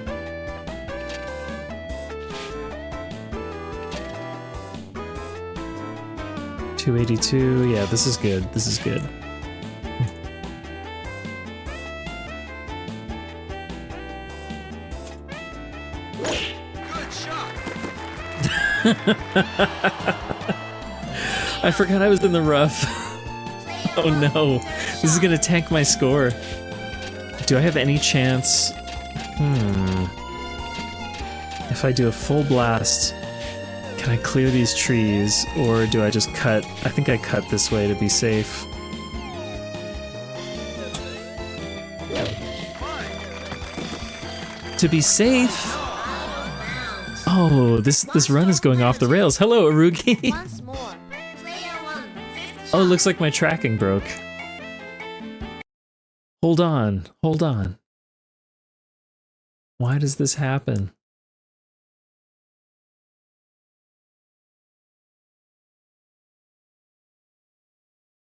[SPEAKER 1] .282, yeah, this is good, this is good.
[SPEAKER 3] Good shot.
[SPEAKER 1] I forgot I was in the rough.
[SPEAKER 2] Player
[SPEAKER 1] Oh
[SPEAKER 2] 1,
[SPEAKER 1] no,
[SPEAKER 2] third
[SPEAKER 1] this is
[SPEAKER 2] shot.
[SPEAKER 1] gonna tank my score. Do I have any chance? If I do a full blast, can I clear these trees, or do I just cut? I think I cut this way to be safe. To be safe? Oh, this run is going off the rails. Hello, Arugi.
[SPEAKER 2] Once more. Player 1, fifth
[SPEAKER 1] Oh, it
[SPEAKER 2] shot.
[SPEAKER 1] looks like my tracking broke. Hold on, hold on. Why does this happen?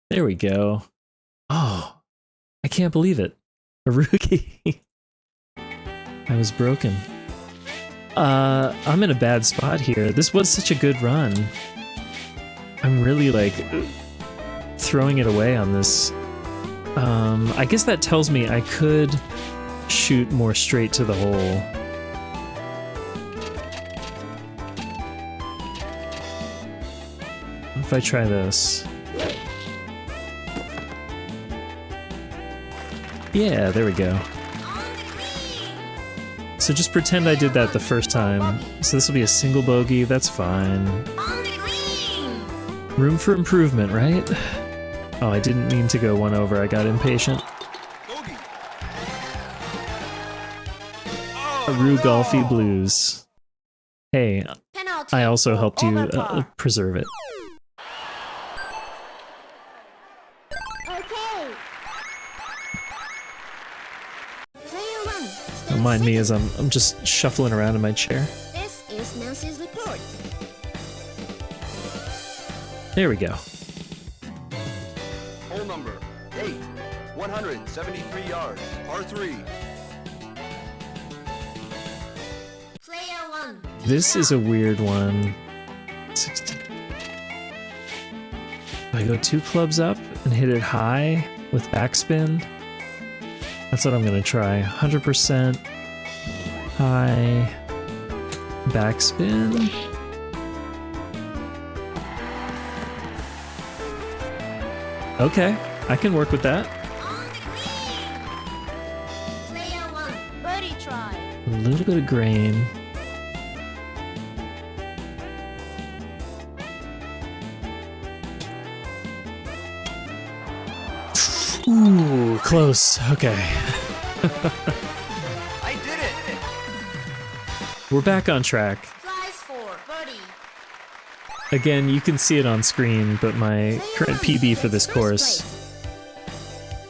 [SPEAKER 1] There we go. Oh, I can't believe it. Arugi. I was broken. I'm in a bad spot here. This was such a good run. I'm really like throwing it away on this. I guess that tells me I could shoot more straight to the hole. What if I try this? Yeah, there we go.
[SPEAKER 2] On the green.
[SPEAKER 1] So just pretend I did that the first time. So this will be a single bogey, that's fine.
[SPEAKER 2] On the green.
[SPEAKER 1] Room for improvement, right? Oh, I didn't mean to go one over, I got impatient.
[SPEAKER 3] Bogey. Oh.
[SPEAKER 1] Rue Golfy Blues. Hey,
[SPEAKER 2] Penalty.
[SPEAKER 1] I also
[SPEAKER 2] for
[SPEAKER 1] helped you
[SPEAKER 2] overpower.
[SPEAKER 1] preserve it.
[SPEAKER 2] Okay. Player 1.
[SPEAKER 1] Don't mind me as I'm just shuffling around in my chair.
[SPEAKER 2] This is Nancy's report.
[SPEAKER 1] There we go.
[SPEAKER 3] Hole number 8, 173 yards, par 3.
[SPEAKER 2] Player 1.
[SPEAKER 1] This is a weird one. 16. I go 2 clubs up and hit it high with backspin. That's what I'm gonna try. 100% high backspin. Okay, I can work with that.
[SPEAKER 2] On the green. Player 1. Birdie try.
[SPEAKER 1] A little bit of grain. Ooh, close. Okay.
[SPEAKER 3] I did it!
[SPEAKER 1] We're back on track.
[SPEAKER 2] Prize for birdie.
[SPEAKER 1] Again, you can see it on screen, but my current PB for this course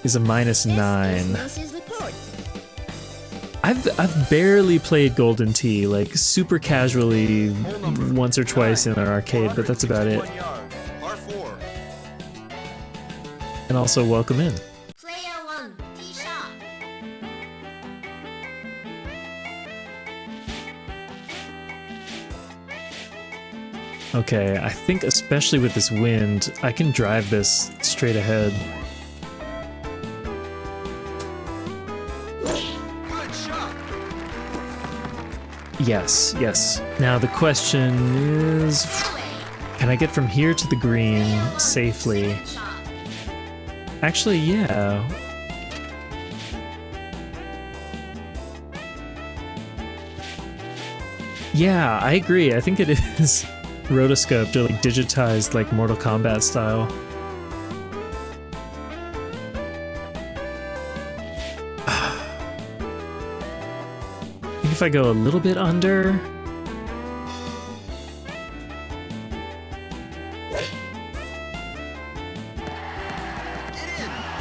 [SPEAKER 1] is a -9.
[SPEAKER 2] Nancy's report.
[SPEAKER 1] I've barely played Golden Tee, like super casually
[SPEAKER 3] Hole number
[SPEAKER 1] once or twice in an arcade, but that's about it.
[SPEAKER 3] 161 yards, par 4.
[SPEAKER 1] And also welcome in.
[SPEAKER 2] Player 1. Tee shot.
[SPEAKER 1] Okay, I think especially with this wind, I can drive this straight ahead.
[SPEAKER 3] Good shot!
[SPEAKER 1] Yes, yes. Now the question is, can I get from here to the green safely?
[SPEAKER 2] Shot.
[SPEAKER 1] Actually, yeah. Yeah, I agree. I think it is rotoscoped or like digitized like Mortal Kombat style. I think if I go a little bit under.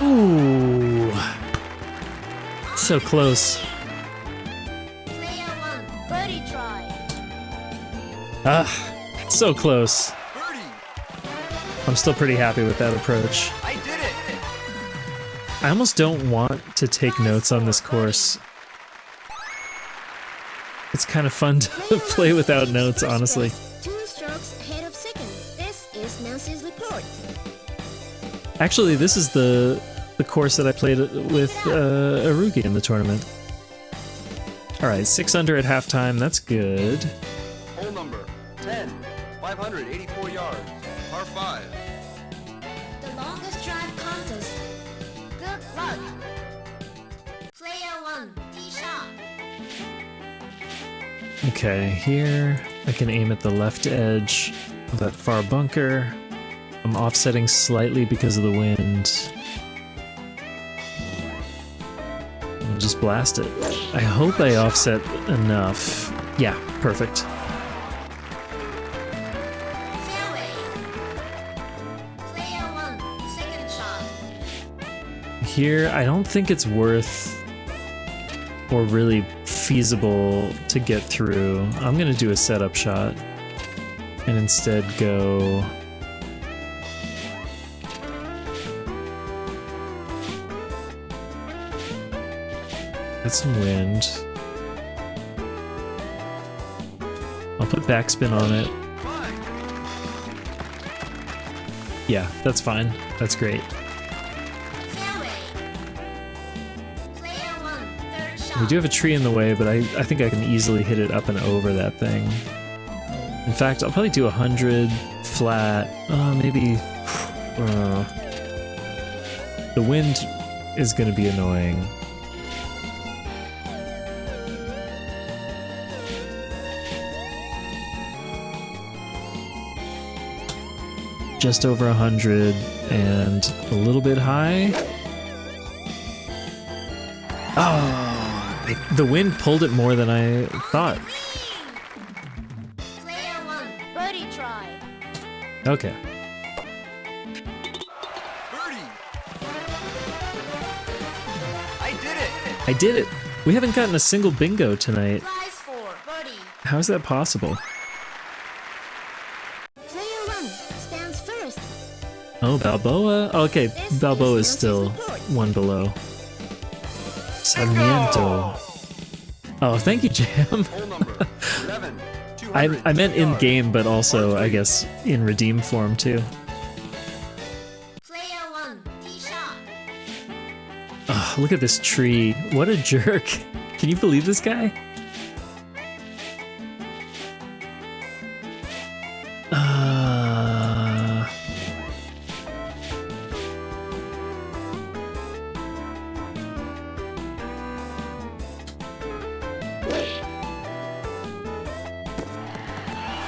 [SPEAKER 1] Ooh. So close.
[SPEAKER 2] Player 1. Birdie try.
[SPEAKER 1] Ah, so close.
[SPEAKER 3] Birdie!
[SPEAKER 1] I'm still pretty happy with that approach.
[SPEAKER 3] I did it!
[SPEAKER 1] I almost don't want to take notes on this course. It's kind of fun to play without notes, honestly.
[SPEAKER 2] 2 strokes ahead of second. This is Nancy's report.
[SPEAKER 1] Actually, this is the course that I played with Arugi in the tournament. Alright, 6 under at halftime, that's good.
[SPEAKER 3] Hole number 10, 584 yards, par 5.
[SPEAKER 2] The longest drive contest. Good luck. Player 1. Tee shot.
[SPEAKER 1] Okay, here I can aim at the left edge of that far bunker. I'm offsetting slightly because of the wind. And just blast it. I hope I offset enough. Yeah, perfect.
[SPEAKER 2] Fairway. Player 1. Second shot.
[SPEAKER 1] Here, I don't think it's worth or really feasible to get through. I'm gonna do a setup shot and instead go... Get some wind. I'll put backspin on it. Yeah, that's fine. That's great.
[SPEAKER 2] Fairway. Player 1. Third shot.
[SPEAKER 1] We do have a tree in the way, but I think I can easily hit it up and over that thing. In fact, I'll probably do 100 flat. Maybe... the wind is going to be annoying. Just over 100 and a little bit high. Oh, The wind pulled it more than I thought.
[SPEAKER 2] Player 1, birdie try.
[SPEAKER 1] Okay.
[SPEAKER 3] Birdie! I did it!
[SPEAKER 1] I did it! We haven't gotten a single bingo tonight.
[SPEAKER 2] Prize 4, birdie.
[SPEAKER 1] How is that possible?
[SPEAKER 2] Player 1 stands first.
[SPEAKER 1] Oh, Balboa? Okay, Balboa is still one below. Sarmiento. Oh, thank you, Jam.
[SPEAKER 3] Hole number 11, 200.
[SPEAKER 1] I meant in game, but also, I guess, in redeem form too.
[SPEAKER 2] Player 1, tee shot.
[SPEAKER 1] Oh, look at this tree. What a jerk. Can you believe this guy?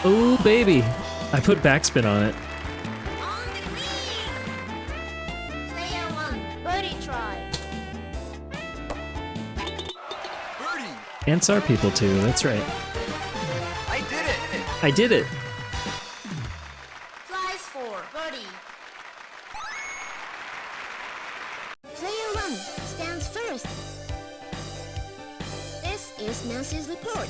[SPEAKER 1] Oh, baby. I put backspin on it.
[SPEAKER 2] On the green. Player 1, birdie try.
[SPEAKER 3] Birdie!
[SPEAKER 1] Ants are people too, that's right.
[SPEAKER 3] I did it!
[SPEAKER 1] I did it!
[SPEAKER 2] Prize 4, birdie. Player 1 stands first. This is Nancy's report.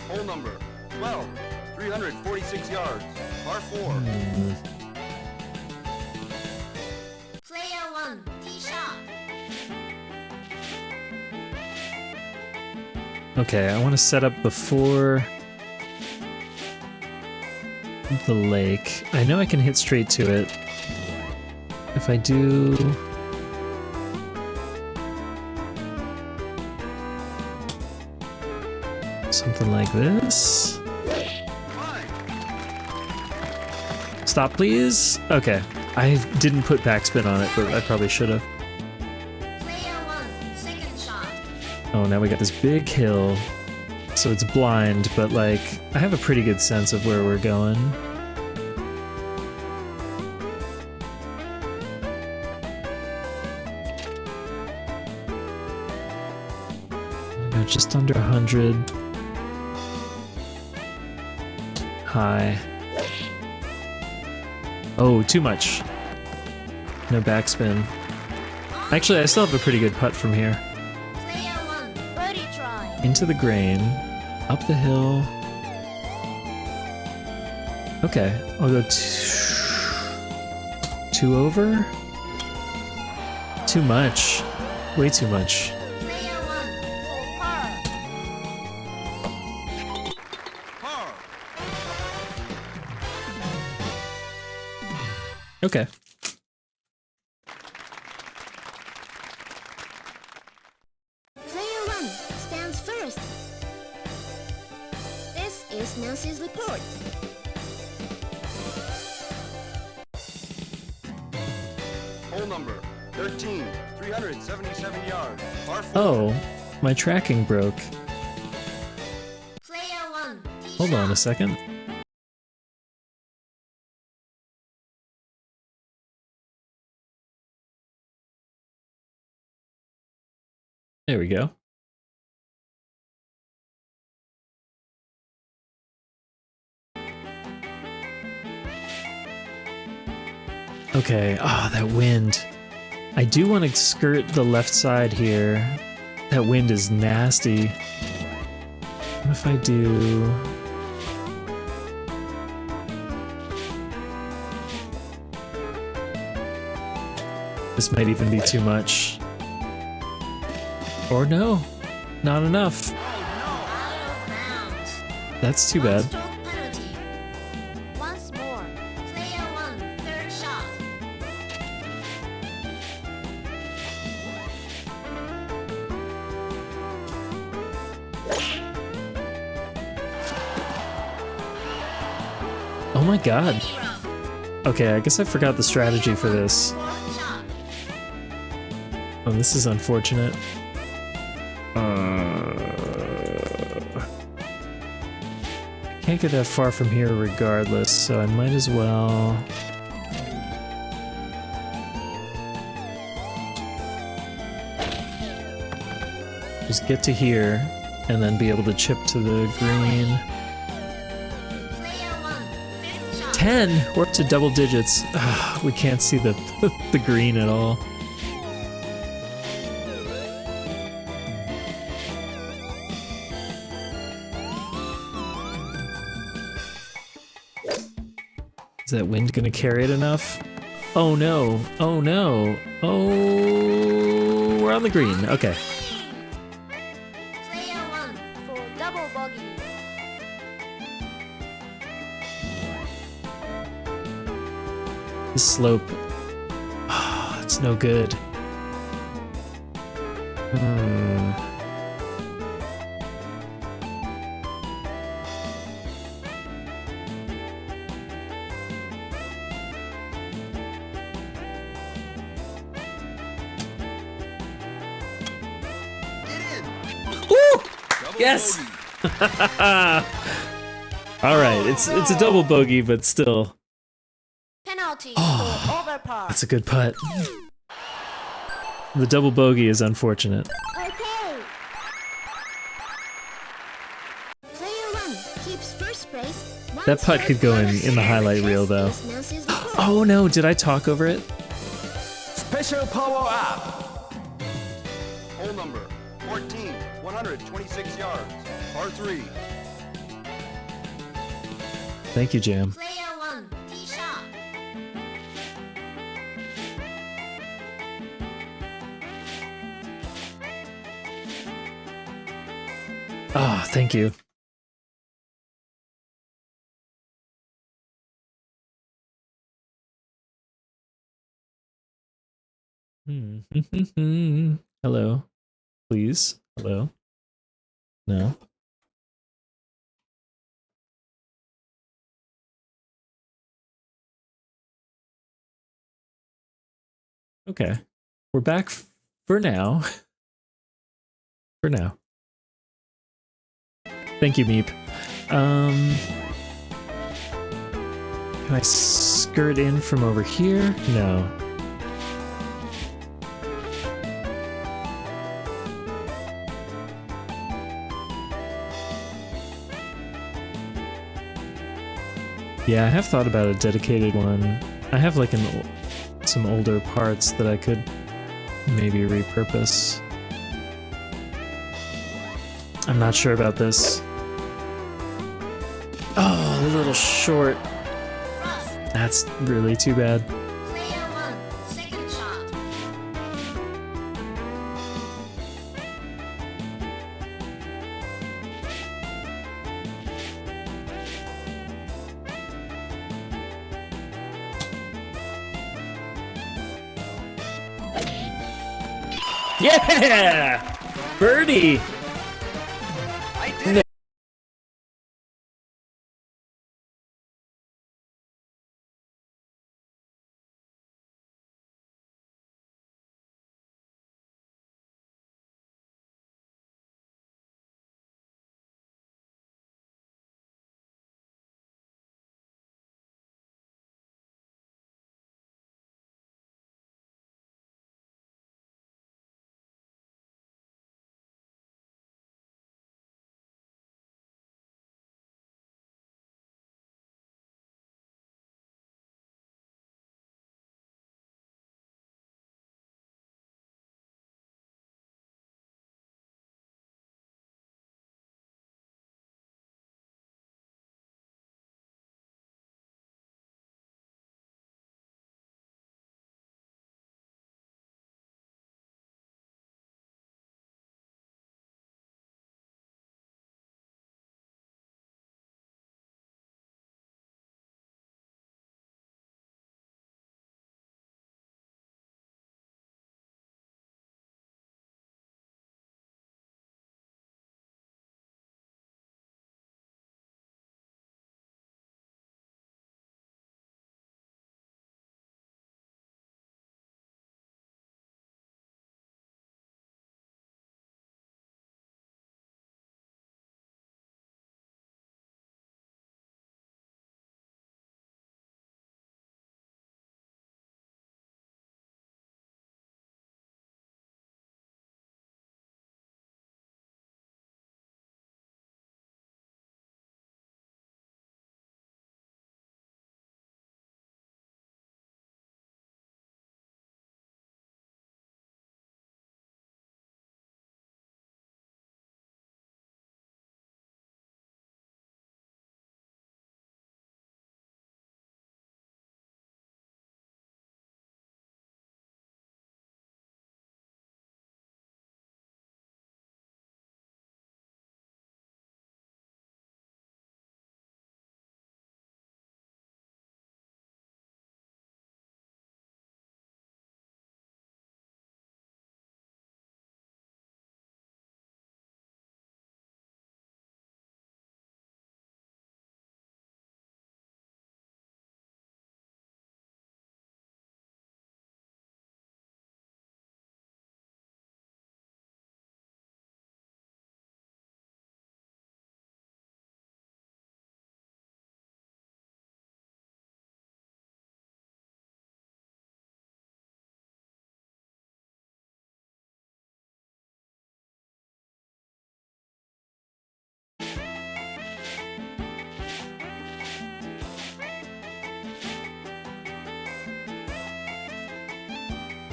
[SPEAKER 3] Hole number 12, 346 yards. Par 4.
[SPEAKER 2] Player 1, tee shot.
[SPEAKER 1] Okay, I want to set up before the lake. I know I can hit straight to it. If I do... something like this. Stop, please. Okay. I didn't put backspin on it, but I probably should have.
[SPEAKER 2] Player 1, second shot.
[SPEAKER 1] Oh, now we got this big hill. So it's blind, but like, I have a pretty good sense of where we're going. I got just under 100. High. Oh, too much. No backspin. Actually, I still have a pretty good putt from here.
[SPEAKER 2] Player 1, birdie try.
[SPEAKER 1] Into the grain. Up the hill. Okay, I'll go two over. Too much. Way too much.
[SPEAKER 2] Player 1, for par.
[SPEAKER 3] Par!
[SPEAKER 1] Okay.
[SPEAKER 2] Player 1 stands first. This is Nancy's report.
[SPEAKER 3] Hole number 13, 377 yards. Par 4.
[SPEAKER 1] Oh, my tracking broke.
[SPEAKER 2] Player 1, tee
[SPEAKER 1] Hold
[SPEAKER 2] shot.
[SPEAKER 1] on a second. There we go. Okay, ah, that wind. I do want to skirt the left side here. That wind is nasty. What if I do... This might even be too much. Or no, not enough.
[SPEAKER 2] Out of bounds.
[SPEAKER 1] That's too bad.
[SPEAKER 2] One-stroke penalty. Once more. Player 1, third shot.
[SPEAKER 1] Oh my god. Okay, I guess I forgot the strategy for this.
[SPEAKER 2] Fourth shot.
[SPEAKER 1] Oh, this is unfortunate. I can't get that far from here regardless, so I might as well... Just get to here, and then be able to chip to the green.
[SPEAKER 2] Player 1, fifth shot.
[SPEAKER 1] 10! We're up to double digits. We can't see the, the green at all. Is that wind gonna carry it enough? Oh no, oh no, oh, we're on the green, okay.
[SPEAKER 2] Player 1 for double bogey.
[SPEAKER 1] This slope, it's no good. Yes! Alright, it's a double bogey, but still.
[SPEAKER 2] Penalty for overpar.
[SPEAKER 1] That's a good putt. The double bogey is unfortunate.
[SPEAKER 2] Okay. Player 1 keeps first place.
[SPEAKER 1] That putt could go in the highlight reel, though. Oh no, did I talk over it?
[SPEAKER 3] Special power up. Hole number 14, 126 yards. Par 3.
[SPEAKER 1] Thank you, Jam.
[SPEAKER 2] Player 1 tee shot.
[SPEAKER 1] Oh, thank you. Hello. Please. Hello. No. Okay. We're back for now. For now. Thank you, Meep. Can I skirt in from over here? No. Yeah, I have thought about a dedicated one. I have like some older parts that I could maybe repurpose. I'm not sure about this. Oh, a little short.
[SPEAKER 2] Rough.
[SPEAKER 1] That's really too bad.
[SPEAKER 2] Player 1 second shot.
[SPEAKER 1] Yeah! Birdie!
[SPEAKER 3] I did it.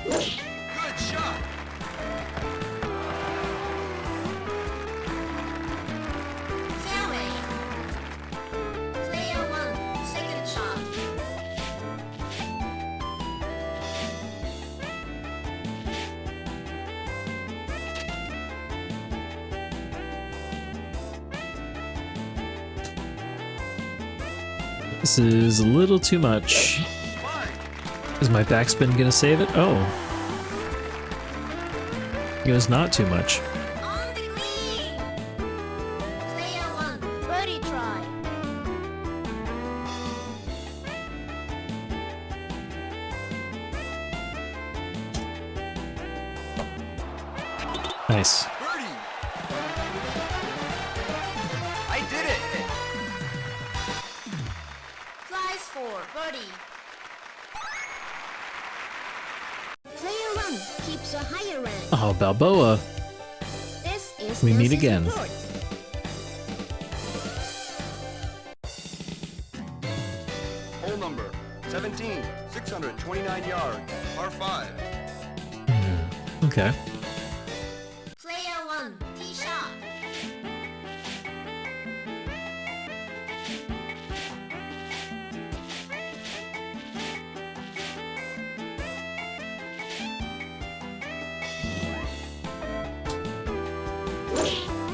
[SPEAKER 3] Good shot.
[SPEAKER 2] Fairway. Player 1, second shot.
[SPEAKER 1] This is a little too much.
[SPEAKER 3] Fine.
[SPEAKER 1] Is my backspin gonna save it? Oh. It was not too much.
[SPEAKER 2] On the green. Player 1, birdie try.
[SPEAKER 1] Nice.
[SPEAKER 3] Birdie. I did it.
[SPEAKER 2] Flies 4, birdie. Player 1 keeps a higher rank.
[SPEAKER 1] Oh, Balboa.
[SPEAKER 2] This is
[SPEAKER 1] We meet
[SPEAKER 2] Nancy's
[SPEAKER 1] again.
[SPEAKER 2] report.
[SPEAKER 3] Hole number 17, 629 yards, par 5.
[SPEAKER 1] Okay.
[SPEAKER 2] Player 1, tee shot.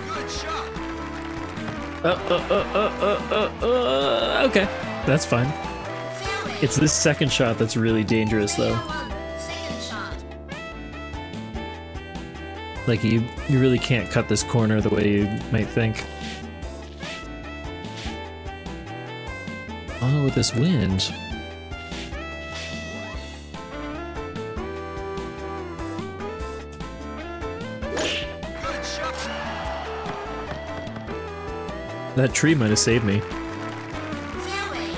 [SPEAKER 3] Good shot.
[SPEAKER 1] Okay. That's fine.
[SPEAKER 2] Fairway.
[SPEAKER 1] It's this second shot that's really dangerous,
[SPEAKER 2] Player
[SPEAKER 1] though.
[SPEAKER 2] 1, second shot.
[SPEAKER 1] Like, you really can't cut this corner the way you might think. Oh, with this wind.
[SPEAKER 3] Good shot.
[SPEAKER 1] That tree might have saved me.
[SPEAKER 2] Fairway.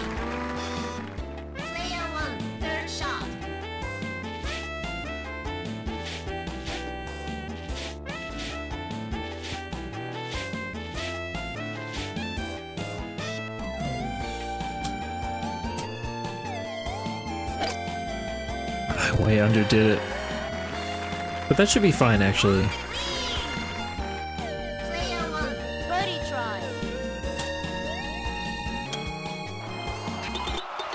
[SPEAKER 2] Player 1, third shot.
[SPEAKER 1] I way underdid it. But that should be fine, actually.
[SPEAKER 2] Player 1, birdie try.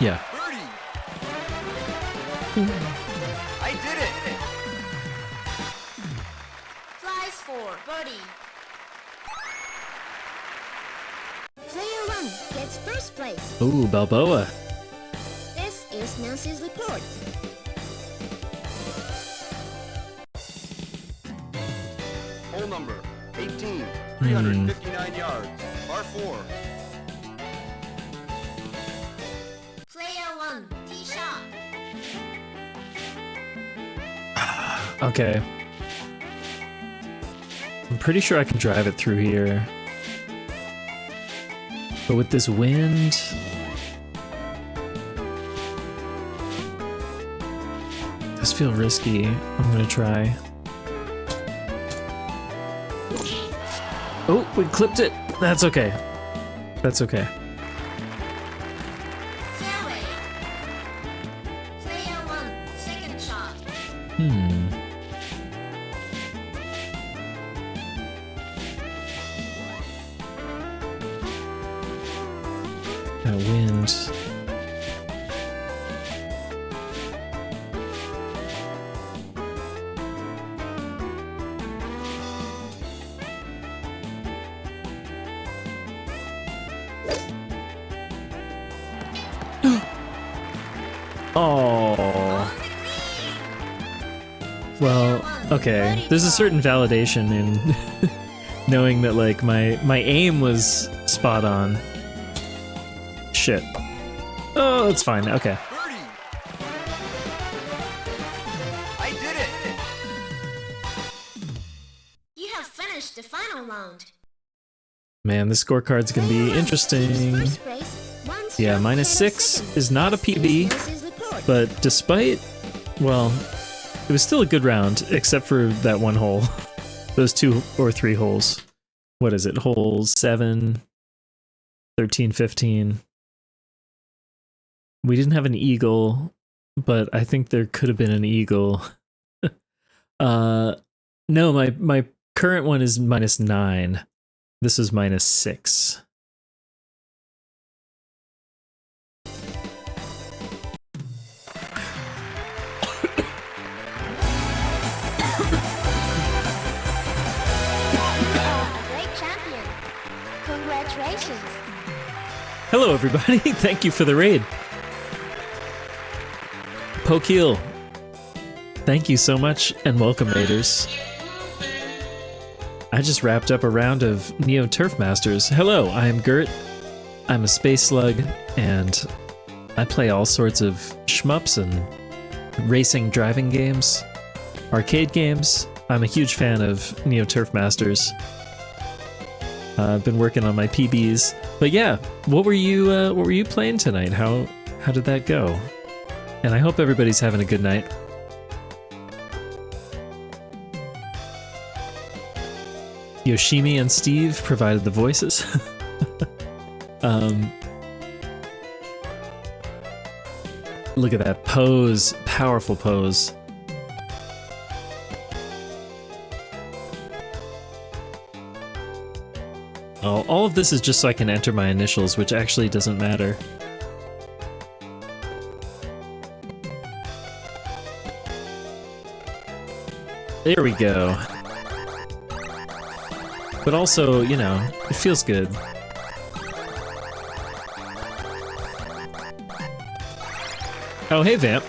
[SPEAKER 1] Yeah.
[SPEAKER 3] Birdie. I did it.
[SPEAKER 2] Flies 4, birdie. Player 1 gets first place.
[SPEAKER 1] Ooh, Balboa.
[SPEAKER 2] This is Nancy's report.
[SPEAKER 3] Hole number 18, 359 yards, par 4.
[SPEAKER 2] Player 1, tee shot.
[SPEAKER 1] Okay. I'm pretty sure I can drive it through here. But with this wind... Does feel risky. I'm gonna try. Oh, we clipped it! That's okay. That's okay.
[SPEAKER 2] Fairway. Player 1, second shot.
[SPEAKER 1] That wind. Oh. Well, okay. There's a certain validation in knowing that, like, my aim was spot on. Shit. Oh, that's fine. Okay.
[SPEAKER 3] Birdie. I did it.
[SPEAKER 2] You have finished the final round.
[SPEAKER 1] Man, this scorecard's gonna be interesting.
[SPEAKER 2] First place, one
[SPEAKER 1] Yeah,
[SPEAKER 2] stroke
[SPEAKER 1] -6
[SPEAKER 2] ahead of second.
[SPEAKER 1] is not a PB,
[SPEAKER 2] Nancy's report.
[SPEAKER 1] but despite, well, it was still a good round, except for that one hole. Those 2 or 3 holes. What is it? Holes 7, 13, 15. We didn't have an eagle, but I think there could have been an eagle No, my current one is -9. This is -6.
[SPEAKER 2] A great champion. Congratulations.
[SPEAKER 1] Hello, everybody. Thank you for the raid. Pokeel, thank you so much, and welcome, raiders. I just wrapped up a round of Neo Turf Masters. Hello, I am Gurt. I'm a space slug, and I play all sorts of shmups and racing driving games, arcade games. I'm a huge fan of Neo Turf Masters. I've been working on my PBs, but yeah, what were you playing tonight? How did that go? And I hope everybody's having a good night. Yoshimi and Steve provided the voices. Look at that pose, powerful pose. Oh, all of this is just so I can enter my initials, which actually doesn't matter. There we go. But also, you know, it feels good. Oh, hey, Vamp.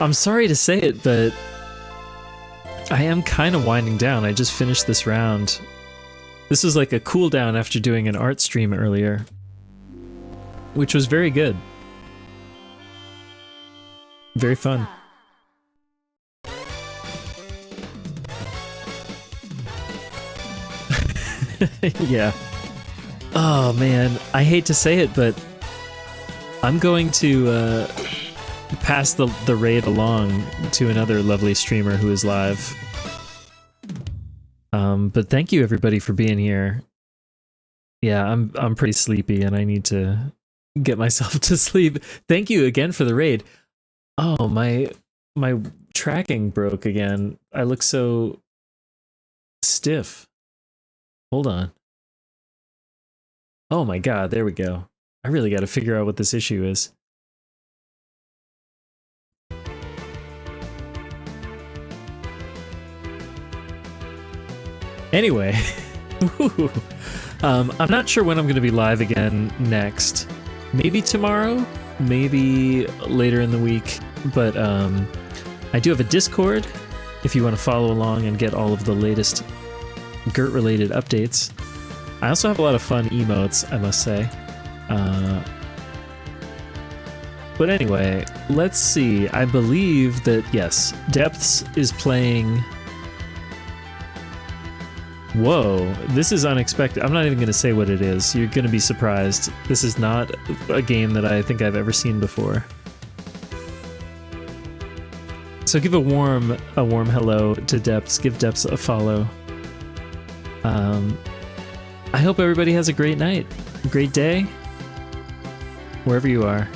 [SPEAKER 1] I'm sorry to say it, but I am kind of winding down. I just finished this round. This was like a cooldown after doing an art stream earlier, which was very good. Very fun. Yeah. Oh man, I hate to say it, but I'm going to pass the raid along to another lovely streamer who is live. But thank you everybody for being here. Yeah, I'm pretty sleepy and I need to get myself to sleep. Thank you again for the raid. Oh, my tracking broke again. I look so stiff. Hold on. Oh my god, there we go. I really got to figure out what this issue is. Anyway, I'm not sure when I'm going to be live again next. Maybe tomorrow, maybe later in the week, but I do have a Discord if you want to follow along and get all of the latest Gurt-related updates. I also have a lot of fun emotes, I must say. But anyway, let's see. I believe that, yes, Depths is playing... Whoa, this is unexpected. I'm not even going to say what it is. You're going to be surprised. This is not a game that I think I've ever seen before. So give a warm hello to Depths. Give Depths a follow. I hope everybody has a great night, a great day, wherever you are.